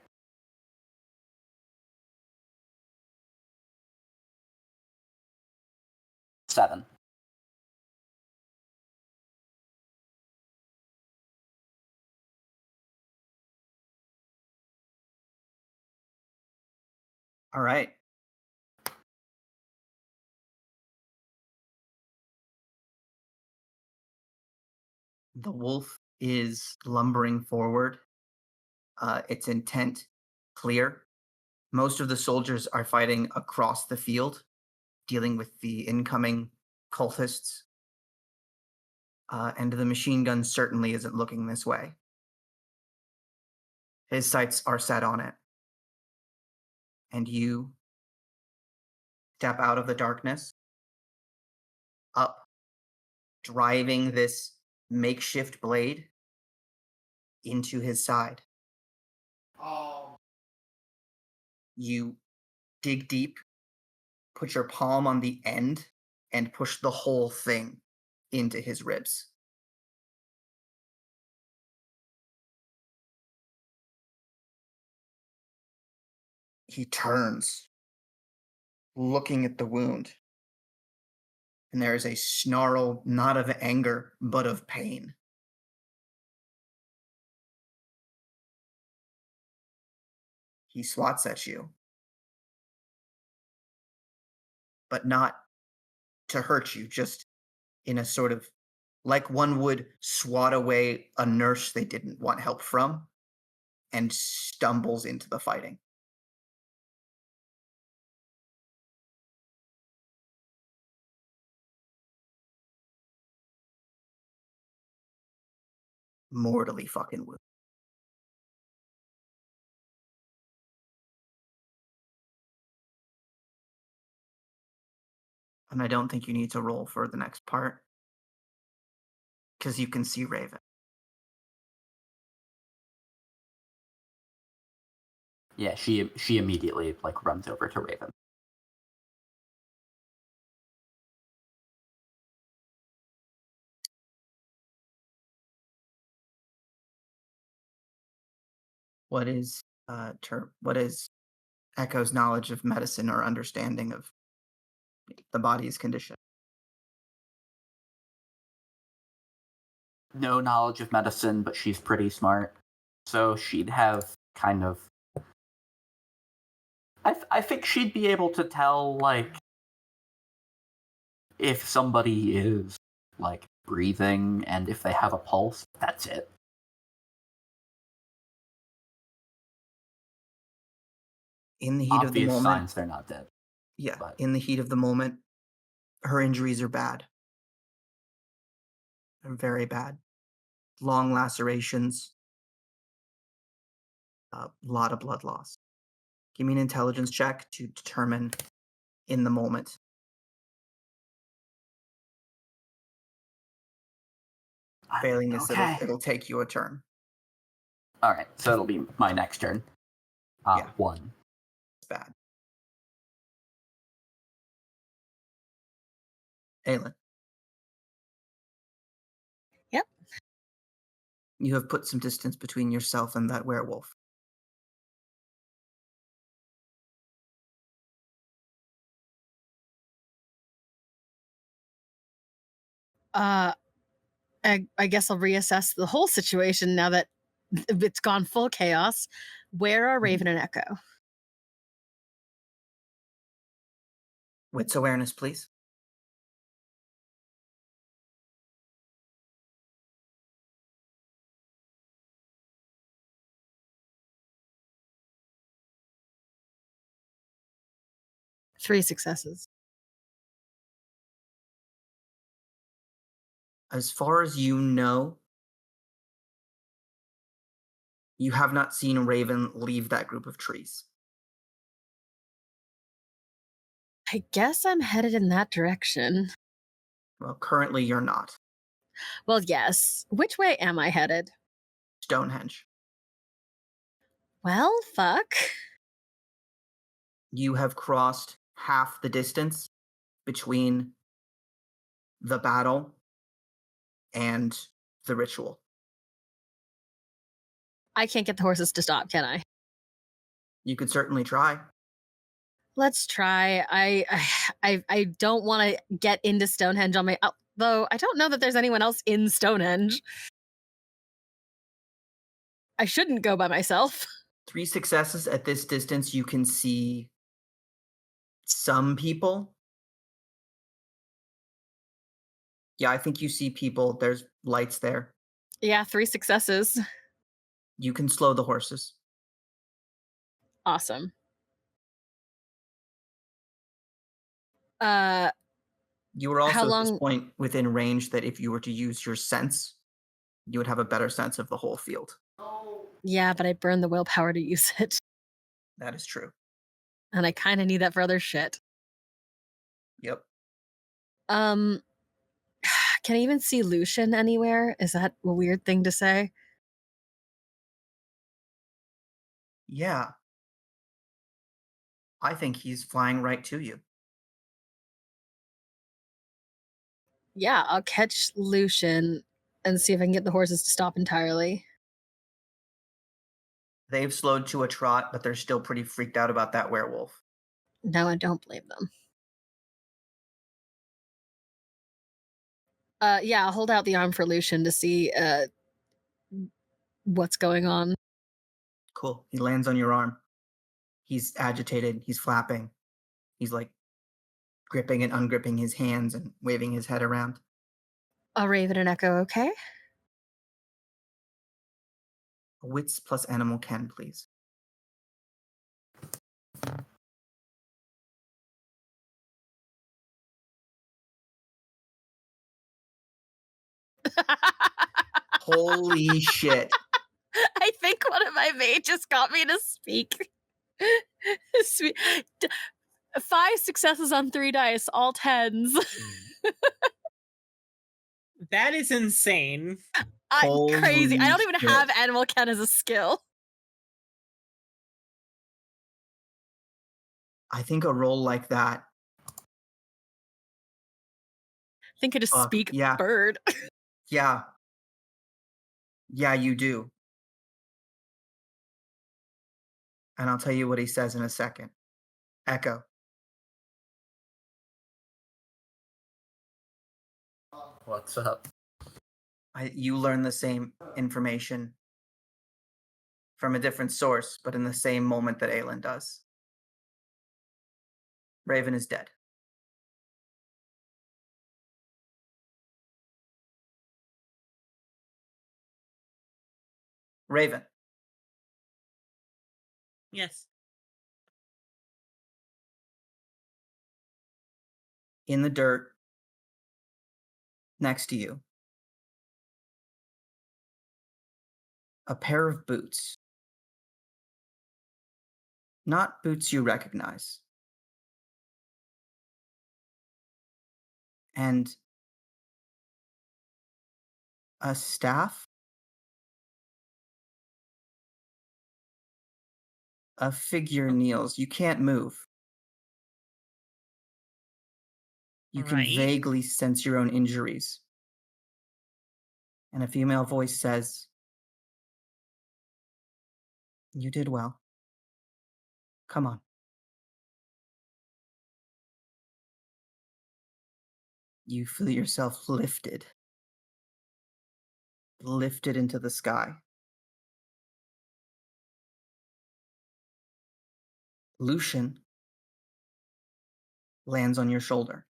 Seven. All right. The wolf is lumbering forward. Its intent clear. Most of the soldiers are fighting across the field, dealing with the incoming cultists. And the machine gun certainly isn't looking this way. His sights are set on it. And you step out of the darkness, up, driving this makeshift blade into his side. You dig deep, put your palm on the end, and push the whole thing into his ribs. He turns, looking at the wound, and there is a snarl, not of anger, but of pain. He swats at you, but not to hurt you, just in a sort of like one would swat away a nurse they didn't want help from, and stumbles into the fighting. Mortally fucking wounded. And I don't think you need to roll for the next part, because you can see Raven. Yeah, she immediately like runs over to Raven. What is Echo's knowledge of medicine or understanding of the body's condition? No knowledge of medicine, but she's pretty smart. So she'd have kind of... I think she'd be able to tell, like, if somebody is, like, breathing and if they have a pulse. That's it. In the heat of the Obvious moment, signs they're not dead. yeah, but- in the heat of the moment, her injuries are bad. They're very bad. Long lacerations, a lot of blood loss. Give me an intelligence check to determine in the moment. Failing this, Okay. it'll take you a turn. All right, so it'll be my next turn. Yeah. 1. It's bad. Aylin. Yep. You have put some distance between yourself and that werewolf. I guess I'll reassess the whole situation now that it's gone full chaos. Where are Raven and Echo? Wits awareness, please. Three successes. As far as you know, you have not seen Raven leave that group of trees. I guess I'm headed in that direction. Well, currently you're not. Well, yes. Which way am I headed? Stonehenge. Well, fuck. You have crossed half the distance between the battle and the ritual. I can't get the horses to stop, can I? You could certainly try. Let's try. I don't want to get into Stonehenge on my... Though I don't know that there's anyone else in Stonehenge. I shouldn't go by myself. 3 successes at this distance. You can see some people. Yeah, I think you see people. There's lights there. Yeah, 3 successes. You can slow the horses. Awesome. You were also How at long... this point within range that if you were to use your sense, you would have a better sense of the whole field. Yeah, but I burned the willpower to use it. That is true. And I kind of need that for other shit. Yep. Can I even see Lucian anywhere? Is that a weird thing to say? Yeah. I think he's flying right to you. Yeah, I'll catch Lucian and see if I can get the horses to stop entirely. They've slowed to a trot, but they're still pretty freaked out about that werewolf. No, I don't blame them. Yeah, I'll hold out the arm for Lucian to see what's going on. Cool. He lands on your arm. He's agitated. He's flapping. He's like gripping and ungripping his hands and waving his head around. Are Raven and Echo okay? Wits plus animal ken, please. Holy shit. I think one of my mages got me to speak. Sweet. 5 successes on 3 dice, all 10s. That is insane. Crazy. I don't even shit. have Animal Ken as a skill. I think a roll like that. I think I just Fuck, speak yeah. bird. Yeah. Yeah, you do. And I'll tell you what he says in a second. Echo. What's up? You learn the same information from a different source, but in the same moment that Aylin does. Raven is dead. Raven. Yes. In the dirt next to you. A pair of boots. Not boots you recognize. And a staff? A figure kneels. You can't move. You can Right. vaguely sense your own injuries. And a female voice says, "You did well. Come on." You feel yourself lifted into the sky. Lucian lands on your shoulder.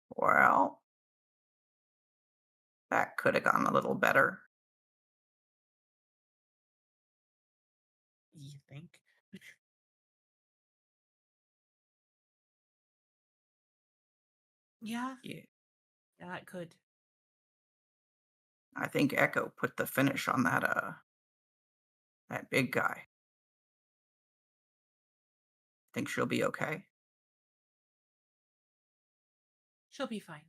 Well, that could have gone a little better. You think? Yeah. Yeah. Yeah, it could. I think Echo put the finish on that big guy. Think she'll be okay? She'll be fine.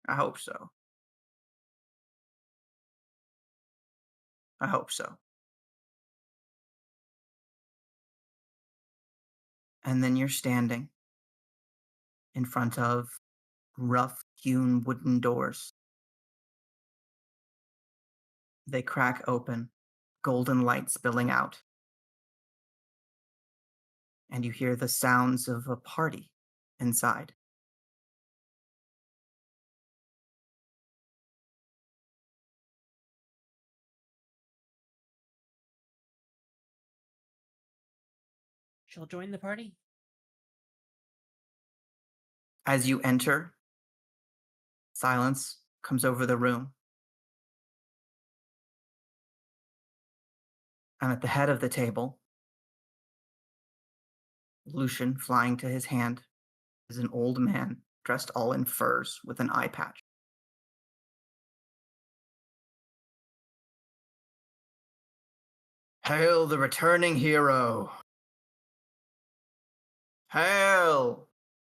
I hope so. I hope so. And then you're standing in front of rough-hewn wooden doors. They crack open, golden light spilling out. And you hear the sounds of a party inside. She'll join the party. As you enter, silence comes over the room. And at the head of the table, Lucian flying to his hand, is an old man dressed all in furs with an eye patch. Hail the returning hero! Hail!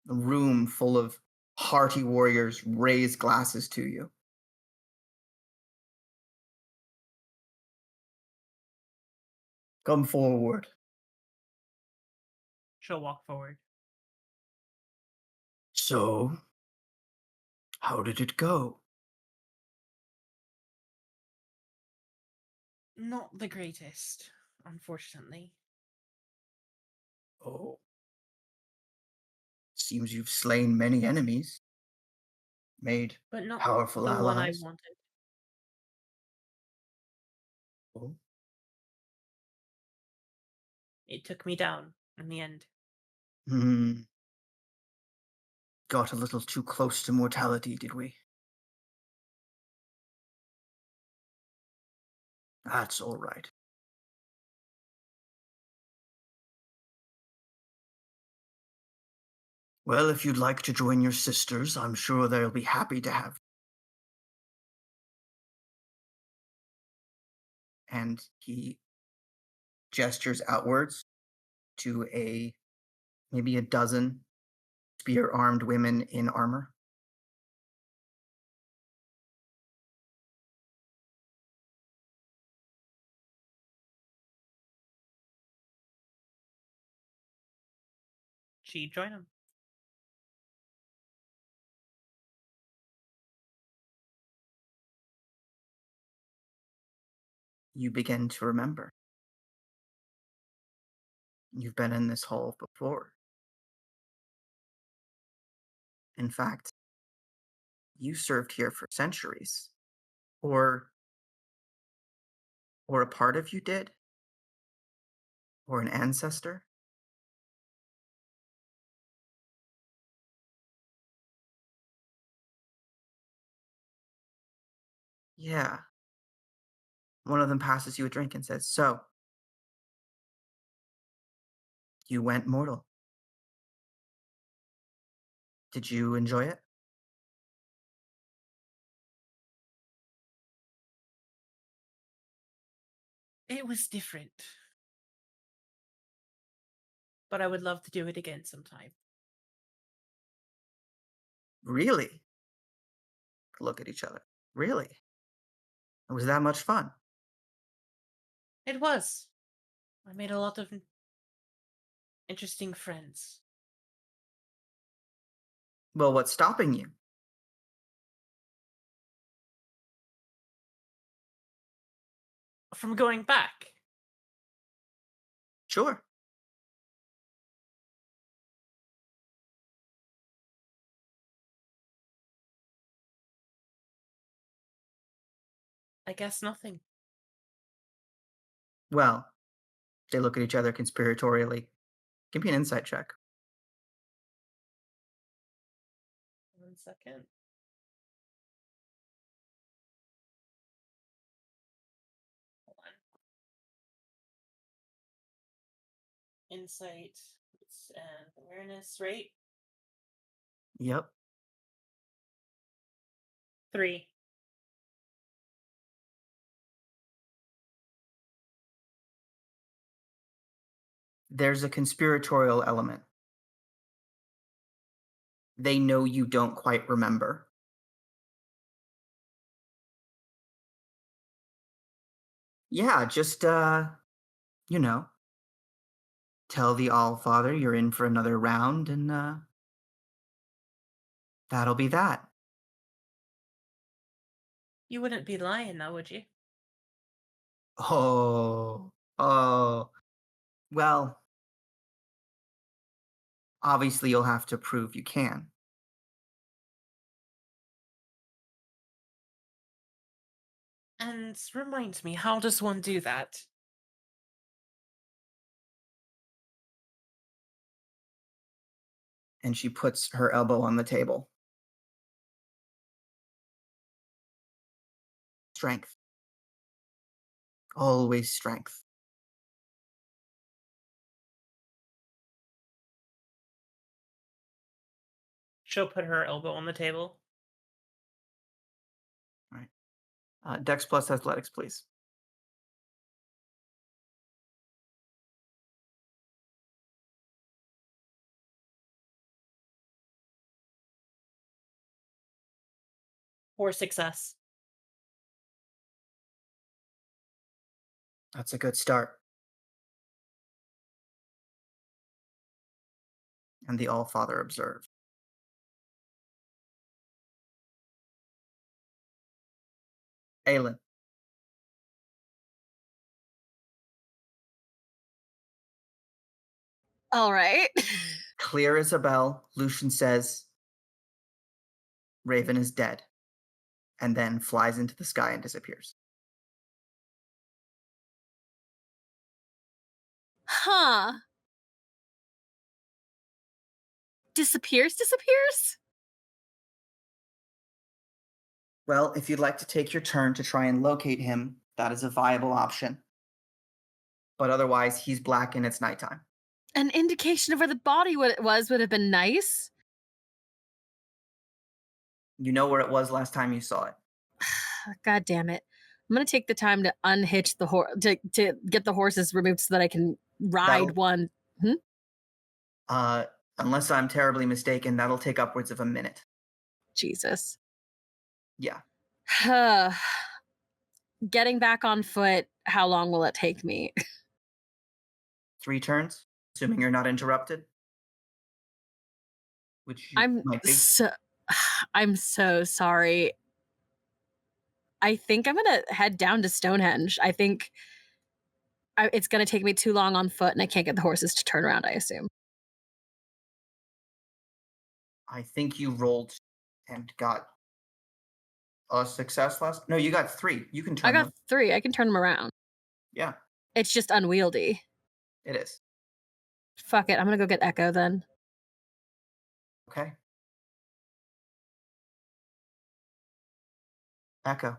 The room full of hearty warriors raise glasses to you. Come forward. She'll walk forward. So, how did it go? Not the greatest, unfortunately. Oh. Seems you've slain many enemies. Made But not powerful the one I allies. wanted. Oh. It took me down in the end. Hmm. Got a little too close to mortality, did we? That's all right. Well, if you'd like to join your sisters, I'm sure they'll be happy to have you. And he gestures outwards to maybe a dozen spear-armed women in armor. She'd join him. You begin to remember. You've been in this hall before. In fact, you served here for centuries. Or a part of you did? Or an ancestor? Yeah. One of them passes you a drink and says, "So, you went mortal. Did you enjoy it?" It was different. But I would love to do it again sometime. Really? Look at each other. Really? It was that much fun? It was. I made a lot of interesting friends. Well, what's stopping you? From going back. Sure. I guess nothing. Well, they look at each other conspiratorially. Give me an insight check. 1 second. Hold on. Insight and awareness, right? Yep. 3. There's a conspiratorial element. They know you don't quite remember. Yeah, just, you know, tell the Allfather you're in for another round, and, that'll be that. You wouldn't be lying now, would you? Oh. Well, obviously you'll have to prove you can. And remind me, how does one do that? And she puts her elbow on the table. Strength. Always strength. She'll put her elbow on the table. Dex plus athletics, please. Or success. That's a good start. and the Allfather observe. Aylin. All right. Clear as a bell, Lucian says, Raven is dead, and then flies into the sky and disappears. Huh. Disappears? Well, if you'd like to take your turn to try and locate him, that is a viable option. But otherwise, he's black and it's nighttime. An indication of where the body would have been nice. You know where it was last time you saw it. God damn it. I'm going to take the time to unhitch the horse, to get the horses removed so that I can ride one. Unless I'm terribly mistaken, that'll take upwards of a minute. Jesus. Yeah. Getting back on foot, how long will it take me? 3 turns, assuming you're not interrupted. Which you might be. I'm so sorry. I think I'm going to head down to Stonehenge. I think it's going to take me too long on foot and I can't get the horses to turn around, I assume. I think you rolled and got a success last. No, you got 3. You can turn I got them. 3. I can turn them around. Yeah. It's just unwieldy. It is. Fuck it. I'm going to go get Echo then. Okay. Echo.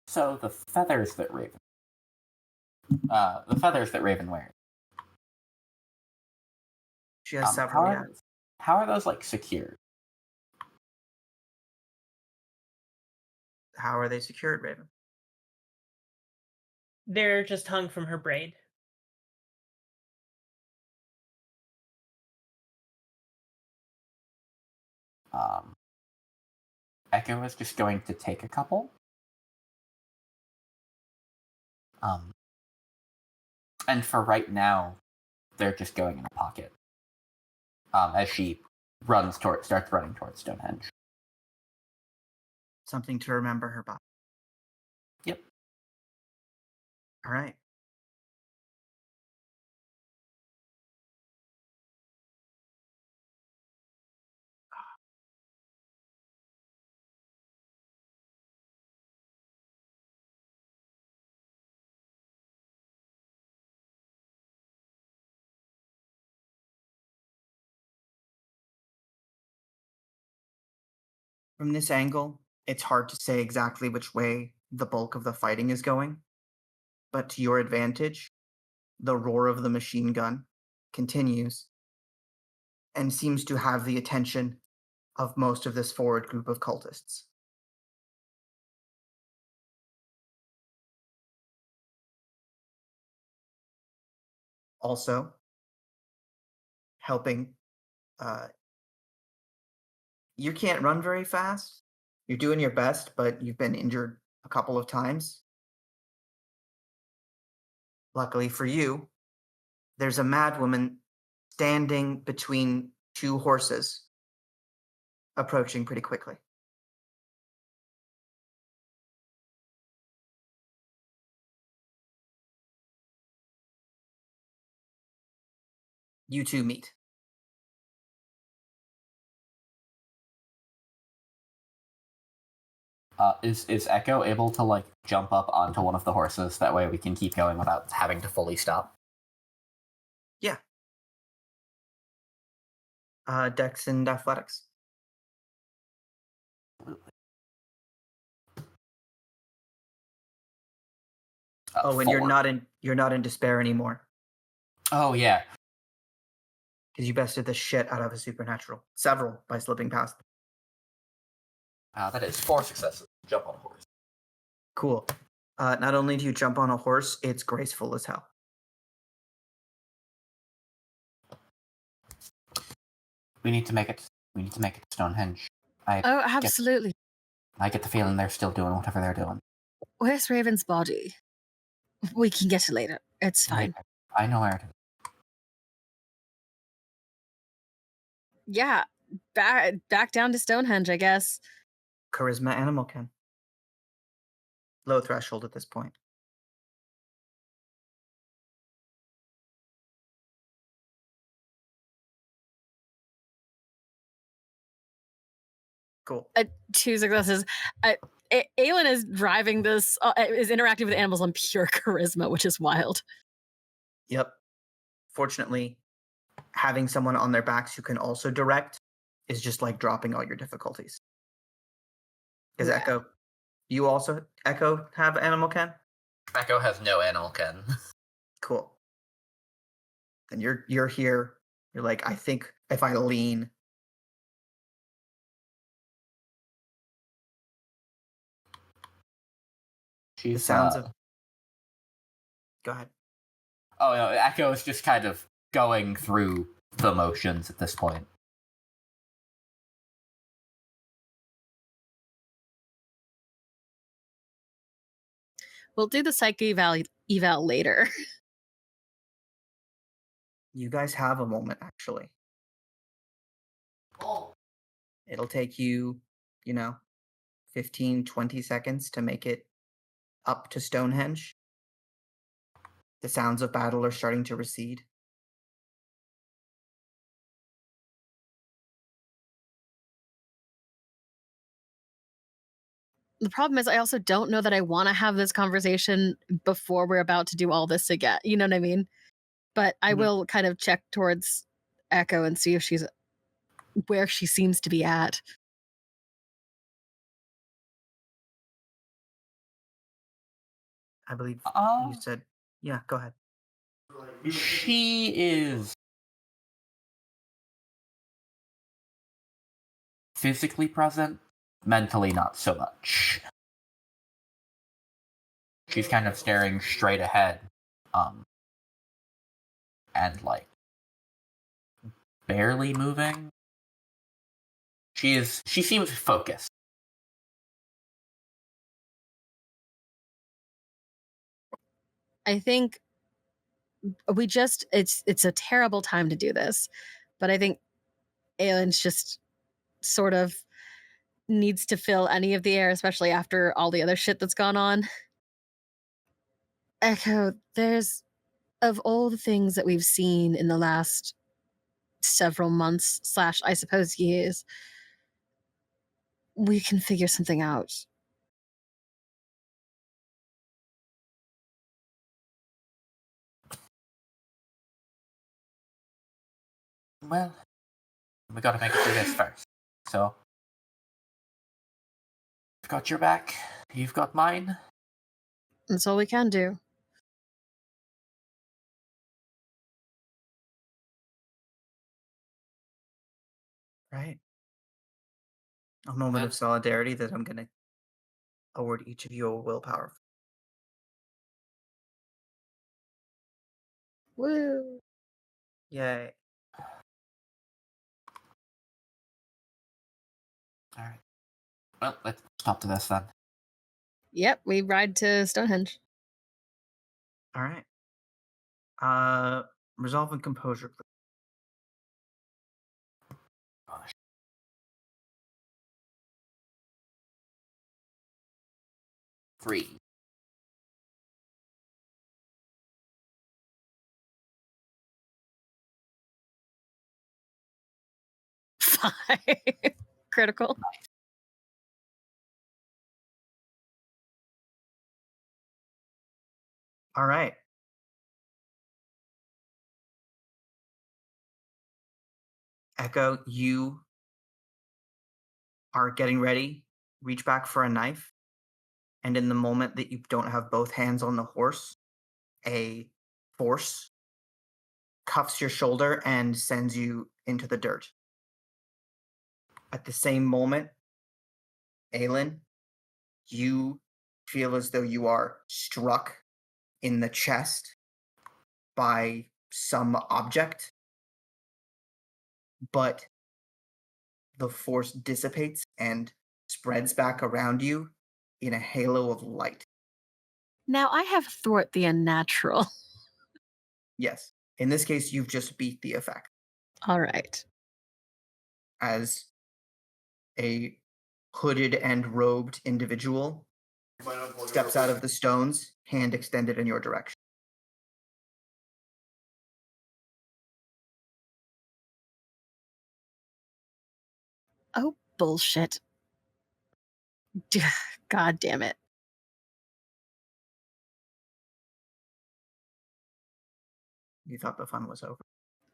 So the feathers that Raven wears. She has several. How are those like secured? How are they secured, Raven? They're just hung from her braid. Echo is just going to take a couple. And for right now, they're just going in a pocket. As she starts running towards Stonehenge. Something to remember her by. Yep. All right. From this angle, it's hard to say exactly which way the bulk of the fighting is going, but to your advantage, the roar of the machine gun continues and seems to have the attention of most of this forward group of cultists. Also, helping, you can't run very fast. You're doing your best, but you've been injured a couple of times. Luckily for you, there's a madwoman standing between 2 horses, approaching pretty quickly. You 2 meet. Is Echo able to like jump up onto one of the horses? That way we can keep going without having to fully stop. Yeah. Dex and athletics. And 4. you're not in despair anymore Oh yeah. because you bested the shit out of a supernatural. Several by slipping past them. That is 4 successes. Jump on a horse. Cool. Not only do you jump on a horse, it's graceful as hell. We need to make it to Stonehenge. Absolutely. I get the feeling they're still doing whatever they're doing. Where's Raven's body? We can get it later. It's fine. I know where to. Yeah, back down to Stonehenge, I guess. Charisma animal can. Low threshold at this point. Cool. 2 successes. Aylin is driving this, is interacting with animals on pure charisma, which is wild. Yep. Fortunately, having someone on their backs who can also direct is just like dropping all your difficulties. Because Yeah. Echo, you also Echo have animal can? Echo has no animal ken. Cool. And you're here. You're like, I think if I lean. The She's sounds of. Go ahead. Oh no, Echo is just kind of going through the motions at this point. We'll do the psych eval later. You guys have a moment, actually. It'll take you, 15, 20 seconds to make it up to Stonehenge. The sounds of battle are starting to recede. The problem is I also don't know that I want to have this conversation before we're about to do all this again. You know what I mean? But I will kind of check towards Echo and see if she's where she seems to be at. I believe you said, yeah, go ahead. She is physically present, mentally not so much. She's kind of staring straight ahead, and like barely moving. She seems focused. I think it's a terrible time to do this, but I think Aylin's just sort of needs to fill any of the air, especially after all the other shit that's gone on. Echo, there's of all the things that we've seen in the last several months / I suppose years, we can figure something out. Well, we gotta make it through this first. So, I've got your back. You've got mine. That's all we can do. Right. A moment of solidarity that I'm going to award each of you a willpower. Woo! Yay. All right. Well, let's stop to this then. Yep, we ride to Stonehenge. All right. Resolve and composure, please. Gosh. Three. Five. Critical. All right. Echo, you are getting ready. Reach back for a knife. And in the moment that you don't have both hands on the horse, a force cuffs your shoulder and sends you into the dirt. At the same moment, Aylin, you feel as though you are struck in the chest by some object, but the force dissipates and spreads back around you in a halo of light. Now I have thwart the unnatural. Yes. In this case, you've just beat the effect. All right. As a hooded and robed individual steps out of the stones, hand extended in your direction. Oh, bullshit. God damn it. You thought the fun was over.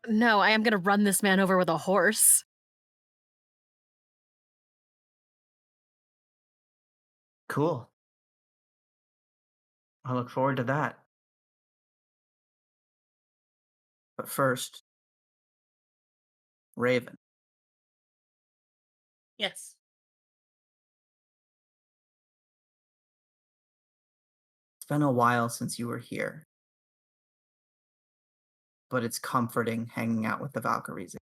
No, I am going to run this man over with a horse. Cool. I look forward to that. But first, Raven. Yes. It's been a while since you were here. But it's comforting hanging out with the Valkyries.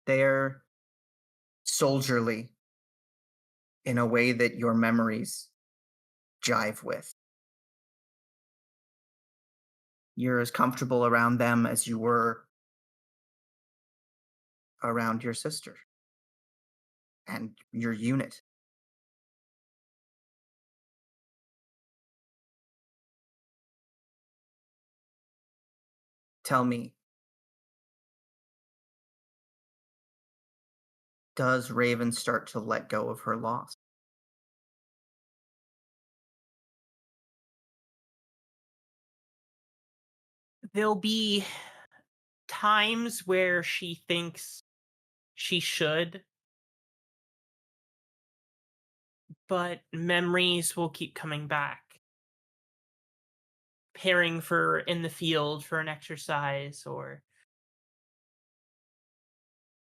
They're soldierly in a way that your memories jive with. You're as comfortable around them as you were around your sister and your unit. Tell me, does Raven start to let go of her loss? There'll be times where she thinks she should, but memories will keep coming back. Pairing for in the field for an exercise, or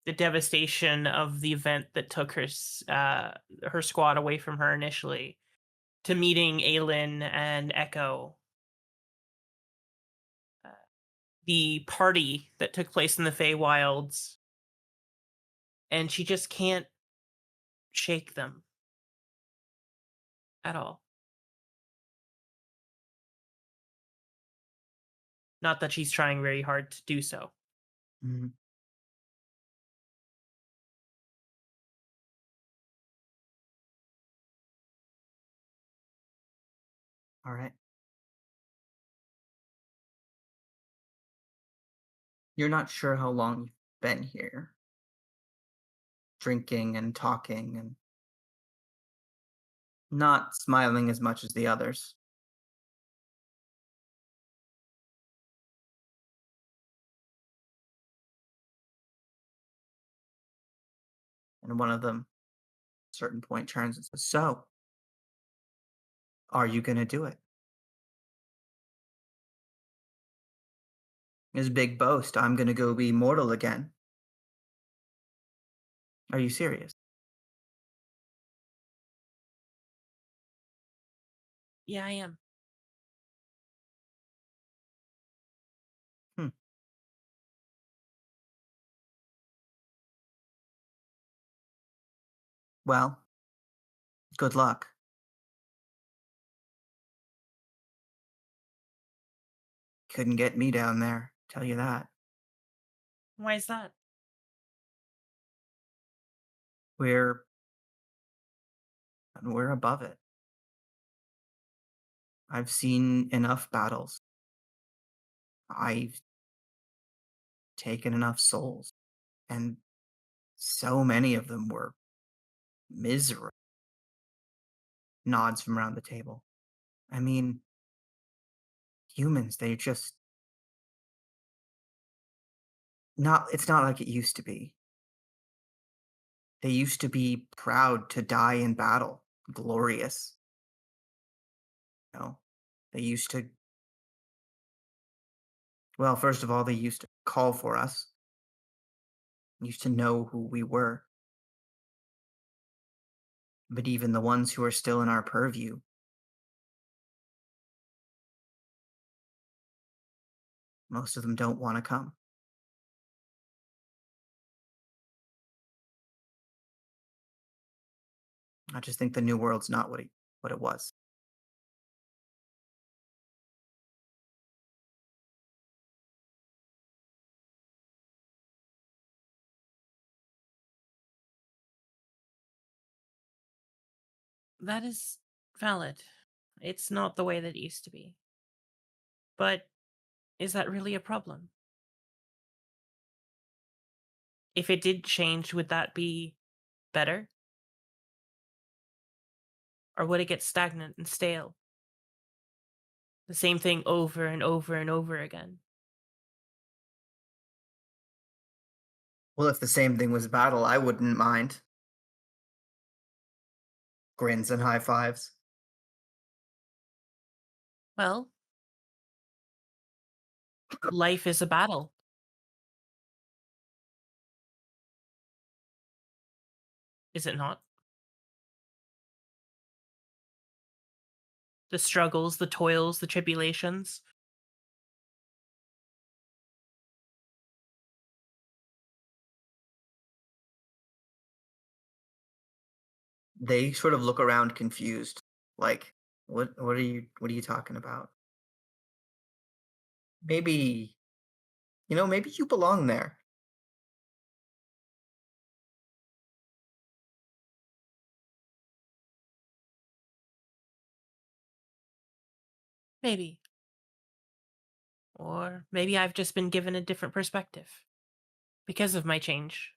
the devastation of the event that took her squad away from her initially, to meeting Aylin and Echo. The party that took place in the Feywilds, and she just can't shake them at all. Not that she's trying very hard to do so. Mm-hmm. All right. You're not sure how long you've been here, drinking and talking and not smiling as much as the others. And one of them, at a certain point, turns and says, "So, are you going to do it?" His big boast, "I'm going to go be mortal again." Are you serious? Yeah, I am. Well, good luck. Couldn't get me down there, tell you that. Why is that? We're above it. I've seen enough battles. I've taken enough souls, and so many of them were miserable. Nods from around the table. I mean, humans, they just it's not like it used to be. They used to be proud to die in battle, glorious. You know, they used to, well, first of all, they used to call for us, used to know who we were. But even the ones who are still in our purview, most of them don't want to come. I just think the new world's not what it was. That is valid. It's not the way that it used to be. But is that really a problem? If it did change, would that be better? Or would it get stagnant and stale? The same thing over and over and over again. Well, if the same thing was battle, I wouldn't mind. Grins and high fives. Well, life is a battle. Is it not? The struggles, the toils, the tribulations. They sort of look around confused, like, what are you talking about? Maybe, maybe you belong there. Maybe. Or maybe I've just been given a different perspective. Because of my change.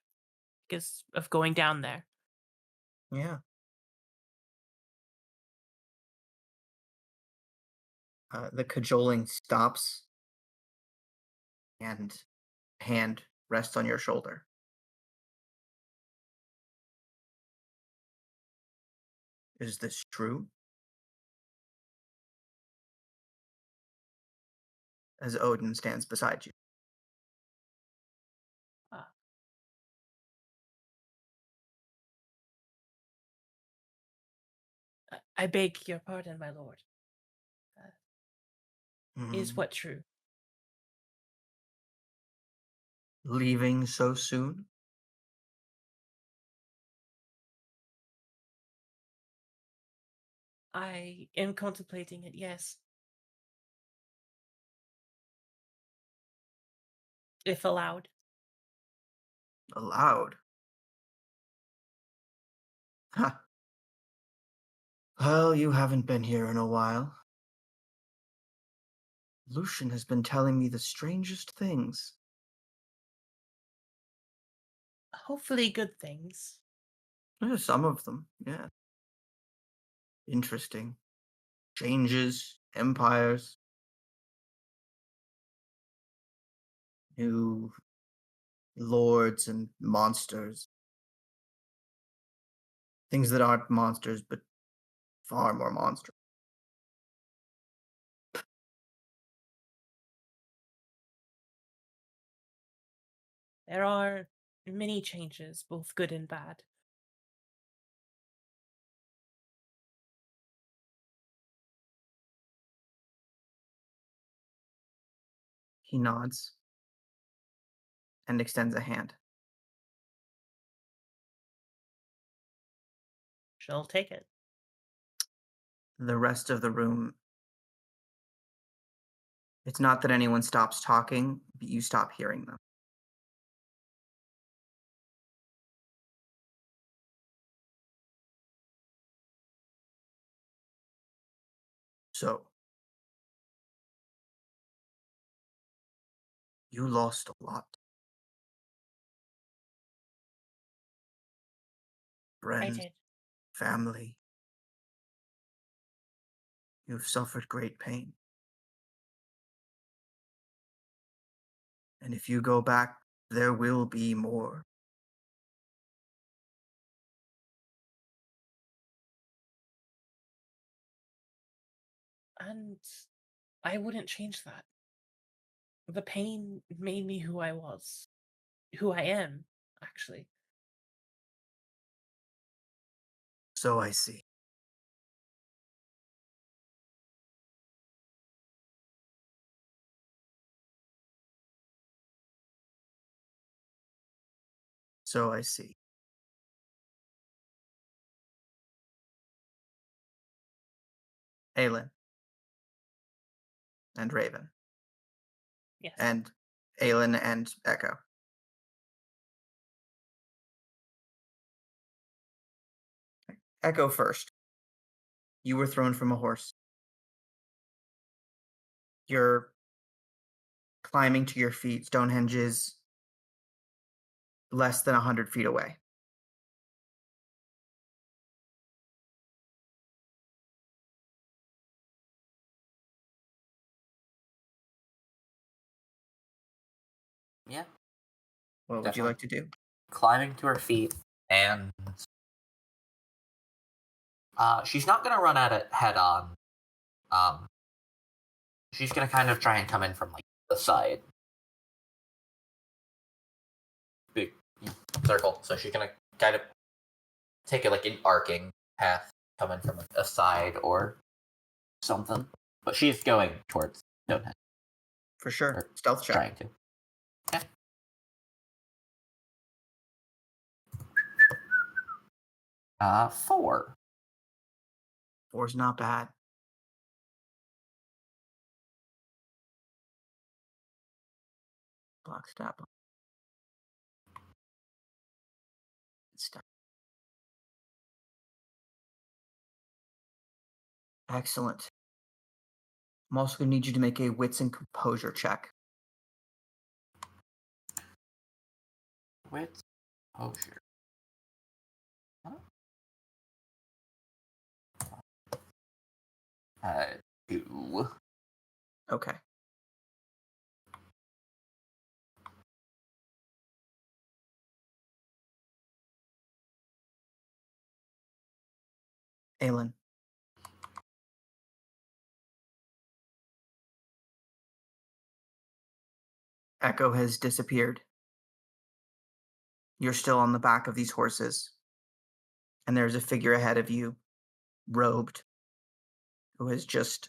Because of going down there. Yeah. The cajoling stops, and hand rests on your shoulder. Is this true? As Odin stands beside you. Ah. I beg your pardon, my lord. Is Mhm. what true? Leaving so soon? I am contemplating it, yes. If allowed. Allowed? Ha. Well, you haven't been here in a while. Lucian has been telling me the strangest things. Hopefully good things. Some of them, yeah. Interesting. Changes, empires, new lords and monsters. Things that aren't monsters, but far more monstrous. There are many changes, both good and bad. He nods and extends a hand. She'll take it. The rest of the room, it's not that anyone stops talking, but you stop hearing them. So, you lost a lot. I Friends, did. family. You've suffered great pain. And if you go back, there will be more. And I wouldn't change that. The pain made me who I was. Who I am, actually. So I see. So I see. Aylin, and Raven, Yes. and Aylin and Echo. Echo first. You were thrown from a horse. You're climbing to your feet. Stonehenge is less than 100 feet away. Yeah. What would you like to do? Climbing to her feet, and she's not gonna run at it head on. She's gonna kind of try and come in from like the side. Big circle. So she's gonna kind of take it like an arcing path, coming from a side or something. But she's going towards Stonehenge. For sure. Or Stealth check. trying to. Okay. Four. 4's not bad. Block step. Step. Excellent. I'm also going to need you to make a wits and composure check. Wits. Composure. Huh? 2. Okay. Aylin. Echo has disappeared. You're still on the back of these horses. And there's a figure ahead of you, robed, who has just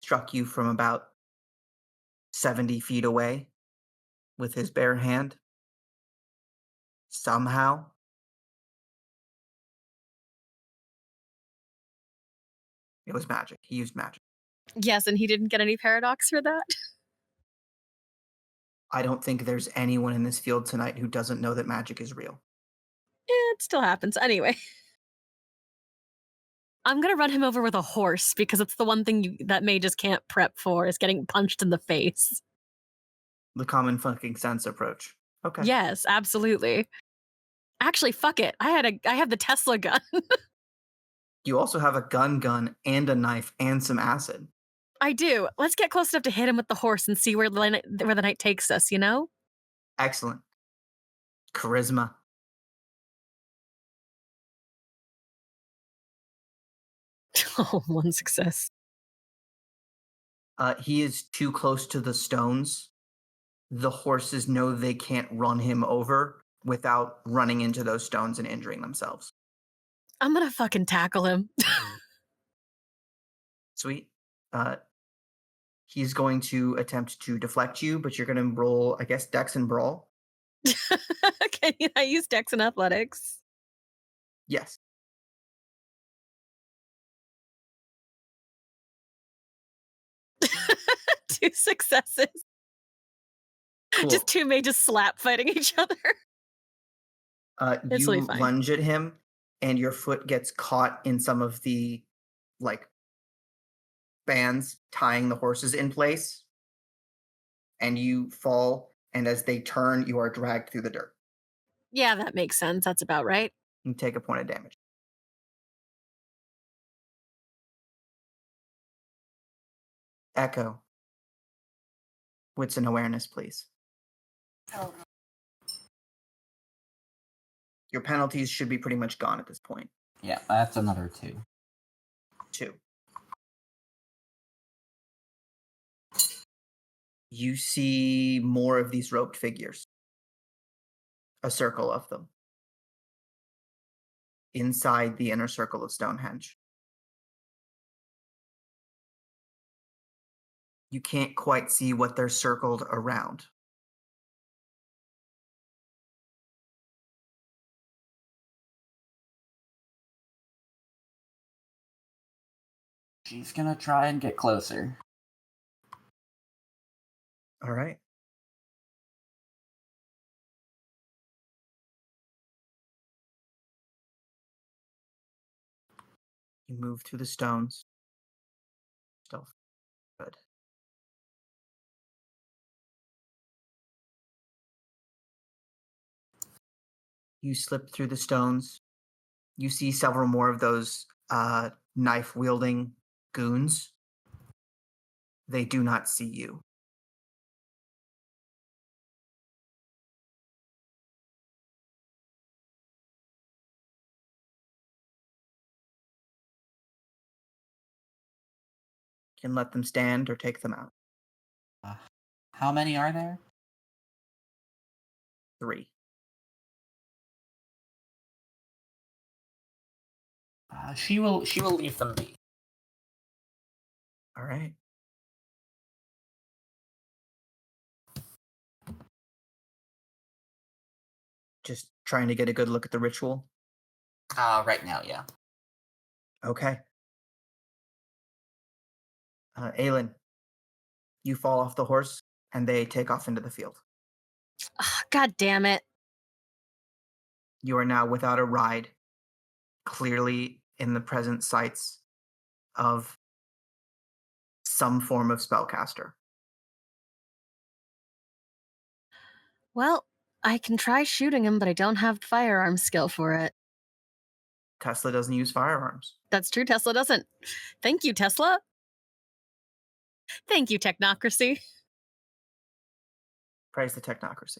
struck you from about 70 feet away with his bare hand. Somehow. It was magic. He used magic. Yes, and he didn't get any paradox for that. I don't think there's anyone in this field tonight who doesn't know that magic is real. It still happens. Anyway. I'm gonna run him over with a horse because it's the one thing that mages can't prep for is getting punched in the face. The common fucking sense approach. Okay. Yes, absolutely. Actually, fuck it. I have the Tesla gun. You also have a gun and a knife and some acid. I do. Let's get close enough to hit him with the horse and see where the night takes us, you know? Excellent. Charisma. Oh, 1 success. He is too close to the stones. The horses know they can't run him over without running into those stones and injuring themselves. I'm gonna fucking tackle him. Sweet. He's going to attempt to deflect you, but you're going to roll, I guess, Dex and Brawl. Can I use Dex and Athletics? Yes. Two successes. Cool. Just two mages slap fighting each other. It's You really fine. lunge at him, and your foot gets caught in some of the, like, bands tying the horses in place. And you fall, and as they turn, you are dragged through the dirt. Yeah, that makes sense. That's about right. You take a point of damage. Echo. Wits and awareness, please. Oh. Your penalties should be pretty much gone at this point. Yeah, that's another 2. 2. You see more of these roped figures. A circle of them. Inside the inner circle of Stonehenge. You can't quite see what they're circled around. She's gonna try and get closer. All right. You move through the stones. Stealth. Good. You slip through the stones. You see several more of those knife-wielding goons. They do not see you. Can let them stand or take them out. How many are there? 3. She will leave them be. All right. Just trying to get a good look at the ritual. Right now, yeah. Okay. Aylin, you fall off the horse, and they take off into the field. Ah, God damn it. You are now without a ride, clearly in the present sights of some form of spellcaster. Well, I can try shooting him, but I don't have the firearm skill for it. Tesla doesn't use firearms. That's true, Tesla doesn't. Thank you, Tesla. Thank you, technocracy. Praise the technocracy.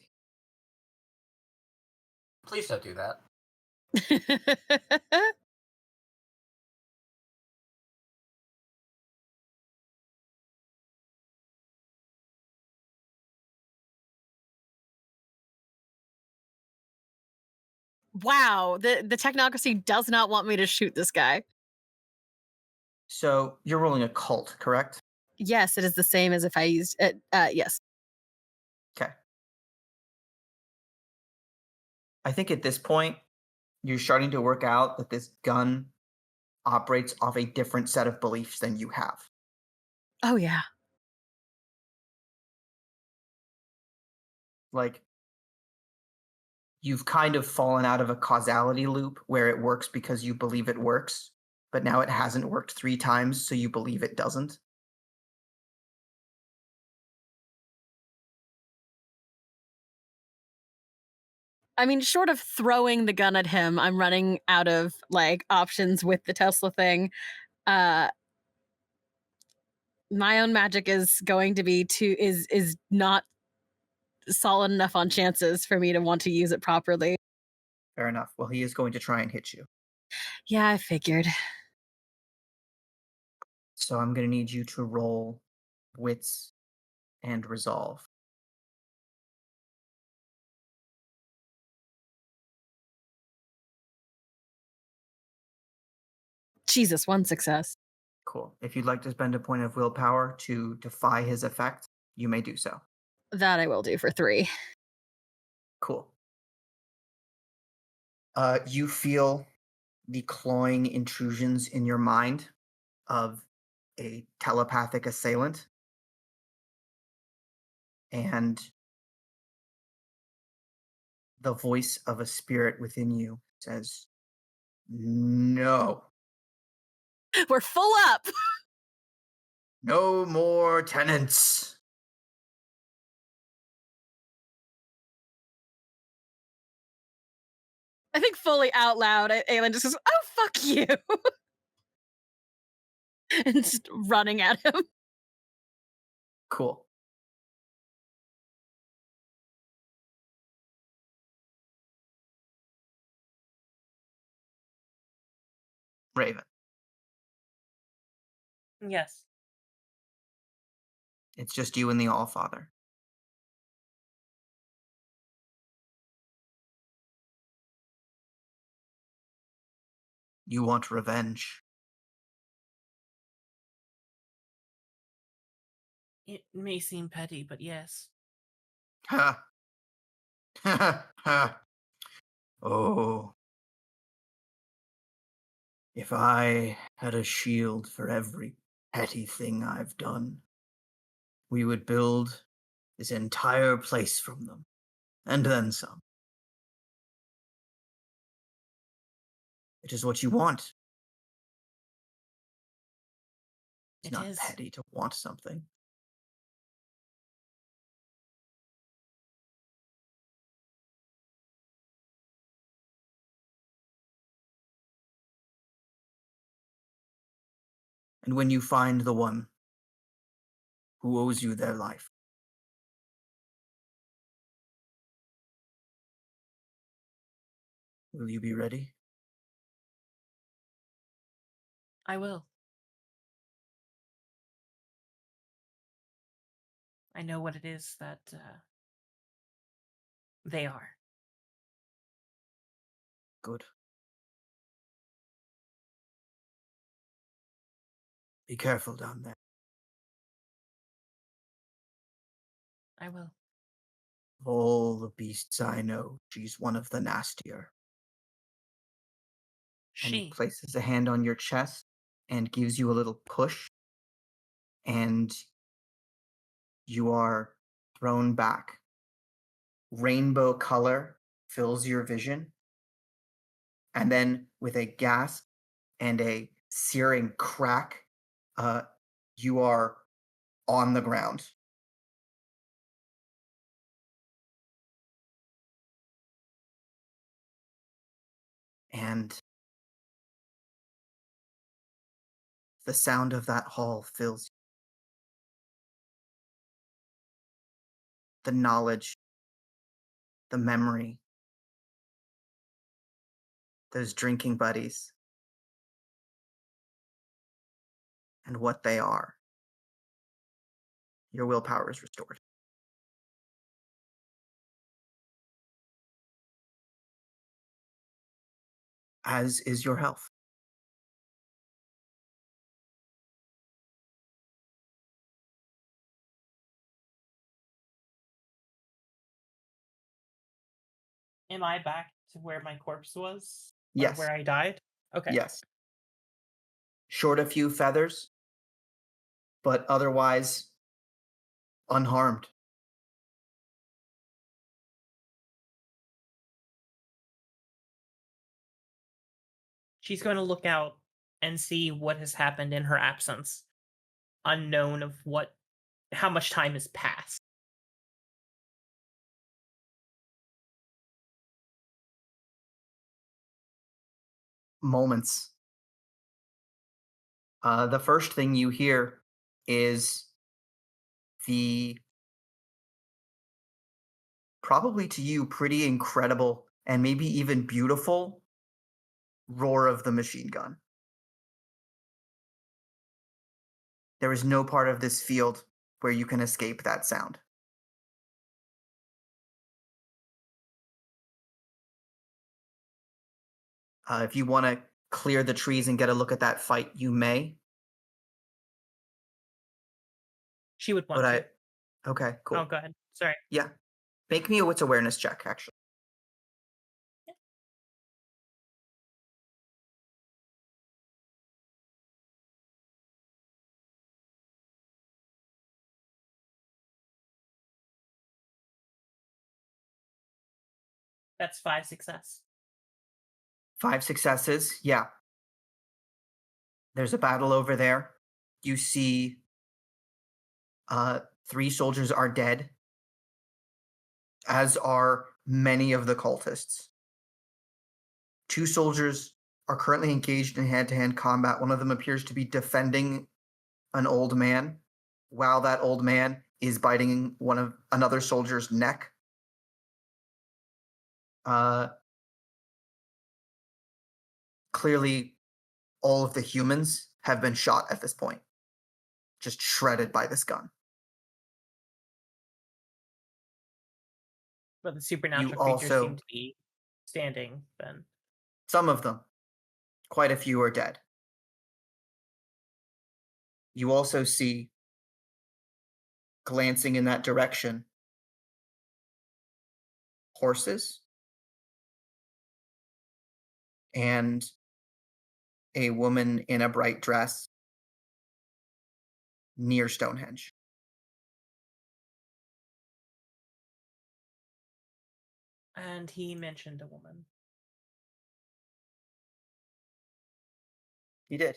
Please don't do that. Wow, the technocracy does not want me to shoot this guy. So you're rolling a cult, correct? Yes, it is the same as if I used it. Yes. Okay. I think at this point, you're starting to work out that this gun operates off a different set of beliefs than you have. Oh, yeah. Like, you've kind of fallen out of a causality loop where it works because you believe it works, but now it hasn't worked 3 times, so you believe it doesn't. I mean, short of throwing the gun at him, I'm running out of like options with the Tesla thing. My own magic is going to be is not solid enough on chances for me to want to use it properly. Fair enough. Well, he is going to try and hit you. Yeah, I figured. So I'm going to need you to roll wits and resolve. Jesus, 1 success. Cool. If you'd like to spend a point of willpower to defy his effect, you may do so. That I will do for 3. Cool. You feel the clawing intrusions in your mind of a telepathic assailant. And the voice of a spirit within you says, "No, We're full up. no more tenants." I think fully out loud, Aylin just goes, "Oh, fuck you," and just running at him. Cool. Raven, Yes. it's just you and the Allfather. You want revenge. It may seem petty, but yes. Ha! Ha! Ha! Oh. If I had a shield for every petty thing I've done, we would build this entire place from them, and then some. It is what you want. It's It not is. petty to want something. And when you find the one who owes you their life, will you be ready? I will. I know what it is that they are. Good. Be careful down there. I will. Of all the beasts I know, she's one of the nastier. And he She. places a hand on your chest and gives you a little push, and you are thrown back. Rainbow color fills your vision, and then with a gasp and a searing crack, you are on the ground. And the sound of that hall fills you. The knowledge, the memory, those drinking buddies, and what they are. Your willpower is restored. As is your health. Am I back to where my corpse was? Or Yes. where I died? Okay. Yes. Short a few feathers, but otherwise unharmed. She's going to look out and see what has happened in her absence, unknown of how much time has passed. Moments. The first thing you hear is the probably to you pretty incredible and maybe even beautiful roar of the machine gun. There is no part of this field where you can escape that sound. If you want to clear the trees and get a look at that fight, you may. She would want But to. Okay, cool. Oh, go ahead. Sorry. Yeah. Make me a wits awareness check, actually. That's 5 success. 5 successes, yeah. There's a battle over there. You see 3 soldiers are dead, as are many of the cultists. 2 soldiers are currently engaged in hand-to-hand combat. One of them appears to be defending an old man, while that old man is biting another soldier's neck. Clearly, all of the humans have been shot at this point, just shredded by this gun. But the supernatural creatures seem to be standing then. Some of them, quite a few are dead. You also see, glancing in that direction, horses and a woman in a bright dress near Stonehenge. And he mentioned a woman. He did.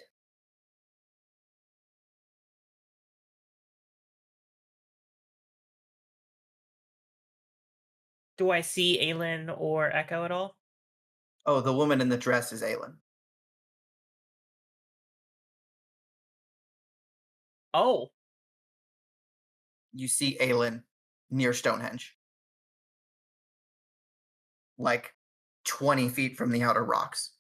Do I see Aylin or Echo at all? Oh, the woman in the dress is Aylin. Oh, You see Aylin near Stonehenge. Like 20 feet from the outer rocks.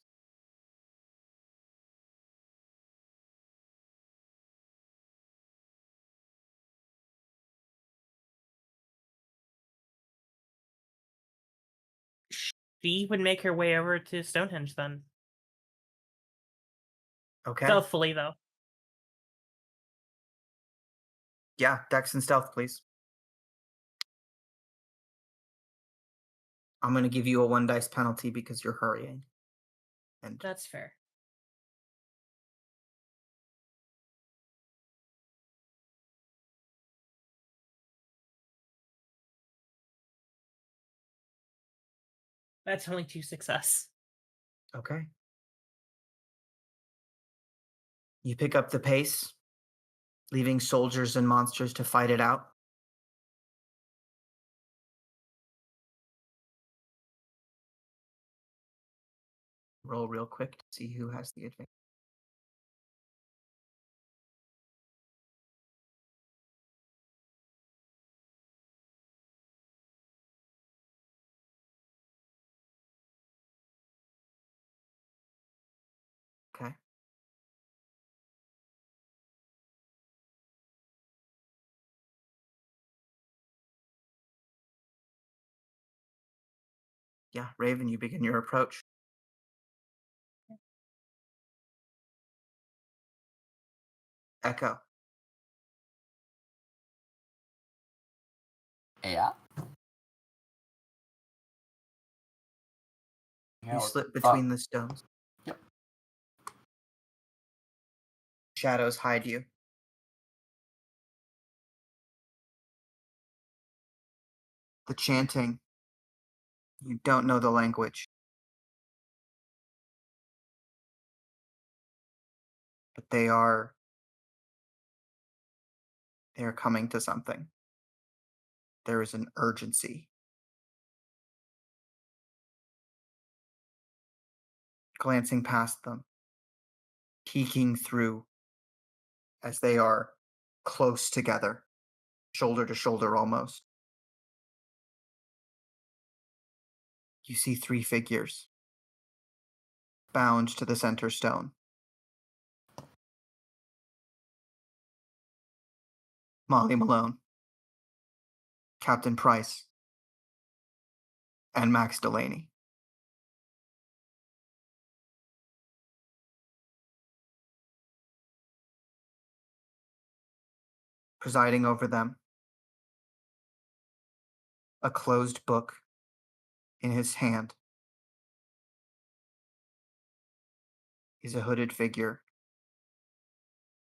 she would make her way over to Stonehenge then. Okay. Stealthily, though. Yeah, Dex and stealth, please. I'm going to give you a 1 dice penalty because you're hurrying. And That's fair. That's only 2 success. okay. You pick up the pace, leaving soldiers and monsters to fight it out. Roll real quick to see who has the advantage. Okay. Yeah, Raven, you begin your approach. Echo. Yeah. You slip between the stones. Yep. Shadows hide you. The chanting. You don't know the language. But they are coming to something. There is an urgency. Glancing past them, peeking through as they are close together, shoulder to shoulder almost. You see 3 figures bound to the center stone. Molly Malone, Captain Price, and Max Delaney. Presiding over them, a closed book in his hand, is a hooded figure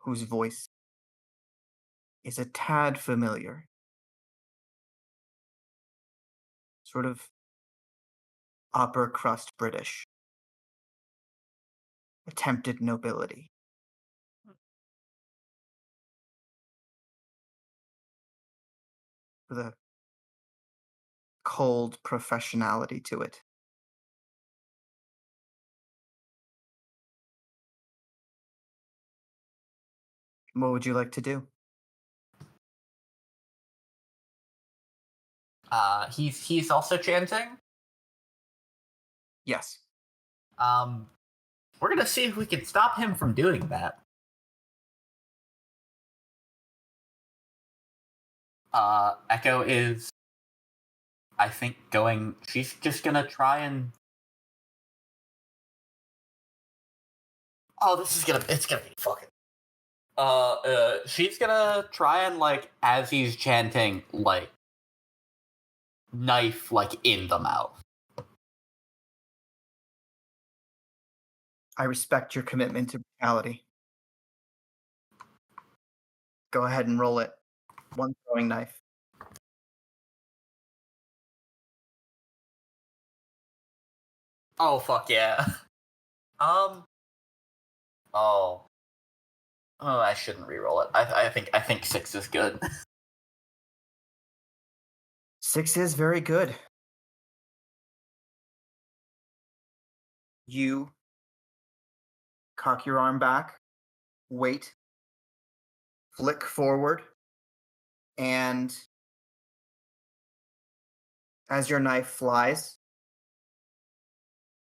whose voice is a tad familiar. Sort of upper crust British. Attempted nobility. With a cold professionality to it. What would you like to do? He's also chanting. Yes. We're gonna see if we can stop him from doing that. Echo is, I think, going. She's just gonna try and. Oh, it's gonna be fucking. She's gonna try and, like, as he's chanting, like, knife, like, in the mouth. I respect your commitment to brutality. Go ahead and roll it. One throwing knife. Oh fuck yeah. Oh. Oh, I shouldn't re-roll it. I think 6 is good. 6 is very good. You cock your arm back, wait, flick forward, and as your knife flies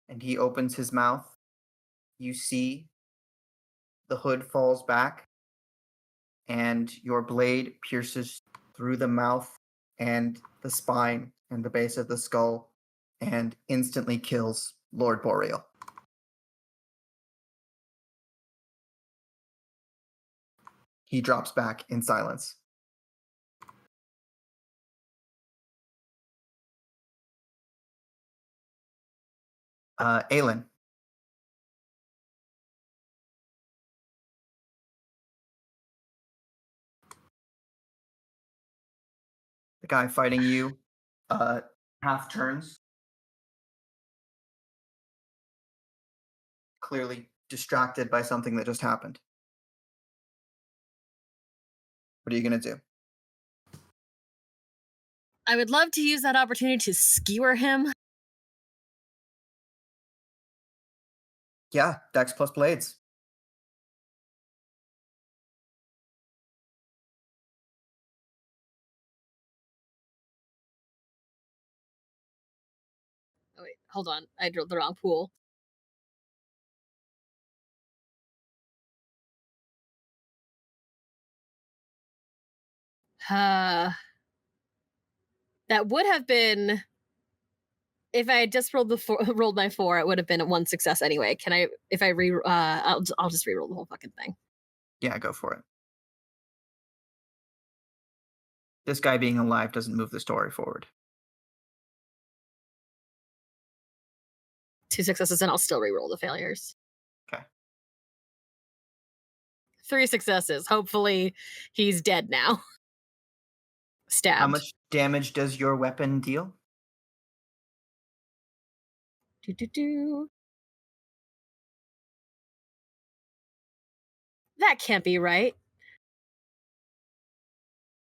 and he opens his mouth, you see the hood falls back and your blade pierces through the mouth and the spine and the base of the skull and instantly kills Lord Boreal. He drops back in silence. Aylin. The guy fighting you half turns. Clearly distracted by something that just happened. What are you going to do? I would love to use that opportunity to skewer him. Yeah, Dex plus blades. Oh, wait, hold on. I drilled the wrong pool. That would have been, if I had just rolled rolled my 4, it would have been a 1 success anyway. Can I, if I I'll just re-roll the whole fucking thing. Yeah, go for it. This guy being alive doesn't move the story forward. 2 successes and I'll still re-roll the failures. Okay. 3 successes. Hopefully he's dead now. Stabbed. How much damage does your weapon deal? That can't be right.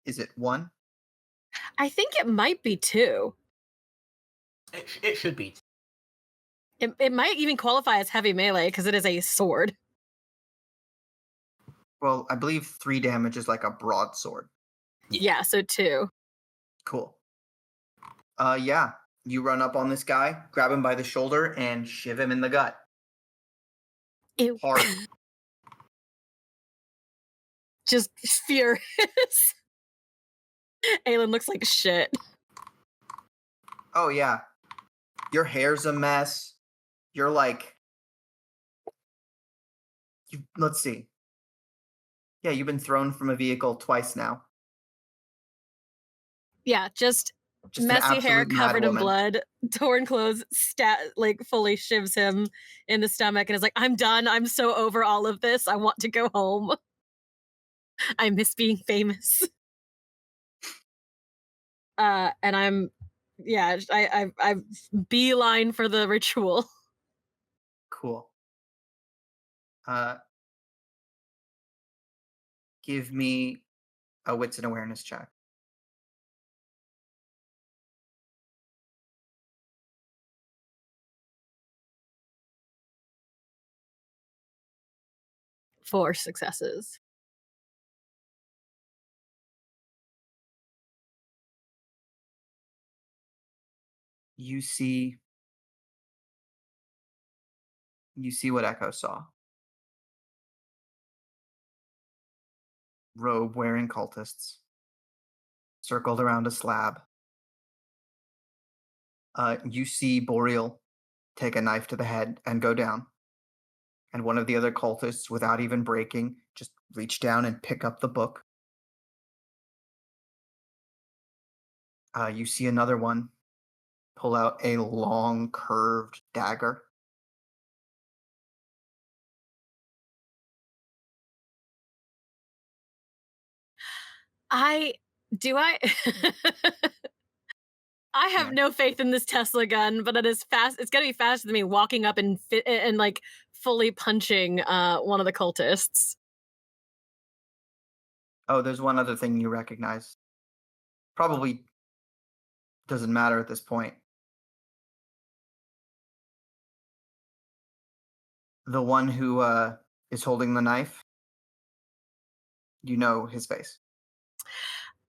Is it 1? I think it might be 2. It should be. It might even qualify as heavy melee because it is a sword. Well, I believe 3 damage is like a broadsword. Yeah, so 2. Cool. Yeah. You run up on this guy, grab him by the shoulder, and shiv him in the gut. Ew. Hard. Just furious. Aylin looks like shit. Oh, yeah. Your hair's a mess. You're like... let's see. Yeah, you've been thrown from a vehicle twice now. Yeah, just Just messy hair absolute mad covered in woman. blood, torn clothes, like fully shivs him in the stomach and is like, I'm done. I'm so over all of this. I want to go home. I miss being famous. And I'm, yeah, I beeline for the ritual. Cool. Give me a wits and awareness check. Four successes. You see what Echo saw. Robe wearing cultists circled around a slab. You see Boreal take a knife to the head and go down. And one of the other cultists, without even breaking, just reach down and pick up the book. You see another one pull out a long, curved dagger. Do I? I have Yeah. no faith in this Tesla gun, but it is fast. It's gonna be faster than me walking up and like fully punching one of the cultists. Oh, there's one other thing you recognize. Probably doesn't matter at this point. The one who is holding the knife, you know his face.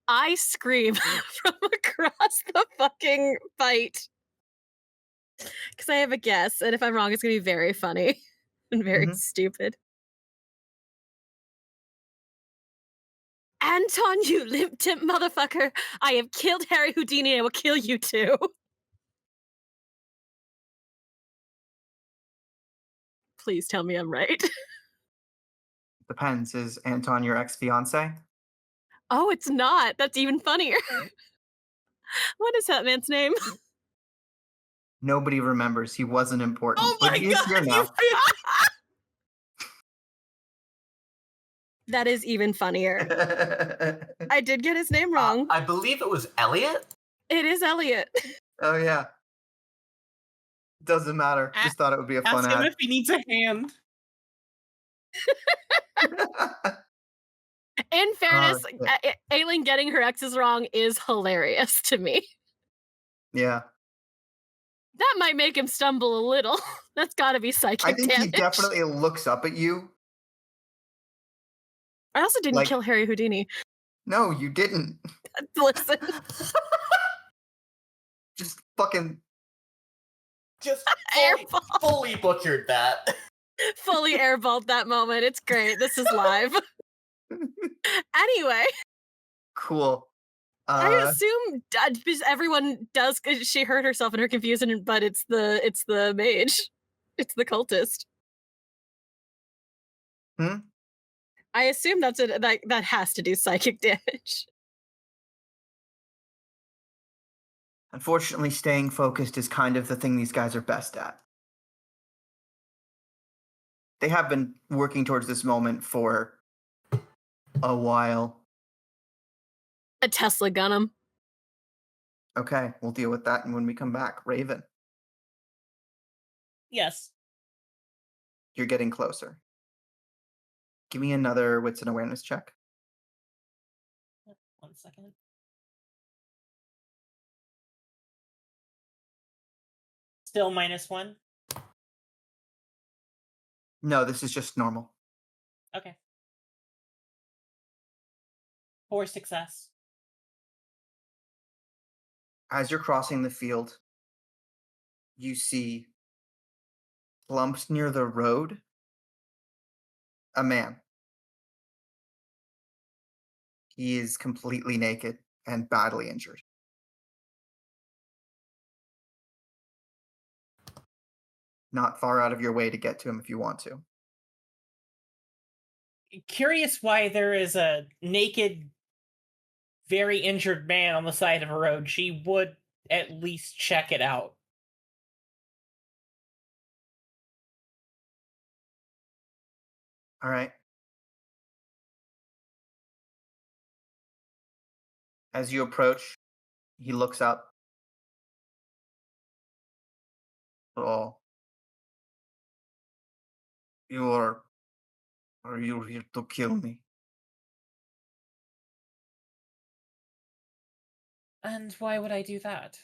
I scream from across the fucking fight because I have a guess, and if I'm wrong, it's gonna be very funny and very stupid. Anton, you limp tip motherfucker! I have killed Harry Houdini, and I will kill you too. Please tell me I'm right. Depends. Is Anton your ex-fiance? Oh, it's not. That's even funnier. What is that man's name? Nobody remembers. He wasn't important. Oh but my he is here god, now. That is even funnier. I did get his name wrong. I believe it was Elliot. It is Elliot. Oh yeah. Doesn't matter. Just thought it would be a fun Ask him ad. if he needs a hand. In fairness, shit. Aylin getting her exes wrong is hilarious to me. Yeah. That might make him stumble a little. That's gotta be psychic I think damage. he definitely looks up at you. I also didn't like- kill Harry Houdini. No, you didn't. Listen. Just fucking Just Airball. fully butchered that. Fully airballed that moment. It's great. This is live. Anyway, cool. I assume because everyone does. She hurt herself in her confusion, but it's the mage, it's the cultist. I assume that's it. That has to do psychic damage. Unfortunately, staying focused is kind of the thing these guys are best at. They have been working towards this moment for a while. A Tesla gun him. Okay, we'll deal with that when we come back. Raven, Yes. you're getting closer. Give me another wits and awareness check. 1 second. Still -1. No, this is just normal. Okay. 4 success. As you're crossing the field, you see slumped near the road a man. He is completely naked and badly injured. Not far out of your way to get to him if you want to. Curious why there is a naked, very injured man on the side of a road. She would at least check it out. All right. As you approach, he looks up. Oh. Are you here to kill me? And why would I do that?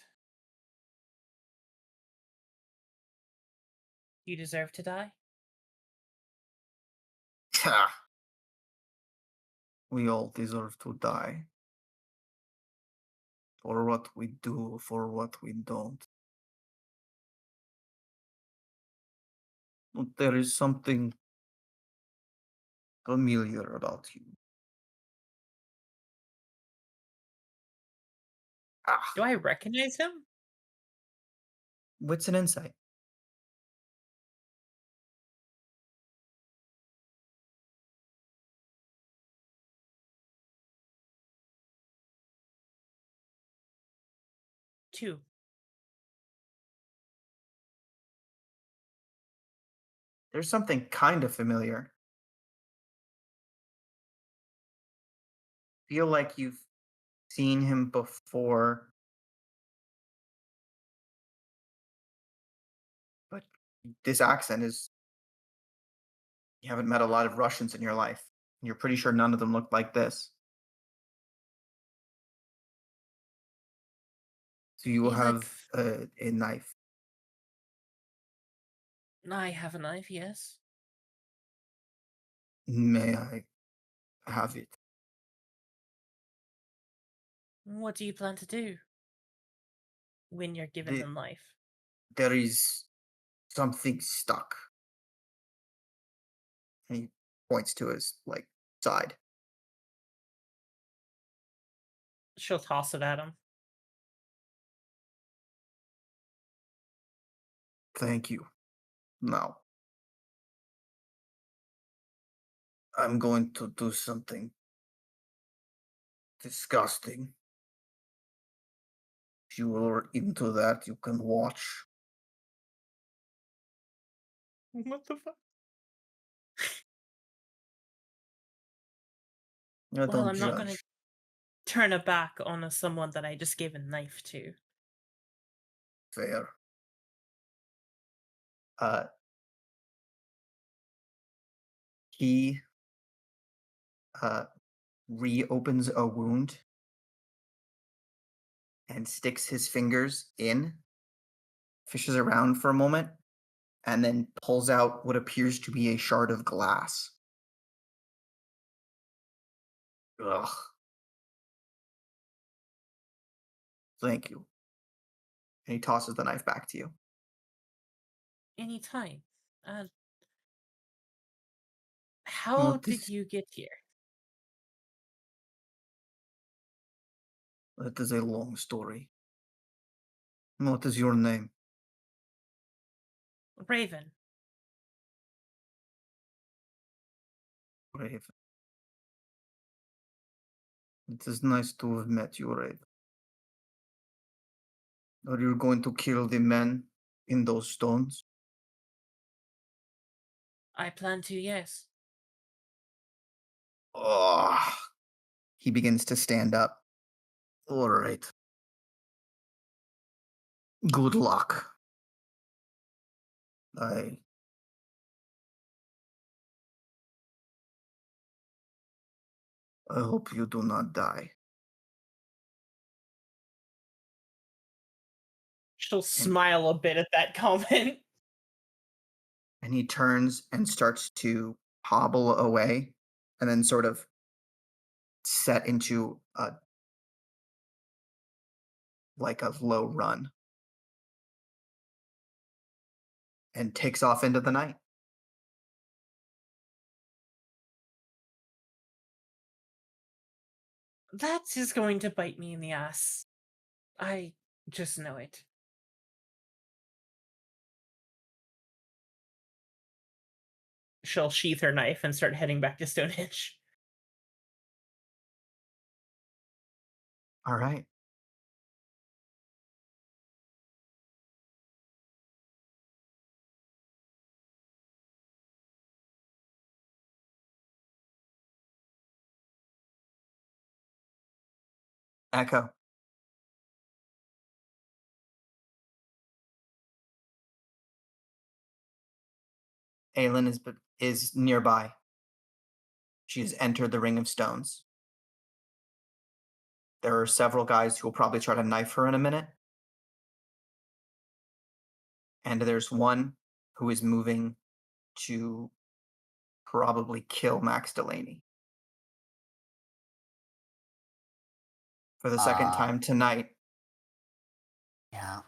You deserve to die? We all deserve to die. For what we do, for what we don't. But there is something familiar about you. Do I recognize him? What's an insight? Two. There's something kind of familiar. feel like you've seen him before, but this accent is. You haven't met a lot of Russians in your life. And you're pretty sure none of them look like this. So you will You have like a knife. I have a knife, yes. May I have it? What do you plan to do when you're given The- the knife? There is something stuck. And he points to his side. She'll toss it at him. Thank you. Now, I'm going to do something disgusting. If you are into that, you can watch. What the fuck? I Well, don't I'm not gonna judge. turn a back on someone that I just gave a knife to. Fair. He reopens a wound and sticks his fingers in, fishes around for a moment, and then pulls out what appears to be a shard of glass. Ugh. Thank you. And he tosses the knife back to you. Anytime. How Well, did you get here? That is a long story. What is your name? Raven. Raven. It is nice to have met you, Raven. Are you going to kill the men in those stones? I plan to, yes. Oh. He begins to stand up. All right. Good luck. I hope you do not die. She'll smile a bit at that comment. And he turns and starts to hobble away and then sort of set into a low run and takes off into the night. That is going to bite me in the ass. I just know it. She'll sheath her knife and start heading back to Stonehenge. All right. Echo. Aylin is nearby. She has entered the Ring of Stones. There are several guys who will probably try to knife her in a minute. And there's one who is moving to probably kill Max Delaney. For the second time tonight. Yeah.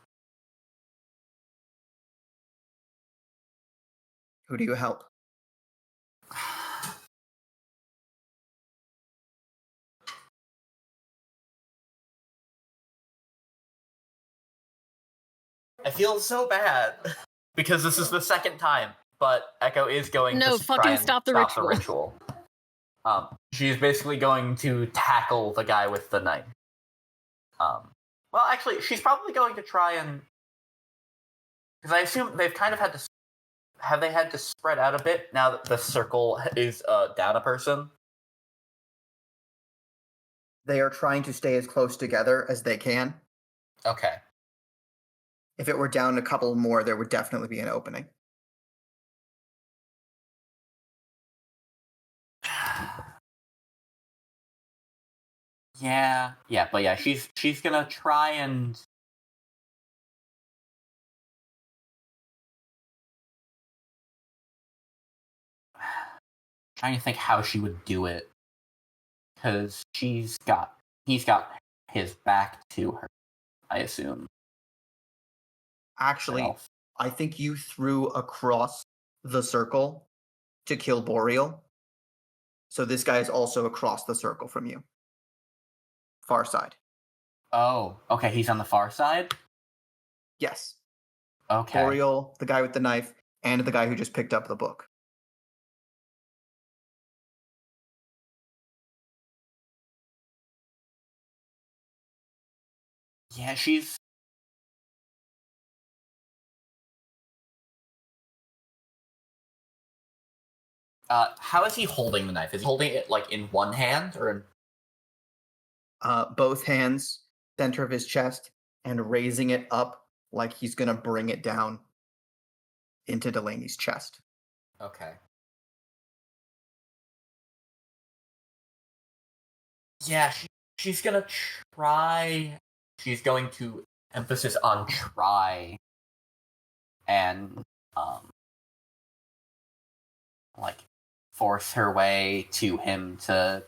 Who do you help? I feel so bad because this is the second time, but Echo is going No, to fucking try and stop the ritual. She's basically going to tackle the guy with the knife. Well, actually, she's probably going to try and, because I assume they've kind of had to. Have they had to spread out a bit now that the circle is down a person? They are trying to stay as close together as they can. Okay. If it were down a couple more, there would definitely be an opening. But she's gonna try and trying to think how she would do it, because he's got his back to her, I assume. Actually, I think you threw across the circle to kill Boreal. So this guy is also across the circle from you. Far side. Oh, okay, he's on the far side? Yes. Okay. Boreal, the guy with the knife, and the guy who just picked up the book. Yeah, she's... how is he holding the knife? Is he holding it, like, in one hand, or in... Both hands, center of his chest, and raising it up like he's going to bring it down into Delaney's chest. Okay. Yeah, she's gonna try... She's going to emphasis on try and, like, force her way to him to...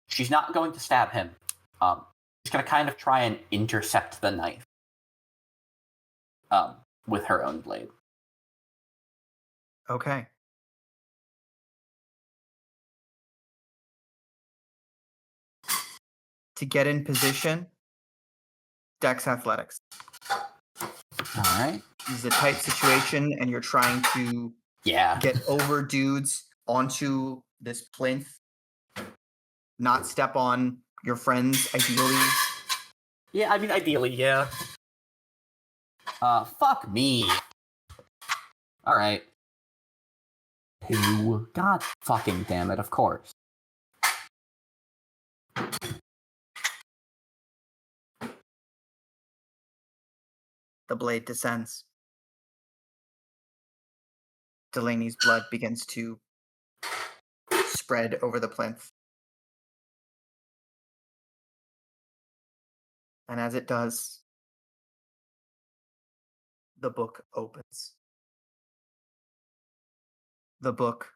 She's not going to stab him. She's gonna kind of try and intercept the knife. With her own blade. Okay. To get in position, Dex Athletics. Alright. This is a tight situation, and you're trying to get over dudes onto this plinth. Not step on your friends, ideally. Yeah, I mean, ideally, yeah. Fuck me. Alright. 2. God fucking damn it, of course. The blade descends. Delaney's blood begins to spread over the plinth. And as it does, the book opens. The book,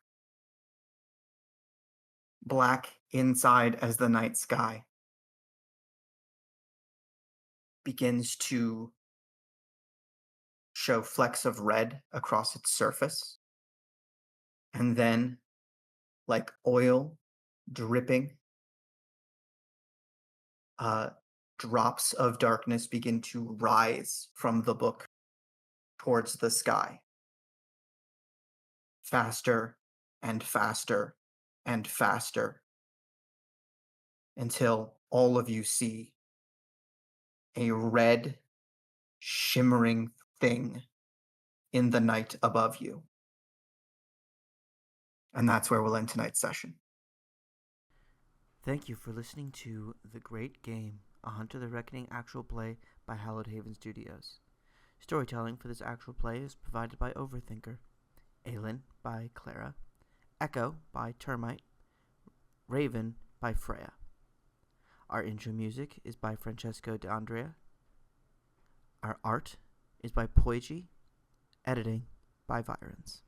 black inside as the night sky, begins to show flecks of red across its surface. And then, like oil dripping, drops of darkness begin to rise from the book towards the sky. Faster and faster and faster, until all of you see a red, shimmering thing in the night above you. And that's where we'll end tonight's session. Thank you for listening to The Great Game, a Hunter the Reckoning actual play by Hallowed Haven Studios. Storytelling for this actual play is provided by Overthinker, Aylin by Clara, Echo by Termite, Raven by Freyja. Our intro music is by Francesco d'Andrea. Our art is by Poyjee. Editing by Virens.